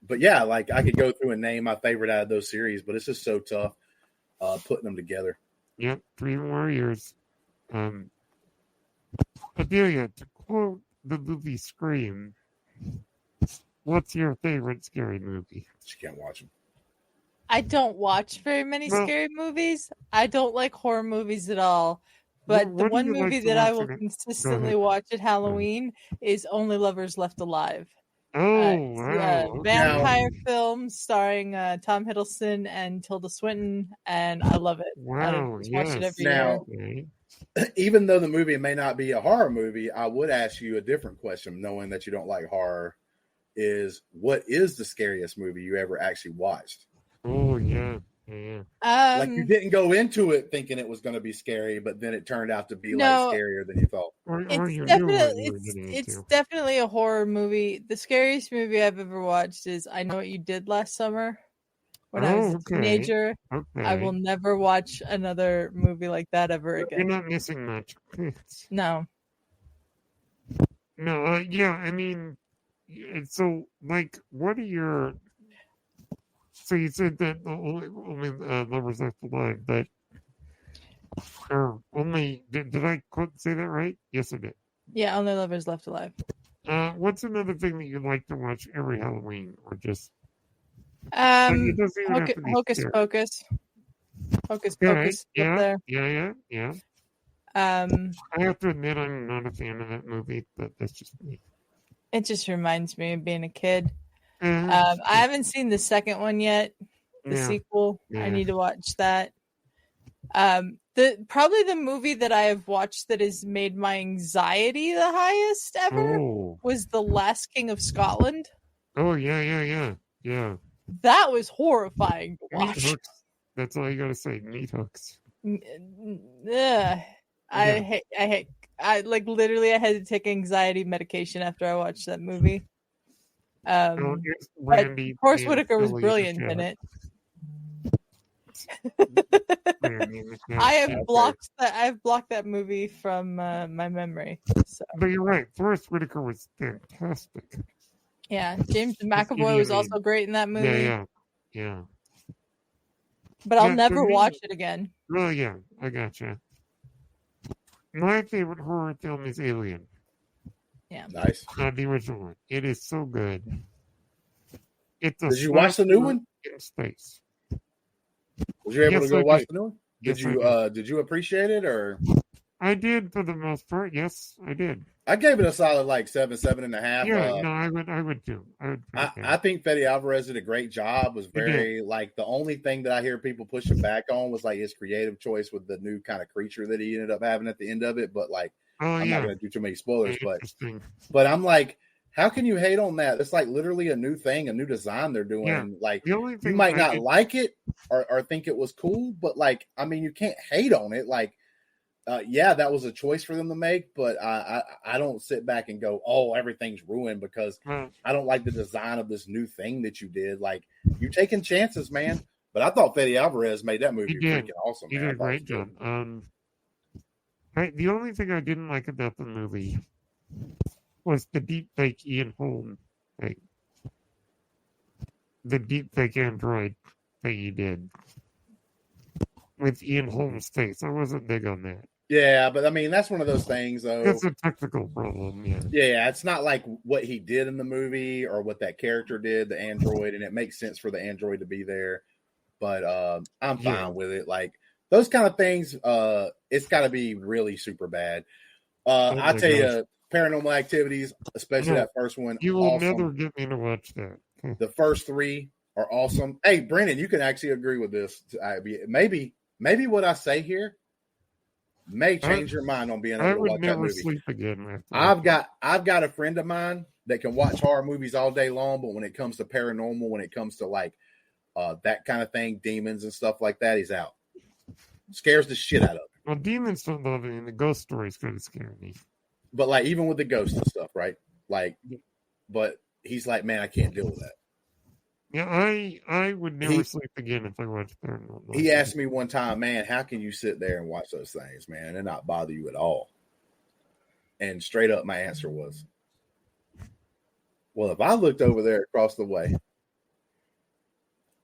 But yeah, like I could go through and name my favorite out of those series, but it's just so tough putting them together. Yep, Dream Warriors. Adelia, to quote the movie Scream, what's your favorite scary movie? She can't watch them. I don't watch very many scary movies. I don't like horror movies at all. But the one movie that I will consistently watch at Halloween is Only Lovers Left Alive. Wow. Vampire film starring Tom Hiddleston and Tilda Swinton, and I love it. Wow. I just watch it every year. Even though the movie may not be a horror movie, I would ask you a different question, knowing that you don't like horror, is what is the scariest movie you ever actually watched? Oh, yeah. Like you didn't go into it thinking it was going to be scary, but then it turned out to be like scarier than you thought. It's definitely a horror movie. The scariest movie I've ever watched is I Know What You Did Last Summer. When I was a teenager, I will never watch another movie like that ever again. You're not missing much. No. No, yeah, I mean, so, like, what are your... So you said that only Lovers Left Alive, but... only... Did I say that right? Yes, I did. Yeah, Only Lovers Left Alive. What's another thing that you like to watch every Halloween, or just... Hocus Pocus. Hocus Pocus. Yeah. I have to admit I'm not a fan of that movie, but that's just me. It just reminds me of being a kid. I haven't seen the second one yet. The sequel. I need to watch that. Probably the movie that I have watched that has made my anxiety the highest ever was The Last King of Scotland. Oh yeah. That was horrifying to watch. That's all you gotta say. Meat hooks. I like literally I had to take anxiety medication after I watched that movie. Forrest Whitaker was brilliant in it. I have blocked that movie from my memory. So. But you're right. Forrest Whitaker was fantastic. Yeah, James McAvoy was also great in that movie. Yeah. But I'll never watch it again. Oh yeah, I gotcha. My favorite horror film is Alien. Yeah. Nice. The original one. It is so good. Did you watch the new one? In space. Was you able to go watch the new one? Did you appreciate it or? I did for the most part. Yes, I did. I gave it a solid like 7.5. Yeah, no, I would too. I think Fede Alvarez did a great job. Was very like the only thing that I hear people pushing back on was like his creative choice with the new kind of creature that he ended up having at the end of it. But like, I'm not going to do too many spoilers. But I'm like, how can you hate on that? It's like literally a new thing, a new design they're doing. Yeah. Like you might not like it or think it was cool, but like, I mean, you can't hate on it. Like. That was a choice for them to make, but I don't sit back and go, oh, everything's ruined because I don't like the design of this new thing that you did. Like, you're taking chances, man. But I thought Fede Alvarez made that movie freaking awesome. He did a great job. The only thing I didn't like about the movie was the deep fake Ian Holm thing. The deep fake android thing he did with Ian Holm's face. I wasn't big on that. Yeah, but I mean, that's one of those things, though. That's a technical problem, Yeah, it's not like what he did in the movie or what that character did, the android, and it makes sense for the android to be there. But I'm fine with it. Like, those kind of things, it's got to be really super bad. I tell you, Paranormal Activities, especially that first one. You will never get me to watch that. The first three are awesome. Hey, Brennan, you can actually agree with this. Maybe what I say here may change your mind on being able to watch that movie. Sleep again. I've got a friend of mine that can watch horror movies all day long, but when it comes to paranormal, when it comes to like that kind of thing, demons and stuff like that, he's out. Scares the shit out of him. Well, demons don't love it, and the ghost stories kind of scare me. But like even with the ghosts and stuff, right? Like, but he's like, man, I can't deal with that. Yeah, I would never sleep again if I watched paranormal. He asked me one time, man, how can you sit there and watch those things, man, and not bother you at all? And straight up, my answer was, well, if I looked over there across the way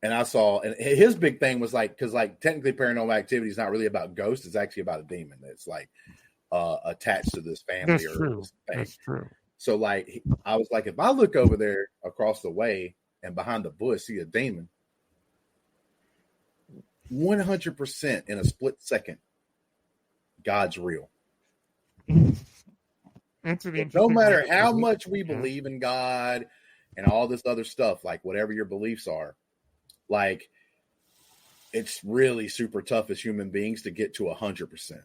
and I saw, and his big thing was like, because like technically Paranormal Activity is not really about ghosts, it's actually about a demon that's like attached to this family. That's true. That's true. So like, I was like, if I look over there across the way and behind the bush see a demon, 100% in a split second, God's real. No matter how much we believe in God and all this other stuff, like whatever your beliefs are, like it's really super tough as human beings to get to 100%.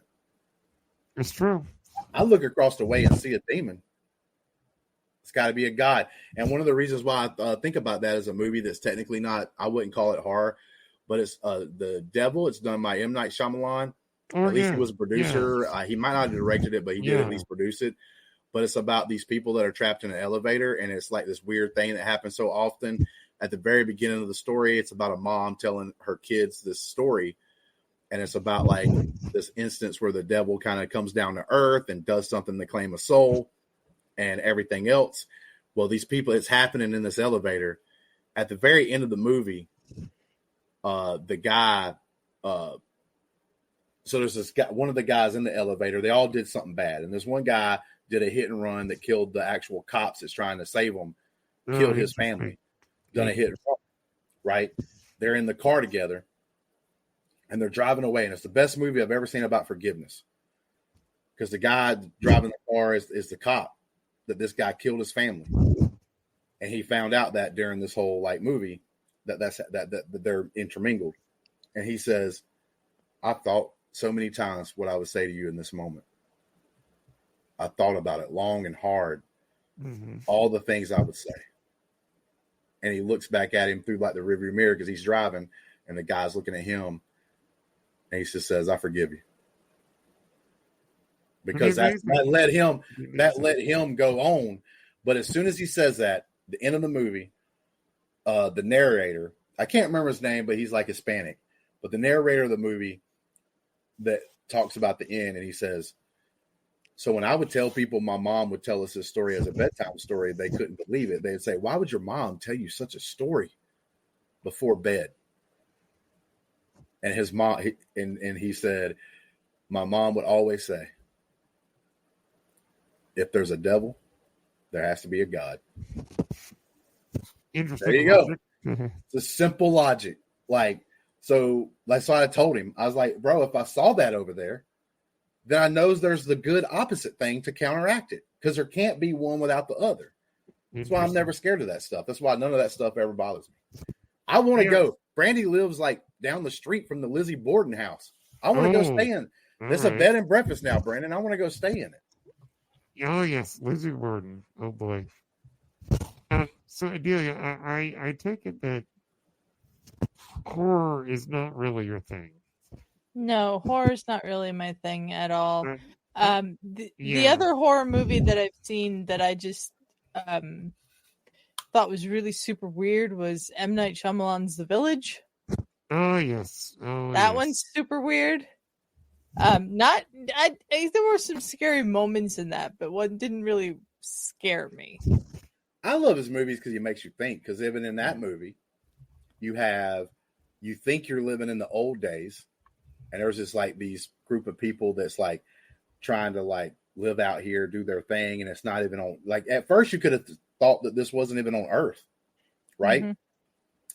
It's true. I look across the way and see a demon. It's got to be a God. And one of the reasons why I think about that is a movie that's technically not, I wouldn't call it horror, but it's The Devil. It's done by M. Night Shyamalan. At least he was a producer. He might not have directed it, but he did at least produce it. But it's about these people that are trapped in an elevator, and it's like this weird thing that happens so often. At the very beginning of the story, it's about a mom telling her kids this story, and it's about like this instance where the devil kind of comes down to earth and does something to claim a soul and everything else. Well, these people, it's happening in this elevator. At the very end of the movie, the guy, so there's this guy, one of the guys in the elevator, they all did something bad. And this one guy did a hit and run that killed the actual cops that's trying to save him, killed his family, done a hit and run, right? They're in the car together and they're driving away. And it's the best movie I've ever seen about forgiveness, because the guy driving the car is the cop that this guy killed his family. And he found out that during this whole like movie that they're intermingled. And he says, I thought so many times what I would say to you in this moment. I thought about it long and hard, all the things I would say. And he looks back at him through like the rearview mirror because he's driving, and the guy's looking at him, and he just says, I forgive you. Because that let him go on. But as soon as he says that, the end of the movie, the narrator, I can't remember his name, but he's like Hispanic. But the narrator of the movie that talks about the end, and he says, so when I would tell people my mom would tell us this story as a bedtime story, they couldn't believe it. They'd say, why would your mom tell you such a story before bed? And his mom, and he said, my mom would always say, if there's a devil, there has to be a God. Interesting. There you go. It's a simple logic. Like, so that's why I told him. I was like, bro, if I saw that over there, then I know there's the good opposite thing to counteract it, because there can't be one without the other. That's why I'm never scared of that stuff. That's why none of that stuff ever bothers me. I want to go. Brandy lives like down the street from the Lizzie Borden house. I want to go stay in. It's a bed and breakfast now, Brandon. I want to go stay in it. Oh, yes. Lizzie Borden. Oh, boy. So, Adelia, I take it that horror is not really your thing. No, horror's not really my thing at all. The other horror movie that I've seen that I just thought was really super weird was M. Night Shyamalan's The Village. Oh, yes. That one's super weird. There were some scary moments in that, but one didn't really scare me. I love his movies because he makes you think, because even in that movie, you think you're living in the old days, and there's just like these group of people that's like trying to like live out here, do their thing. And it's not even on, like, at first you could have thought that this wasn't even on Earth. Right. Mm-hmm.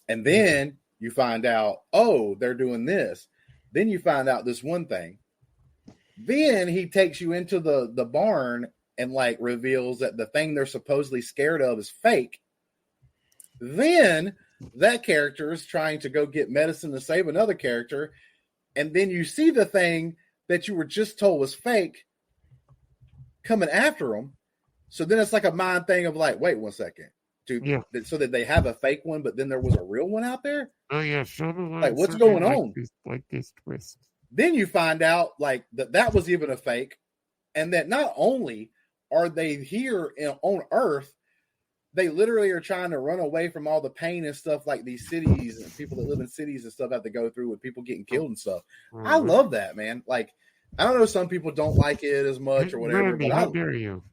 And then you find out, oh, they're doing this. Then you find out this one thing. Then he takes you into the barn and like reveals that the thing they're supposedly scared of is fake. Then that character is trying to go get medicine to save another character. And then you see the thing that you were just told was fake coming after them. So then it's like a mind thing of like, wait 1 second. Dude, so that they have a fake one, but then there was a real one out there? Oh, yeah. Show the like, what's going on? Like this twist. Then you find out like that was even a fake. And that not only are they here on Earth, they literally are trying to run away from all the pain and stuff like these cities and people that live in cities and stuff have to go through with people getting killed and stuff. Mm-hmm. I love that, man. Like, I don't know, some people don't like it as much or whatever. But how dare you?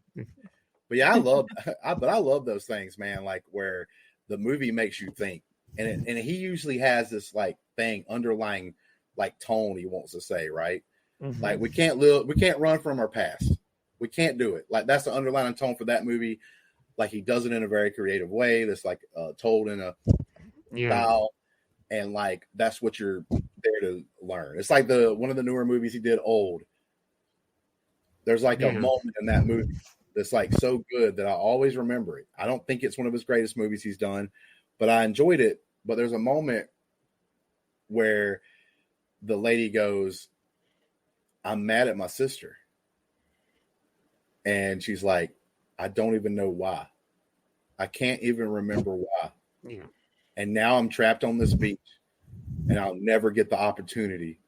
But yeah, I love those things, man. Like where the movie makes you think, and he usually has this like thing underlying like tone he wants to say, right? Mm-hmm. Like we can't run from our past. We can't do it. Like that's the underlying tone for that movie. Like he does it in a very creative way that's like told in a style, and like that's what you're there to learn. It's like one of the newer movies he did, Old. There's like a moment in that movie that's like so good that I always remember it. I don't think it's one of his greatest movies he's done, but I enjoyed it. But there's a moment where the lady goes, "I'm mad at my sister." And she's like, "I don't even know why. I can't even remember why. Yeah. And now I'm trapped on this beach and I'll never get the opportunity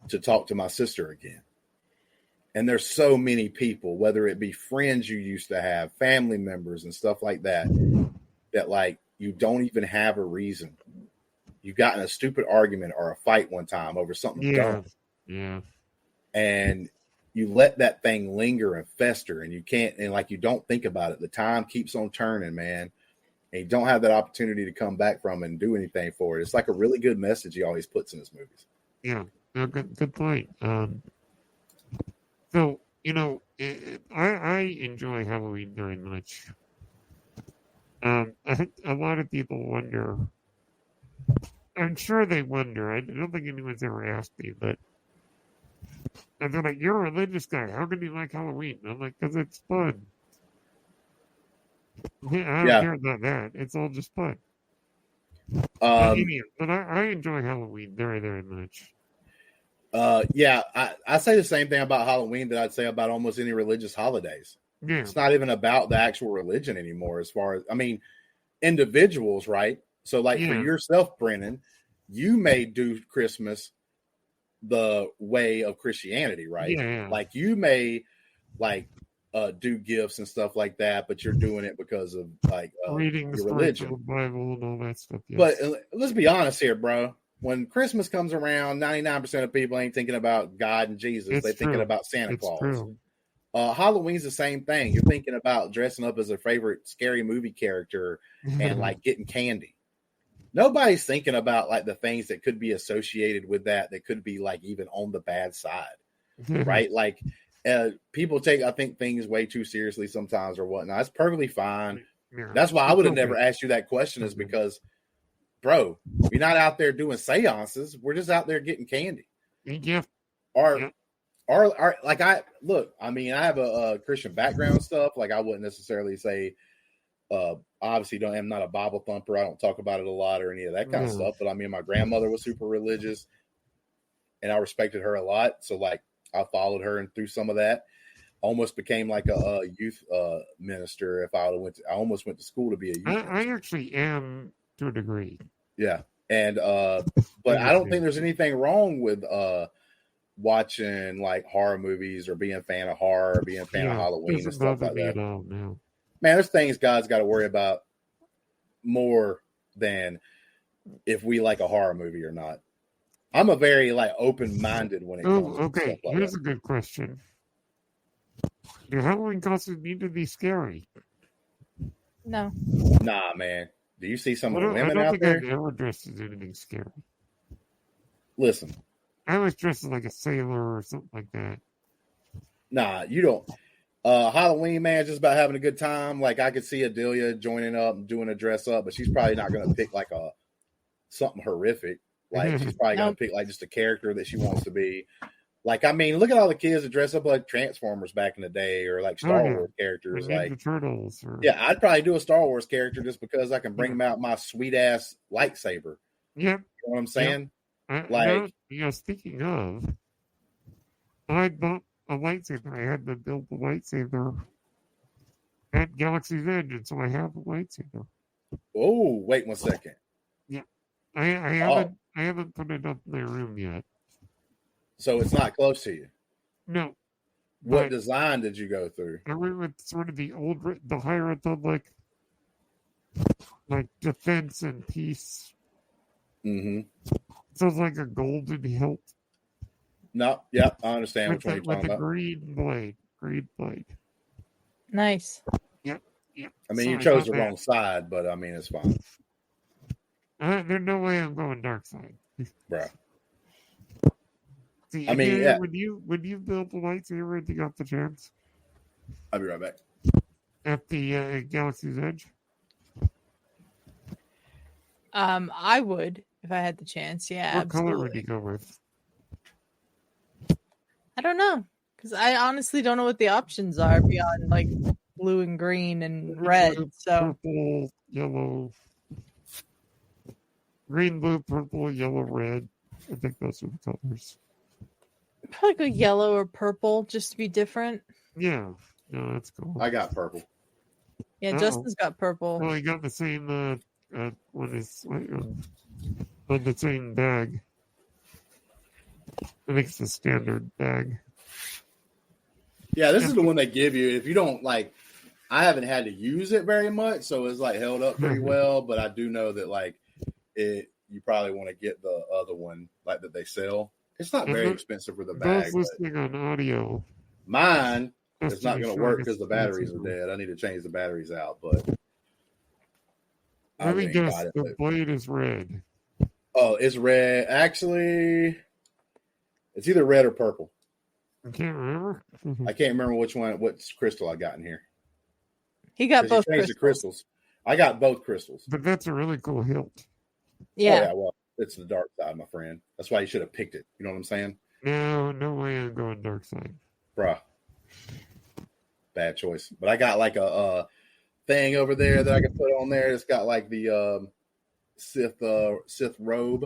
to talk to my sister again." And there's so many people, whether it be friends you used to have, family members and stuff like that, that like you don't even have a reason. You got in a stupid argument or a fight one time over something dumb. Yeah. And you let that thing linger and fester, and you can't, and like you don't think about it. The time keeps on turning, man. And you don't have that opportunity to come back from and do anything for it. It's like a really good message he always puts in his movies. Yeah, no, good point. So, I enjoy Halloween very much. I think a lot of people wonder. I'm sure they wonder. I don't think anyone's ever asked me, but they're like, "You're a religious guy. How can you like Halloween?" And I'm like, "Because it's fun." I don't care about that. It's all just fun. But I enjoy Halloween very, very much. I say the same thing about Halloween that I'd say about almost any religious holidays. Yeah. It's not even about the actual religion anymore, as far as, I mean, individuals, right? So like for yourself, Brennan, you may do Christmas the way of Christianity, right? Yeah. Like you may like do gifts and stuff like that, but you're doing it because of like reading your religion, the Bible and all that stuff. Yes. But let's be honest here, bro. When Christmas comes around, 99% of people ain't thinking about God and Jesus. They're thinking about Santa Claus. True. Halloween's the same thing. You're thinking about dressing up as a favorite scary movie character and like getting candy. Nobody's thinking about like the things that could be associated with that could be like even on the bad side, right? Like people take, I think, things way too seriously sometimes or whatnot. It's perfectly fine. Yeah. That's why I would have never asked you that question, is because, bro, you're not out there doing seances. We're just out there getting candy. Yeah. Or like I have a Christian background and stuff. Like I wouldn't necessarily say, obviously I'm not a Bible thumper. I don't talk about it a lot or any of that kind of stuff. But I mean, my grandmother was super religious and I respected her a lot. So like I followed her and through some of that. Almost became like a youth minister. If I almost went to school to be a youth minister. I actually am to a degree. Yeah. And but I don't think there's anything wrong with watching like horror movies or being a fan of horror or being a fan of Halloween and stuff like that. All, no. Man, there's things God's got to worry about more than if we like a horror movie or not. I'm a very like open-minded when it comes to stuff like here's that. A good question. Do Halloween costumes need to be scary? No. Nah, man. Do you see some of the women I don't out think there? I've ever dressed as anything scary. Listen. I was dressed as like a sailor or something like that. Nah, you don't. Halloween, man, just about having a good time. Like I could see Adelia joining up and doing a dress up, but she's probably not going to pick like something horrific. Like she's probably going to pick like just a character that she wants to be. Like, I mean, look at all the kids that dress up like Transformers back in the day, or like Star Wars characters, like Turtles. Yeah, I'd probably do a Star Wars character just because I can bring out my sweet ass lightsaber. Yep. You know what I'm saying? Speaking of, I bought a lightsaber. I had to build the lightsaber at Galaxy's Edge, and so I have a lightsaber. Oh, wait 1 second. Yeah, I haven't put it up in my room yet. So it's not close to you. No. What design did you go through? I went with sort of the High Republic, like defense and peace. Mm-hmm. So it's like a golden hilt. No, yeah, I understand which one you're talking about. With green blade. Nice. Yep. I mean, you chose the wrong side, but I mean, it's fine. There's no way I'm going dark side. Bro. See, I mean, when you build the lightsaber and you got the chance. I'll be right back. At the Galaxy's Edge. I would if I had the chance. Yeah. What absolutely. color would you go with? I don't know, because I honestly don't know what the options are beyond like blue and green and red. So purple, yellow, green, blue, purple, yellow, red. I think those are the colors. Probably go yellow or purple just to be different. Yeah, no, that's cool. I got purple. Yeah, Justin's got purple. Well, he got the same one is on the same bag. I think it's the standard bag. Yeah, this is the one they give you. If you don't like, I haven't had to use it very much, so it's like held up pretty well. But I do know that like you probably want to get the other one like that they sell. It's not very expensive for the bag. Those listening on audio, mine is not going to work because the batteries are dead. I need to change the batteries out. But let me guess, the blade is red. Oh, it's red. Actually, it's either red or purple. I can't remember. I can't remember which crystal I got in here. He got both crystals. I got both crystals. But that's a really cool hilt. Yeah. Oh, yeah, well, it's the dark side, my friend. That's why you should have picked it. You know what I'm saying? No way I'm going dark side. Bruh. Bad choice. But I got like a thing over there that I can put on there. It's got like the Sith robe.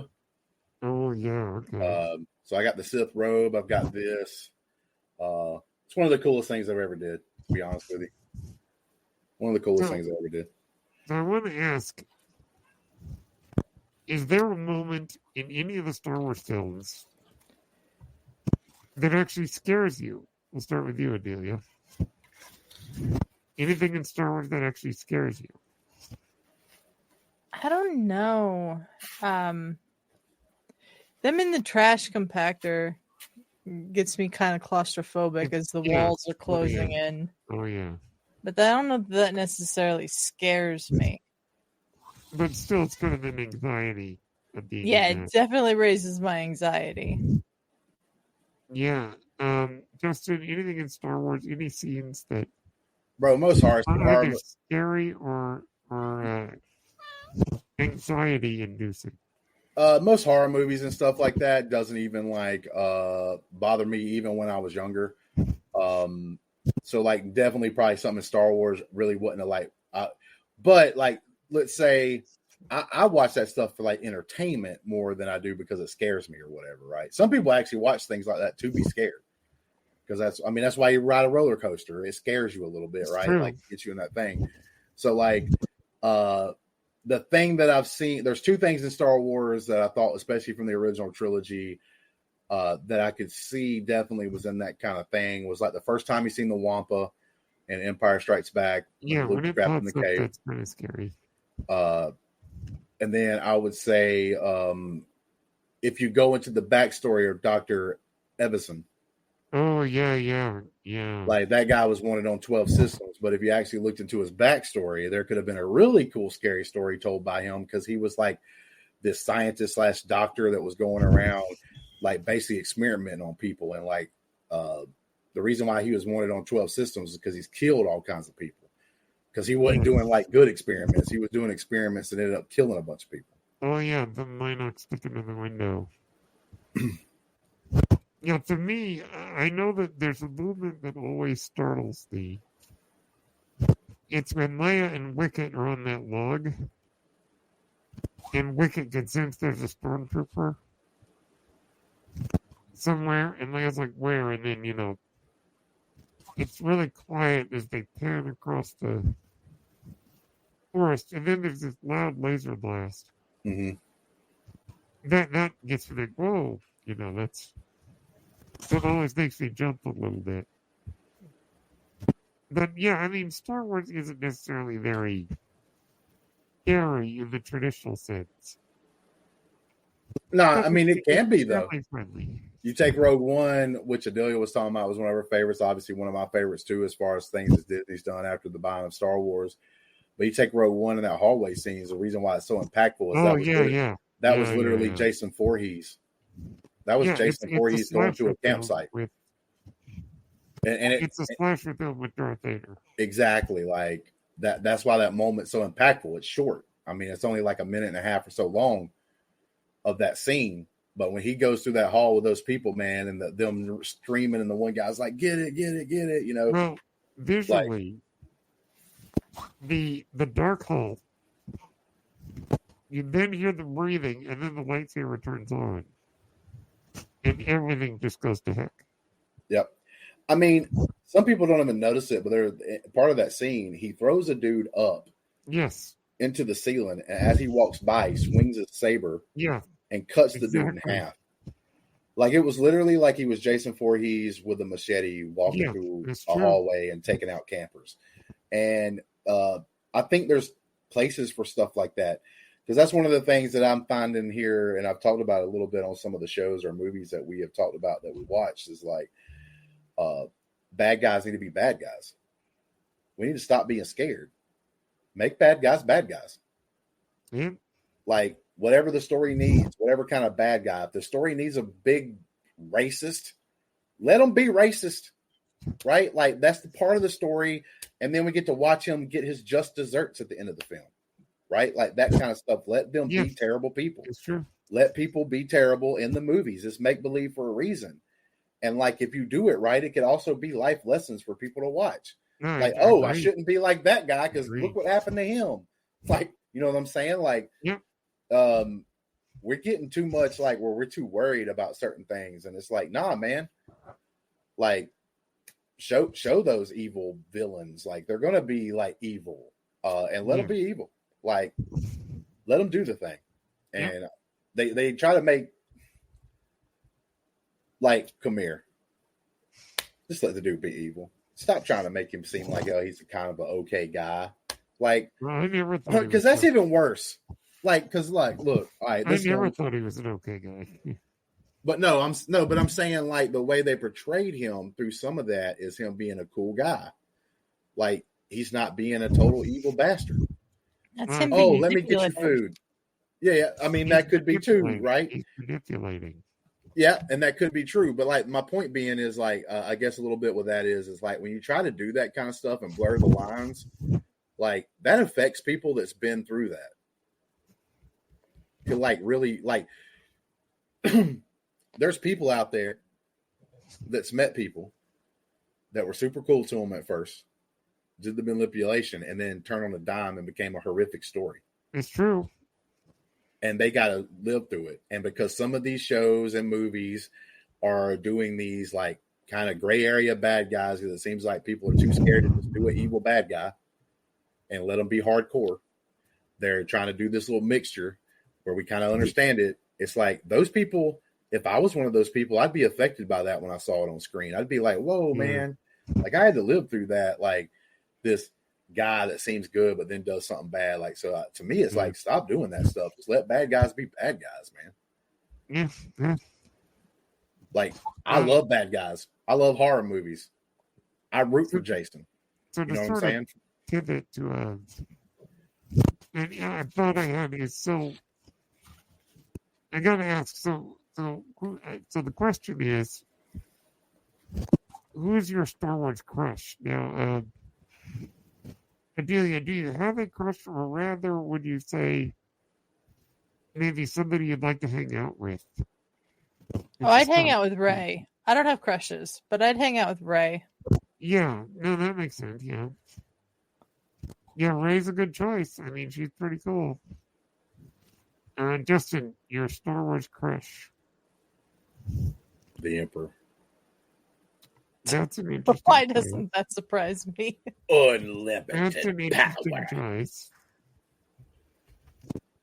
Oh, yeah. Okay. So I got the Sith robe. I've got this. It's one of the coolest things I've ever did, to be honest with you. One of the coolest things I ever did. So I want to ask, is there a moment in any of the Star Wars films that actually scares you? We'll start with you, Adelia. Anything in Star Wars that actually scares you? I don't know. Them in the trash compactor gets me kind of claustrophobic as the walls are closing in. Oh, yeah. But I don't know if that necessarily scares me. But still, it's kind of an anxiety of being it definitely raises my anxiety. Yeah. Justin, anything in Star Wars, any scenes that... Bro, most horror scary or anxiety-inducing? Most horror movies and stuff like that doesn't even like bother me even when I was younger. So like definitely probably something in Star Wars really wouldn't have like but like let's say I watch that stuff for like entertainment more than I do because it scares me or whatever, right? Some people actually watch things like that to be scared. Because that's why you ride a roller coaster. It scares you a little bit, right? True. Like gets you in that thing. So like the thing that I've seen, there's two things in Star Wars that I thought, especially from the original trilogy, that I could see definitely was in that kind of thing. Was like the first time you seen the Wampa in Empire Strikes Back. Yeah, when it pops up, that's kind of scary. And then I would say if you go into the backstory of Dr. Evison. Oh, yeah. Like that guy was wanted on 12 systems, but if you actually looked into his backstory, there could have been a really cool, scary story told by him because he was like this scientist / doctor that was going around like basically experimenting on people. And like the reason why he was wanted on 12 systems is because he's killed all kinds of people because he wasn't doing like good experiments. He was doing experiments that ended up killing a bunch of people. Oh, yeah, the Minox sticking in the window. Yeah, to me, I know that there's a movement that always startles me. It's when Leia and Wicket are on that log, and Wicket can sense there's a stormtrooper somewhere, and Leia's like, where? And then, it's really quiet as they pan across the forest, and then there's this loud laser blast. Mm-hmm. That gets me like, whoa, that always makes me jump a little bit. But yeah, I mean, Star Wars isn't necessarily very scary in the traditional sense. No, I mean, it can be, though. Friendly. You take Rogue One, which Adelia was talking about, was one of her favorites. Obviously, one of my favorites, too, as far as things that Disney's done after the buying of Star Wars. But you take Rogue One and that hallway scene is the reason why it's so impactful. That was literally Jason Voorhees. That was Jason Voorhees going to a campsite. It's a slasher film with Darth Vader. Exactly. Like that's why that moment's so impactful. It's short. I mean, it's only like a minute and a half or so long of that scene. But when he goes through that hall with those people, man, and them streaming, and the one guy's like, get it, you know. Well, visually, the dark hall, you then hear the breathing, and then the lightsaber turns on, and everything just goes to heck. Yep. I mean, some people don't even notice it, but they're part of that scene. He throws a dude up, yes, into the ceiling, and as he walks by, he swings his saber, and cuts the dude in half. Like, it was literally like he was Jason Voorhees with a machete walking through a hallway and taking out campers. And I think there's places for stuff like that, because that's one of the things that I'm finding here, and I've talked about it a little bit on some of the shows or movies that we have talked about that we watched, is like, bad guys need to be bad guys. We need to stop being scared. Make bad guys bad guys. Yeah. Like, whatever the story needs, whatever kind of bad guy. If the story needs a big racist, let them be racist, right? Like, that's the part of the story. And then we get to watch him get his just desserts at the end of the film, right? Like, that kind of stuff. Let them be terrible people. It's true. Let people be terrible in the movies. It's make believe for a reason. And like, if you do it right, it could also be life lessons for people to watch. No, like, I shouldn't be like that guy because look what happened to him. Like, you know what I'm saying? Like, we're getting too much, like, where we're too worried about certain things. And it's like, nah, man. Like, show those evil villains. Like, they're going to be, like, evil. And let them be evil. Like, let them do the thing. And they try to make, like, come here. Just let the dude be evil. Stop trying to make him seem like, oh, he's a kind of an okay guy. Like, because that's even worse. Like, because, like, look, all right. I never thought he was an okay guy. But I'm saying, like, the way they portrayed him through some of that is him being a cool guy. Like, he's not being a total evil bastard. That's him. Oh, let me get your food. Yeah, I mean, that could be too, right? He's manipulating. Yeah, and that could be true. But, like, my point being is, like, I guess a little bit with that is like, when you try to do that kind of stuff and blur the lines, like, that affects people that's been through that. To, like, really, like, there's people out there that's met people that were super cool to them at first, did the manipulation, and then turned on a dime and became a horrific story. It's true. And they got to live through it. And because some of these shows and movies are doing these, like, kind of gray area bad guys, because it seems like people are too scared to just do an evil bad guy and let them be hardcore. They're trying to do this little mixture where we kind of understand it. It's like, those people, if I was one of those people, I'd be affected by that when I saw it on screen. I'd be like, whoa, man. Like, I had to live through that. Like, this guy that seems good but then does something bad. Like, so to me, it's like, stop doing that stuff. Just let bad guys be bad guys, man. Like, I love bad guys. I love horror movies. I root for Jason. So you know what I'm saying? Pivot to and I thought I had is, so I gotta ask, so the question is, who's your Star Wars crush now? Adelia, do you have a crush, or rather, would you say maybe somebody you'd like to hang out with? Oh, I'd hang out with Rey. I don't have crushes, but I'd hang out with Rey. Yeah, no, that makes sense. Yeah, Rey's a good choice. I mean, she's pretty cool. Justin, your Star Wars crush? The Emperor. That's an interesting. Why doesn't that surprise me? Unlimited That's an interesting power. Choice.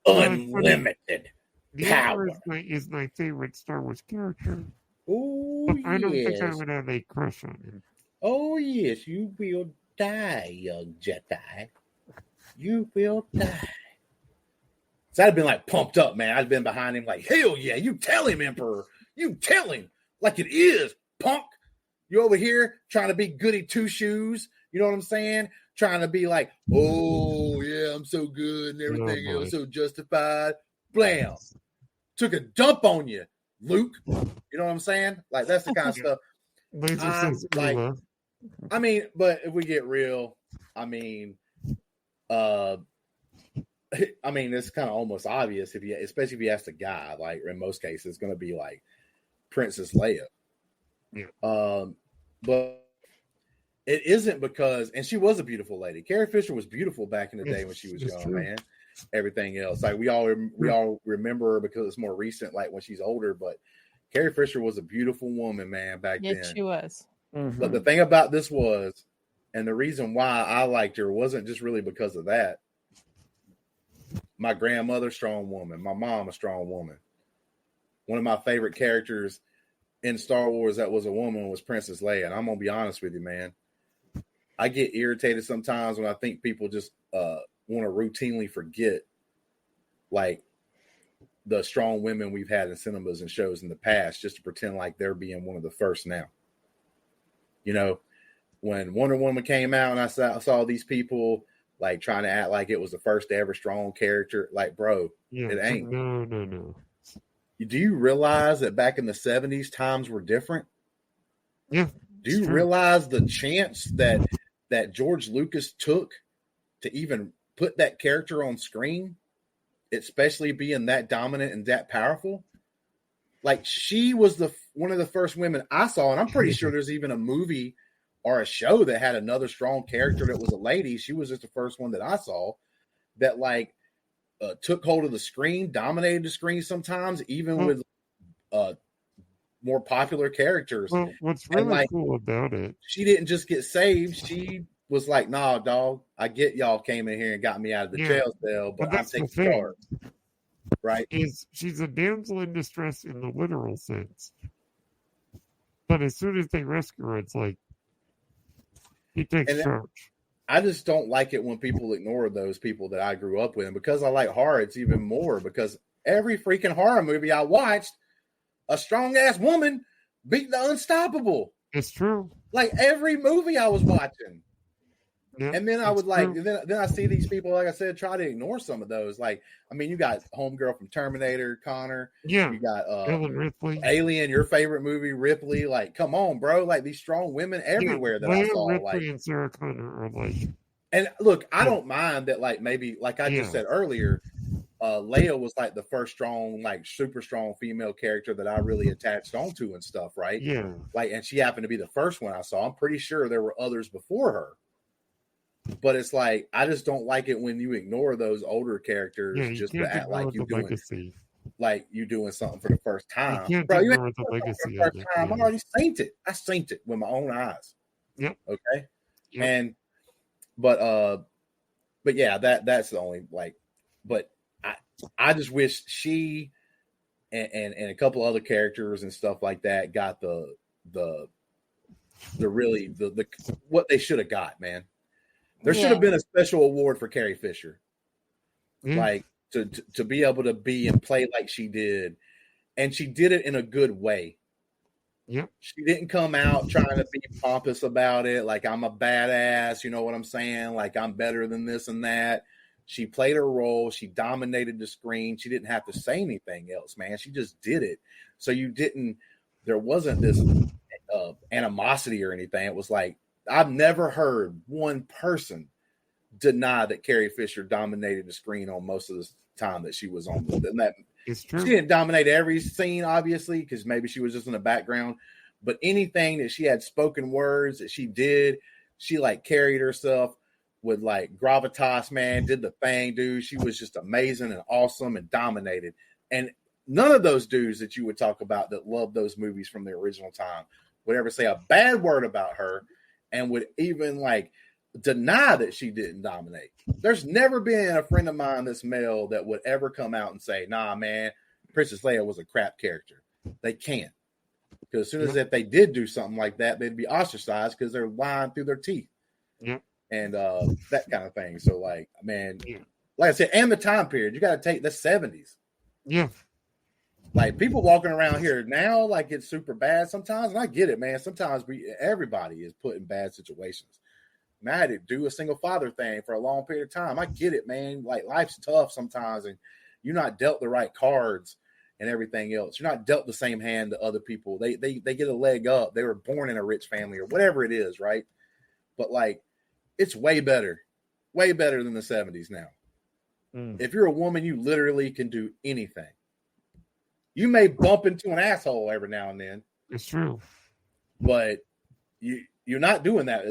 Unlimited the power. Emperor is my favorite Star Wars character. Oh, but I don't think I would have a crush on him. Oh, yes, you will die, young Jedi. You will die. So I'd have been, like, pumped up, man. I'd been behind him like, hell yeah, you tell him, Emperor. You tell him like it is, punk. You over here trying to be goody two-shoes. You know what I'm saying? Trying to be like, oh, yeah, I'm so good and everything else so justified. Blam. Took a dump on you, Luke. You know what I'm saying? Like, that's the kind of stuff. Like, I mean, but if we get real, I mean, I mean, it's kind of almost obvious especially if you ask a guy. Like in most cases, it's going to be like Princess Leia. Yeah. But it isn't because, and she was a beautiful lady. Carrie Fisher was beautiful back in the day when she was young, true. man. Everything else, like we all remember her because it's more recent, like when she's older. But Carrie Fisher was a beautiful woman, man, back then. Yes, she was. Mm-hmm. But the thing about this was, and the reason why I liked her wasn't just really because of that. My grandmother, strong woman. My mom, a strong woman. One of my favorite characters in Star Wars that was a woman was Princess Leia. And I'm going to be honest with you, man. I get irritated sometimes when I think people just want to routinely forget, like, the strong women we've had in cinemas and shows in the past just to pretend like they're being one of the first now. You know, when Wonder Woman came out and I saw these people like trying to act like it was the first ever strong character. Like, bro, it ain't. No. Do you realize that back in the 70s, times were different? Yeah. Do you realize the chance that George Lucas took to even put that character on screen, especially being that dominant and that powerful? Like, she was one of the first women I saw, and I'm pretty sure there's even a movie or a show that had another strong character that was a lady. She was just the first one that I saw that like took hold of the screen, dominated the screen sometimes, even with more popular characters. Well, what's really cool about it, she didn't just get saved. She was like, nah, dog, I get y'all came in here and got me out of the jail cell, but I'm taking charge. Right? She's a damsel in distress in the literal sense. But as soon as they rescue her, it's like, he takes charge. I just don't like it when people ignore those people that I grew up with. And because I like horror, it's even more because every freaking horror movie I watched, a strong ass woman beat the unstoppable. It's true. Like every movie I was watching. Yeah, and then I would like, then I see these people, like I said, try to ignore some of those. Like, I mean, you got Homegirl from Terminator, Connor. Yeah. You got Ellen Ripley. Alien, your favorite movie, Ripley. Like, come on, bro. Like these strong women everywhere that I saw. Ripley like, and Sarah Connor are like. And look, I don't mind that. Like maybe, like I just said earlier, Leia was like the first strong, like super strong female character that I really attached onto and stuff, right? Yeah. Like, and she happened to be the first one I saw. I'm pretty sure there were others before her. But it's like I just don't like it when you ignore those older characters just to act like you doing legacy. Like you doing something for the first time. You Bro, you ignore the legacy of it. I'm already synced it. I synced it with my own eyes. Yep. Okay. Yep. And but yeah, that's the only like. But I just wish she and a couple other characters and stuff like that got the really the what they should have got, man. There should have been a special award for Carrie Fisher, like to be able to be and play like she did, and she did it in a good way. Yep. She didn't come out trying to be pompous about it, like I'm a badass, you know what I'm saying? Like I'm better than this and that. She played her role. She dominated the screen. She didn't have to say anything else, man. She just did it. So there wasn't this animosity or anything. It was like, I've never heard one person deny that Carrie Fisher dominated the screen on most of the time that she was on. It's true. She didn't dominate every scene, obviously, because maybe she was just in the background. But anything that she had spoken words that she did, she like carried herself with like gravitas, man, did the thing, dude. She was just amazing and awesome and dominated. And none of those dudes that you would talk about that loved those movies from the original time would ever say a bad word about her and would even like deny that she didn't dominate. There's never been a friend of mine that's male that would ever come out and say, nah, man, Princess Leia was a crap character. They can't. Because as soon as if they did do something like that, they'd be ostracized because they're lying through their teeth. Yeah. And that kind of thing. So, like, man, like I said, and the time period, you got to take the 70s. Yeah. Like, people walking around here now, like, it's super bad sometimes. And I get it, man. Sometimes everybody is put in bad situations. And I had to do a single father thing for a long period of time. I get it, man. Like, life's tough sometimes, and you're not dealt the right cards and everything else. You're not dealt the same hand to other people. They get a leg up. They were born in a rich family or whatever it is, right? But, like, it's way better than the 70s now. If you're a woman, you literally can do anything. You may bump into an asshole every now and then. It's true. But you're not doing that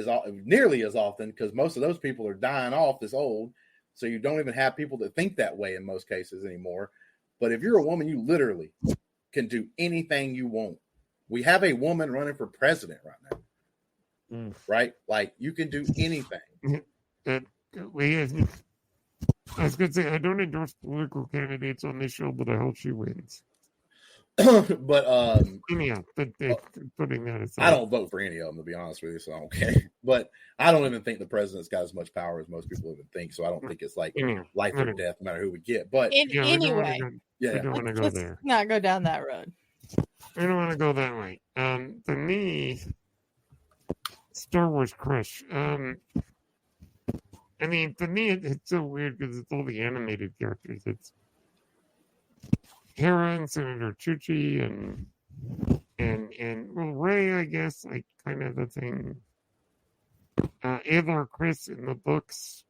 nearly as often because most of those people are dying off this old. So you don't even have people that think that way in most cases anymore. But if you're a woman, you literally can do anything you want. We have a woman running for president right now. Right? Like, you can do anything. I was going to say, I don't endorse political candidates on this show, but I hope she wins. But anyhow, putting that aside, I don't vote for any of them, to be honest with you, so I don't care. But I don't even think the president's got as much power as most people even think. So I don't think it's like life or death, no matter who we get. But anyway, we don't want to go there. Not go down that road. We don't want to go that way. To me, Star Wars crush. I mean, to me, it's so weird because it's all the animated characters. It's Hera and Senator Chuchi and well, Rey, I guess, like kind of the thing. Adler Chris in the books.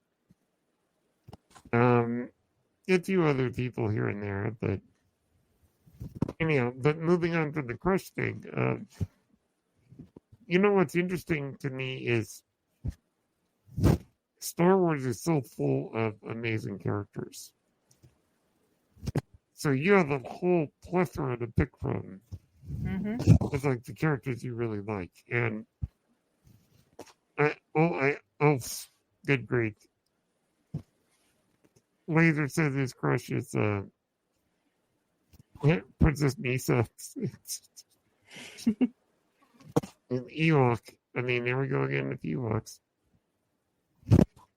A few other people here and there, but anyhow, but moving on to the crush thing. You know what's interesting to me is Star Wars is so full of amazing characters. So you have a whole plethora to pick from. With like the characters you really like. And good grief. Laser says his crush is Princess Misa. Ewok. I mean, there we go again with Ewoks.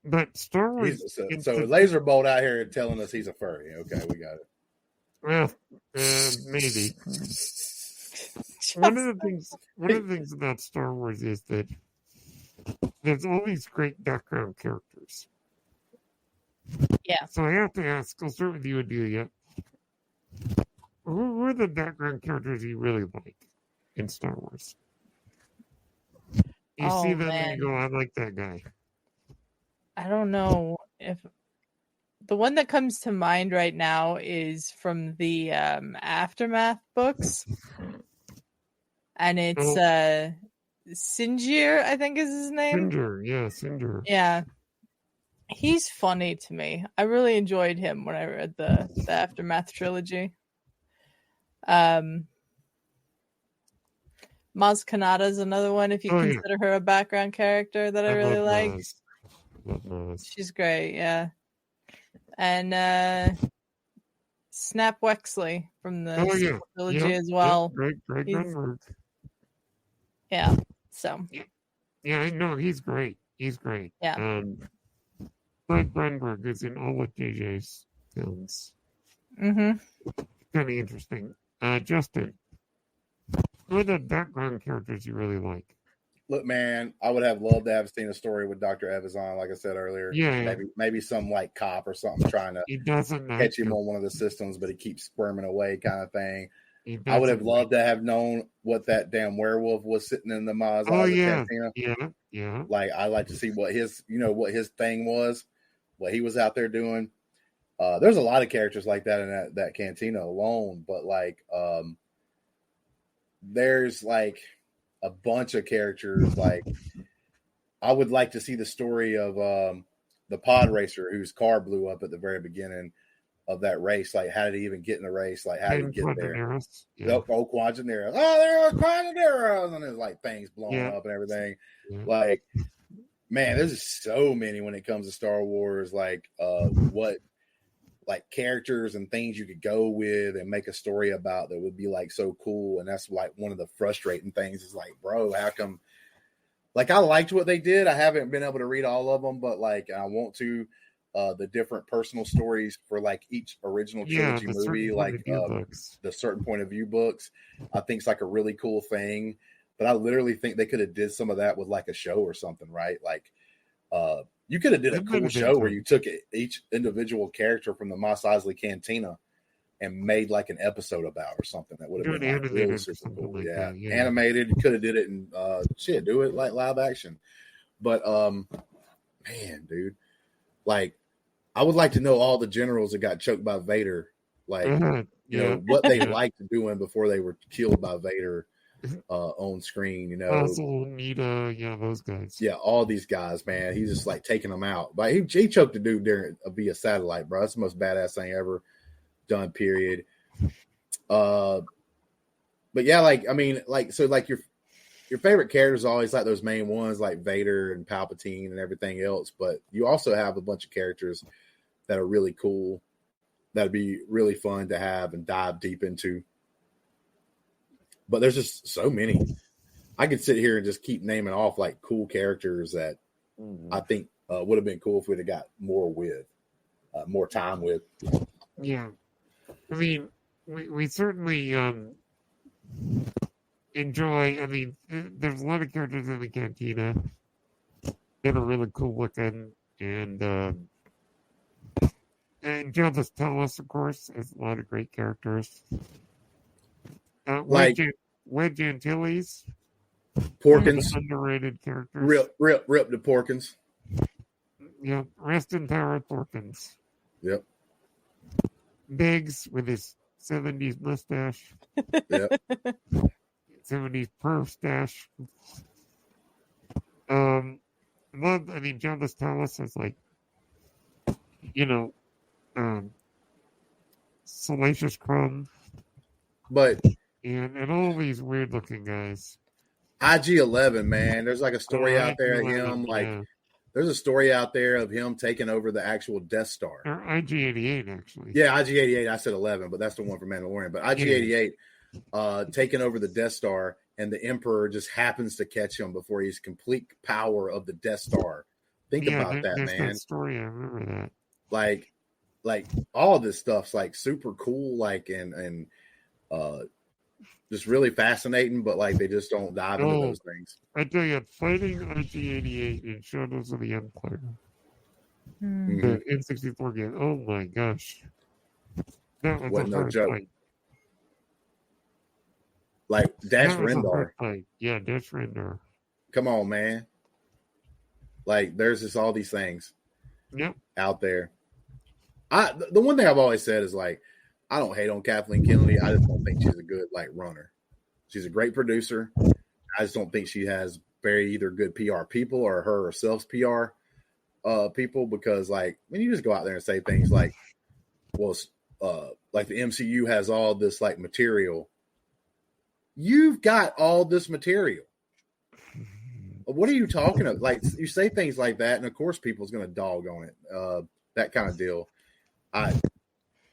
But Star Wars. So Laser Bolt out here telling us he's a furry. Okay, we got it. Well, maybe. One of the things about Star Wars is that there's all these great background characters. Yeah. So I have to ask, I'll start with you, Adelia. Who are the background characters you really like in Star Wars? You see them and you go, I like that guy. I don't know if the one that comes to mind right now is from the Aftermath books. And it's Sinjir, I think is his name. Sinjir. Yeah. He's funny to me. I really enjoyed him when I read the Aftermath trilogy. Maz Kanata is another one if you consider her a background character that I really like. She's great, yeah. And Snap Wexley from the trilogy as well. Great Greg. Yeah. So. Yeah, I know he's great. He's great. Yeah. Greg Grunberg is in all of JJ's films. Mm-hmm. Kind of interesting. Justin, who are the background characters you really like? Look, man, I would have loved to have seen a story with Dr. Evazan, like I said earlier. Yeah. Maybe some like cop or something trying to catch him on one of the systems, but he keeps squirming away kind of thing. I would have loved to have known what that damn werewolf was sitting in the Maz cantina. Yeah. Like, I'd like to see what his thing was, what he was out there doing. There's a lot of characters like that in that cantina alone, but like, there's like a bunch of characters. Like, I would like to see the story of the pod racer whose car blew up at the very beginning of that race. Like, how did he even get in the race? Like, how did he get there? Oh, Quadraneros. Oh, there are Quadraneros, and there's like things blowing up and everything. Like, man, there's just so many when it comes to Star Wars. Like, what like characters and things you could go with and make a story about that would be like so cool. And that's like one of the frustrating things is like, bro, how come? Like, I liked what they did. I haven't been able to read all of them, but like, I want to. The different personal stories for like each original trilogy movie, like the certain point of view books, I think it's like a really cool thing. But I literally think they could have did some of that with like a show or something, right? Like, you could have did a cool show where you took each individual character from the Mos Eisley Cantina and made like an episode about or something that would have been like really super cool. Like animated. You could have did it in do it like live action. But man, dude, like. I would like to know all the generals that got choked by Vader, like you know what they liked doing before they were killed by Vader on screen. You know, also Nita, those guys. Yeah, all these guys, man. He's just like taking them out. But he choked a dude during via satellite, bro. That's the most badass thing ever done. Period. But yeah, like I mean, like so, like your favorite characters are always like those main ones, like Vader and Palpatine and everything else. But you also have a bunch of characters that are really cool, that'd be really fun to have and dive deep into. But there's just so many. I could sit here and just keep naming off like cool characters that I think would have been cool if we'd have got more time with. Yeah, I mean, we certainly enjoy. I mean, there's a lot of characters in the cantina that are really cool looking, and Jabba's Palace, of course, has a lot of great characters. Like Wedge Antilles, Porkins, underrated characters. Rip the Porkins. Yeah, rest in power, Porkins. Yep. Biggs with his 70s mustache. Yep. 70s perf stash. Jabba's Palace has like, Salacious Crumb. But and all these weird looking guys. IG-11, man. There's like a story out there of him. There's a story out there of him taking over the actual Death Star. Or IG-88, actually. Yeah, IG-88. I said 11, but that's the one for Mandalorian. But IG-88 taking over the Death Star, and the Emperor just happens to catch him before he's complete power of the Death Star. Think about that, man. That story, I remember that. Like all of this stuff's like super cool, like and just really fascinating, but like they just don't dive into those things. I tell you, fighting IG-88 in Shadows of the Empire, the N64 game. Oh my gosh, that was no joke. Fight. Like Dash Rendar. Yeah, Dash Rendar. Come on, man. Like there's just all these things out there. The one thing I've always said is like, I don't hate on Kathleen Kennedy. I just don't think she's a good like runner. She's a great producer. I just don't think she has very either good PR people or her herself's PR people, because like when you just go out there and say things like, well, like the MCU has all this like material. You've got all this material. What are you talking about? Like you say things like that, and of course people's going to dog on it. That kind of deal. Like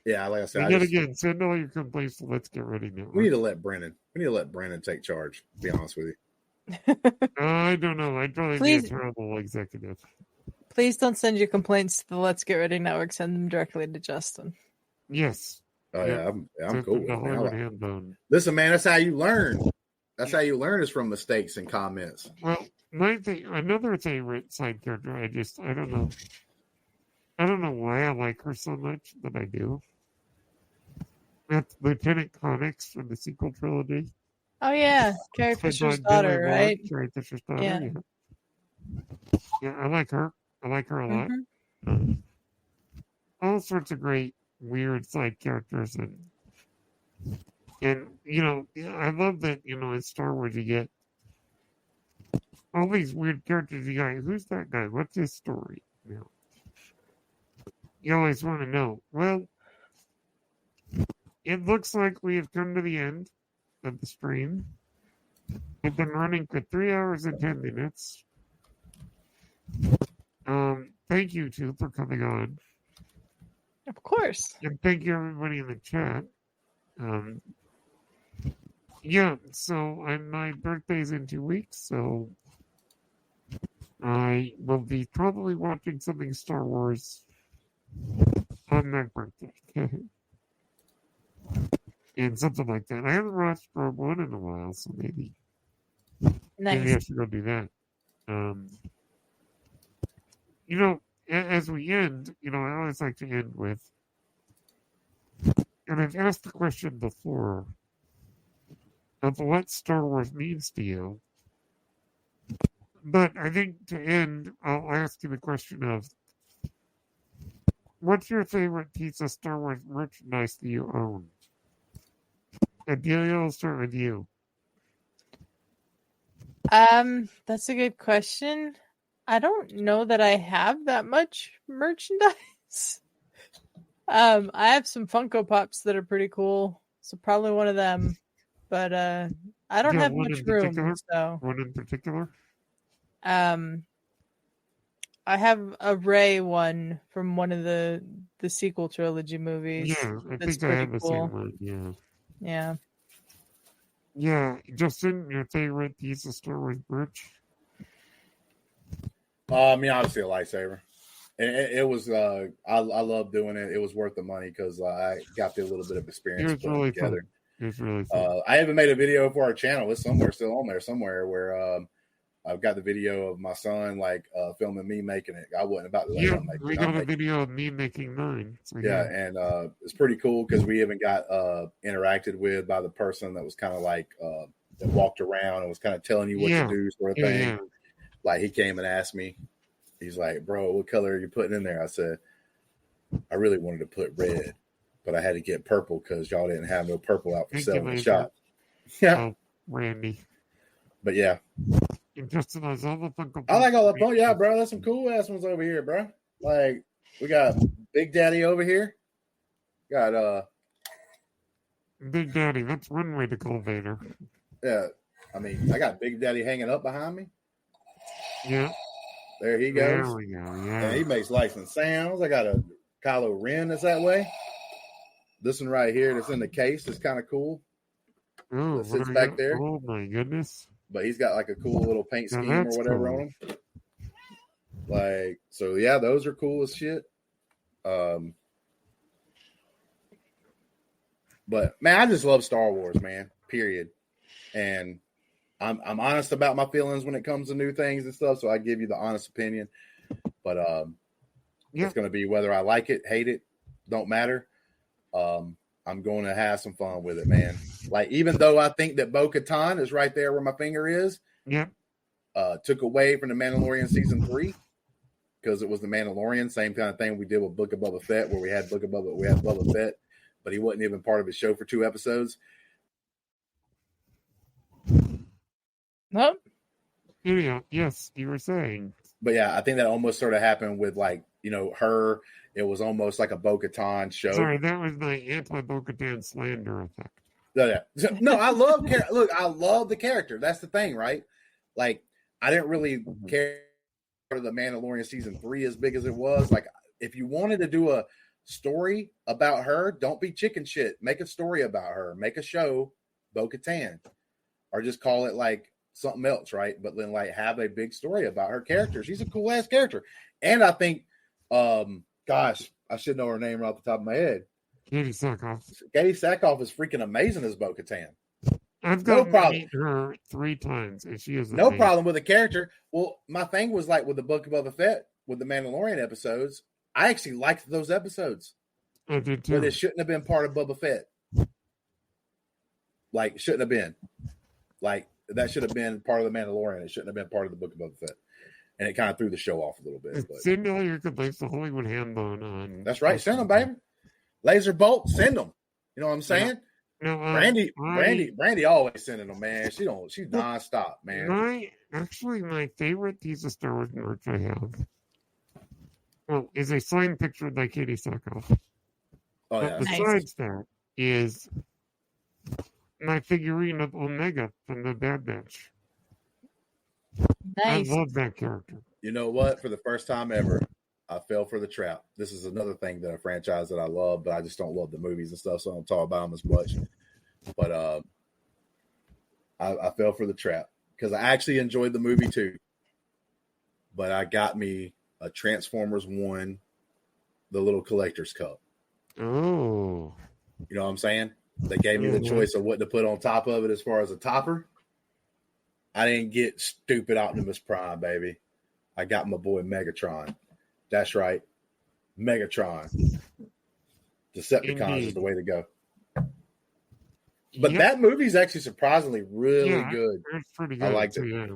I said, again, send all your complaints to Let's Get Ready Now. We need to let Brennan take charge, to be honest with you. I don't know. I'd probably be a terrible executive. Please don't send your complaints to the Let's Get Ready Network. Send them directly to Justin. Yes. Oh, yeah. I'm cool with it. Listen, man, that's how you learn. That's how you learn, is from mistakes and comments. Well, another favorite side character, I don't know. I don't know why I like her so much, but I do. That's Lieutenant Connix from the sequel trilogy. Oh, yeah. Carrie Fisher's daughter, right? Carrie Fisher's daughter, yeah. I like her. I like her a lot. All sorts of great, weird side characters. And I love that, in Star Wars you get all these weird characters. You got, who's that guy? What's his story? You always want to know. Well, it looks like we have come to the end of the stream. We've been running for 3 hours and 10 minutes. Thank you two for coming on. Of course. And thank you everybody in the chat. So my birthday's in 2 weeks, so I will be probably watching something Star Wars on my birthday. And something like that. I haven't watched Rogue One in a while, so maybe I should go do that. As we end, I always like to end with, and I've asked the question before, of what Star Wars means to you. But I think to end, I'll ask you the question of, What's your favorite piece of Star Wars merchandise that you own? Adelia, I'll start with you. That's a good question. I don't know that I have that much merchandise. I have some Funko Pops that are pretty cool, so probably one of them. But I don't have much room. So one in particular. I have a Rey one from one of the sequel trilogy movies. Yeah, I think I have the same one. Yeah. Yeah. Yeah, Justin, your favorite piece of Star Wars merch? Obviously a lightsaber. And it was I love doing it. It was worth the money because I got a little bit of experience putting it together. It was really fun. I even made a video for our channel. It's still on there somewhere where I've got the video of my son filming me making it. I wasn't about to let him make it. We got a video of me making mine. So and it's pretty cool because we even got interacted with by the person that was kind of that walked around and was kind of telling you what to do, sort of thing. Yeah. Like he came and asked me, he's like, "Bro, what color are you putting in there?" I said, "I really wanted to put red, but I had to get purple because y'all didn't have no purple out for selling the shop." Yeah, Randy. But yeah. Justin, I like all the fun. Yeah, bro. There's some cool ass ones over here, bro. Like we got Big Daddy over here. Got Big Daddy. That's one way to call Vader. Yeah, I mean, I got Big Daddy hanging up behind me. Yeah. There he goes. There we go. Yeah. And he makes licensed sounds. I got a Kylo Ren that's that way. This one right here that's in the case is kind of cool. Oh, that sits back there. Oh my goodness. But he's got like a cool little paint scheme or whatever on him. So yeah, those are cool as shit. But man, I just love Star Wars, man. Period. And I'm honest about my feelings when it comes to new things and stuff. So I give you the honest opinion. But it's going to be whether I like it, hate it, don't matter. I'm going to have some fun with it, man. Even though I think that Bo-Katan is right there where my finger is, took away from the Mandalorian season 3 because it was the Mandalorian, same kind of thing we did with Book of Boba Fett, where we had Boba Fett, but he wasn't even part of his show for 2 episodes. Nope. Yeah, yes, you were saying. But yeah, I think that almost sort of happened with her. It was almost like a Bo-Katan show. Sorry, that was my anti-Bo-Katan slander effect. Yeah. No, I love I love the character. That's the thing, right? I didn't really care for the Mandalorian season 3 as big as it was. If you wanted to do a story about her, don't be chicken shit. Make a story about her. Make a show, Bo-Katan, or just call it something else, right? But then have a big story about her character. She's a cool ass character, and I think, gosh, I should know her name right off the top of my head. Katie Sackhoff. Katie Sackhoff is freaking amazing as Bo-Katan. I've gotten to meet her 3 times, and she is no problem with the character. Well, my thing was with the Book of Boba Fett, with the Mandalorian episodes. I actually liked those episodes. I did too. But it shouldn't have been part of Boba Fett. Shouldn't have been. That should have been part of the Mandalorian. It shouldn't have been part of the Book of Boba Fett. And it kind of threw the show off a little bit. Send all your complaints to Hollywood Hambone on. That's right. Send them, baby. Laser Bolt, send them. You know what I'm saying? No, Brandy always sending them, man. She's nonstop, man. My favorite piece of Star Wars merch I have, is a signed picture by Katie Sackhoff. Oh, yeah. But besides that is my figurine of Omega from the Bad Batch. Nice. I love that character. You know what? For the first time ever, I fell for the trap. This is another thing that a franchise that I love, but I just don't love the movies and stuff, so I don't talk about them as much. But I fell for the trap because I actually enjoyed the movie too. But I got me a Transformers 1, the little collector's cup. Oh. You know what I'm saying? They gave me the choice of what to put on top of it as far as a topper. I didn't get stupid Optimus Prime, baby. I got my boy Megatron. That's right. Megatron. Decepticons is the way to go. But that movie's actually surprisingly really good. It's pretty good. I liked it. Yeah.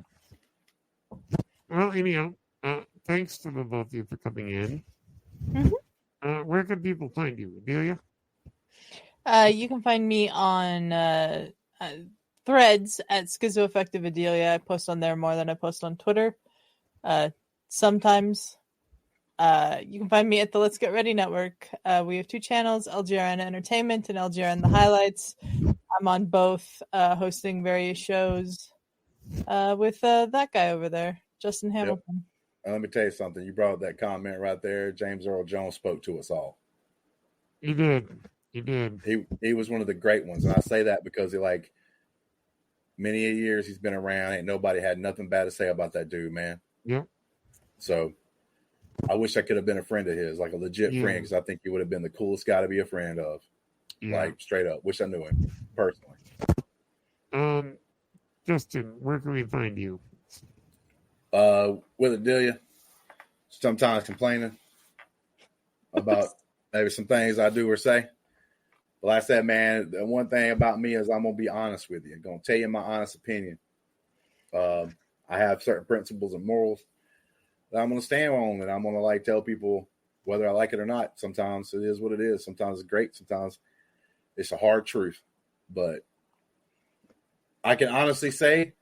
Well, anyhow, thanks to the both of you for coming in. Mm-hmm. Where can people find you, Adelia? You can find me on Threads at Schizoaffective Adelia. I post on there more than I post on Twitter. Sometimes. You can find me at the Let's Get Ready Network. We have 2 channels, LGRN Entertainment and LGRN The Highlights. I'm on both, hosting various shows with that guy over there, Justin Hamilton. Yep. Let me tell you something. You brought up that comment right there. James Earl Jones spoke to us all. He did. He did. He was one of the great ones. And I say that because many years he's been around. Ain't nobody had nothing bad to say about that dude, man. Yep. So I wish I could have been a friend of his, like a legit friend, because I think he would have been the coolest guy to be a friend of. Yeah. Like, straight up. Wish I knew him personally. Justin, where can we find you? With Adelia, sometimes complaining about maybe some things I do or say. But like I said, man, the one thing about me is I'm going to be honest with you. I'm going to tell you my honest opinion. I have certain principles and morals that I'm going to stand on, and I'm going to tell people whether I like it or not. Sometimes it is what it is. Sometimes it's great. Sometimes it's a hard truth. But I can honestly say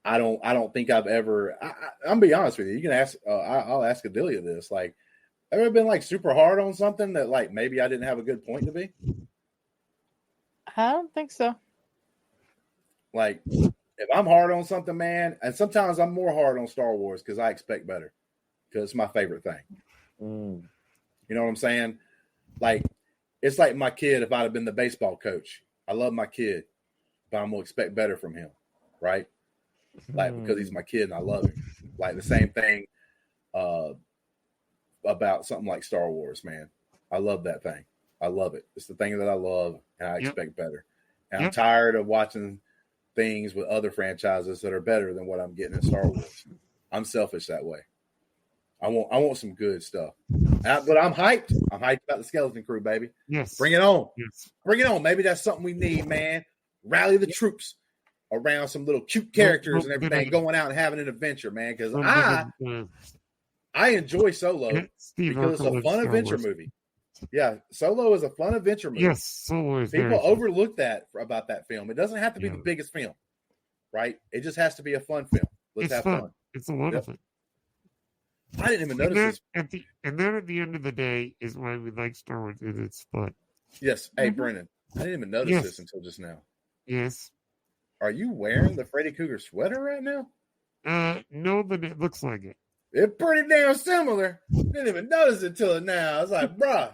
I don't think I've ever. I'm be honest with you. You can ask. I'll ask Adelia this. Ever been super hard on something that maybe I didn't have a good point to be? I don't think so. If I'm hard on something, man, and sometimes I'm more hard on Star Wars because I expect better, because it's my favorite thing. You know what I'm saying? It's like my kid. If I'd have been the baseball coach, I love my kid, but I'm gonna expect better from him, right? Because he's my kid and I love him. The same thing about something like Star Wars, man. I love that thing. I love it. It's the thing that I love, and I expect better. And I'm tired of watching things with other franchises that are better than what I'm getting in Star Wars. I'm selfish that way. I want some good stuff. But I'm hyped. I'm hyped about the Skeleton Crew, baby. Yes. Bring it on. Yes. Bring it on. Maybe that's something we need, man. Rally the troops around some little cute characters and everything, going out and having an adventure, man. Because I enjoy Solo because it's a fun adventure movie. Yeah, Solo is a fun adventure movie. Yes, Solo is. People overlook that about that film. It doesn't have to be the biggest film, right? It just has to be a fun film. Let's have fun. It's a lot of fun. I didn't even notice this. And then at the end of the day is why we like Star Wars. It's fun. Yes. Hey, Brennan, I didn't even notice this until just now. Yes. Are you wearing the Freddy Krueger sweater right now? No, but it looks like it. It's pretty damn similar. Didn't even notice it till now. I was like, bruh,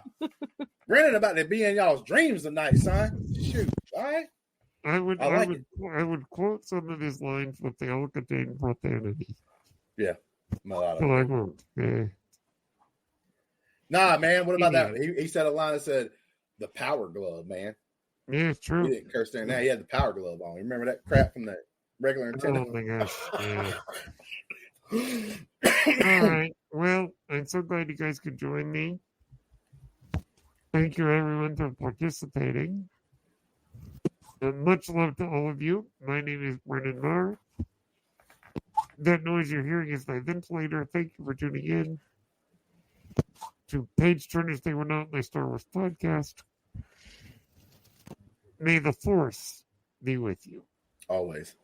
Brennan about to be in y'all's dreams tonight, son. Shoot, all right? I would quote some of his lines, but they all contain profanity. Yeah. A lot so I won't. Nah, man, what about that? He said a line that said, the power glove, man. Yeah, it's true. He didn't curse there now. He had the power glove on. You remember that crap from the regular Nintendo? Oh, my gosh. Yeah. All right. Well, I'm so glad you guys could join me. Thank you, everyone, for participating. And much love to all of you. My name is Brennan Marr. That noise you're hearing is my ventilator. Thank you for tuning in to Page Turners They Were Not, my Star Wars podcast. May the Force be with you. Always.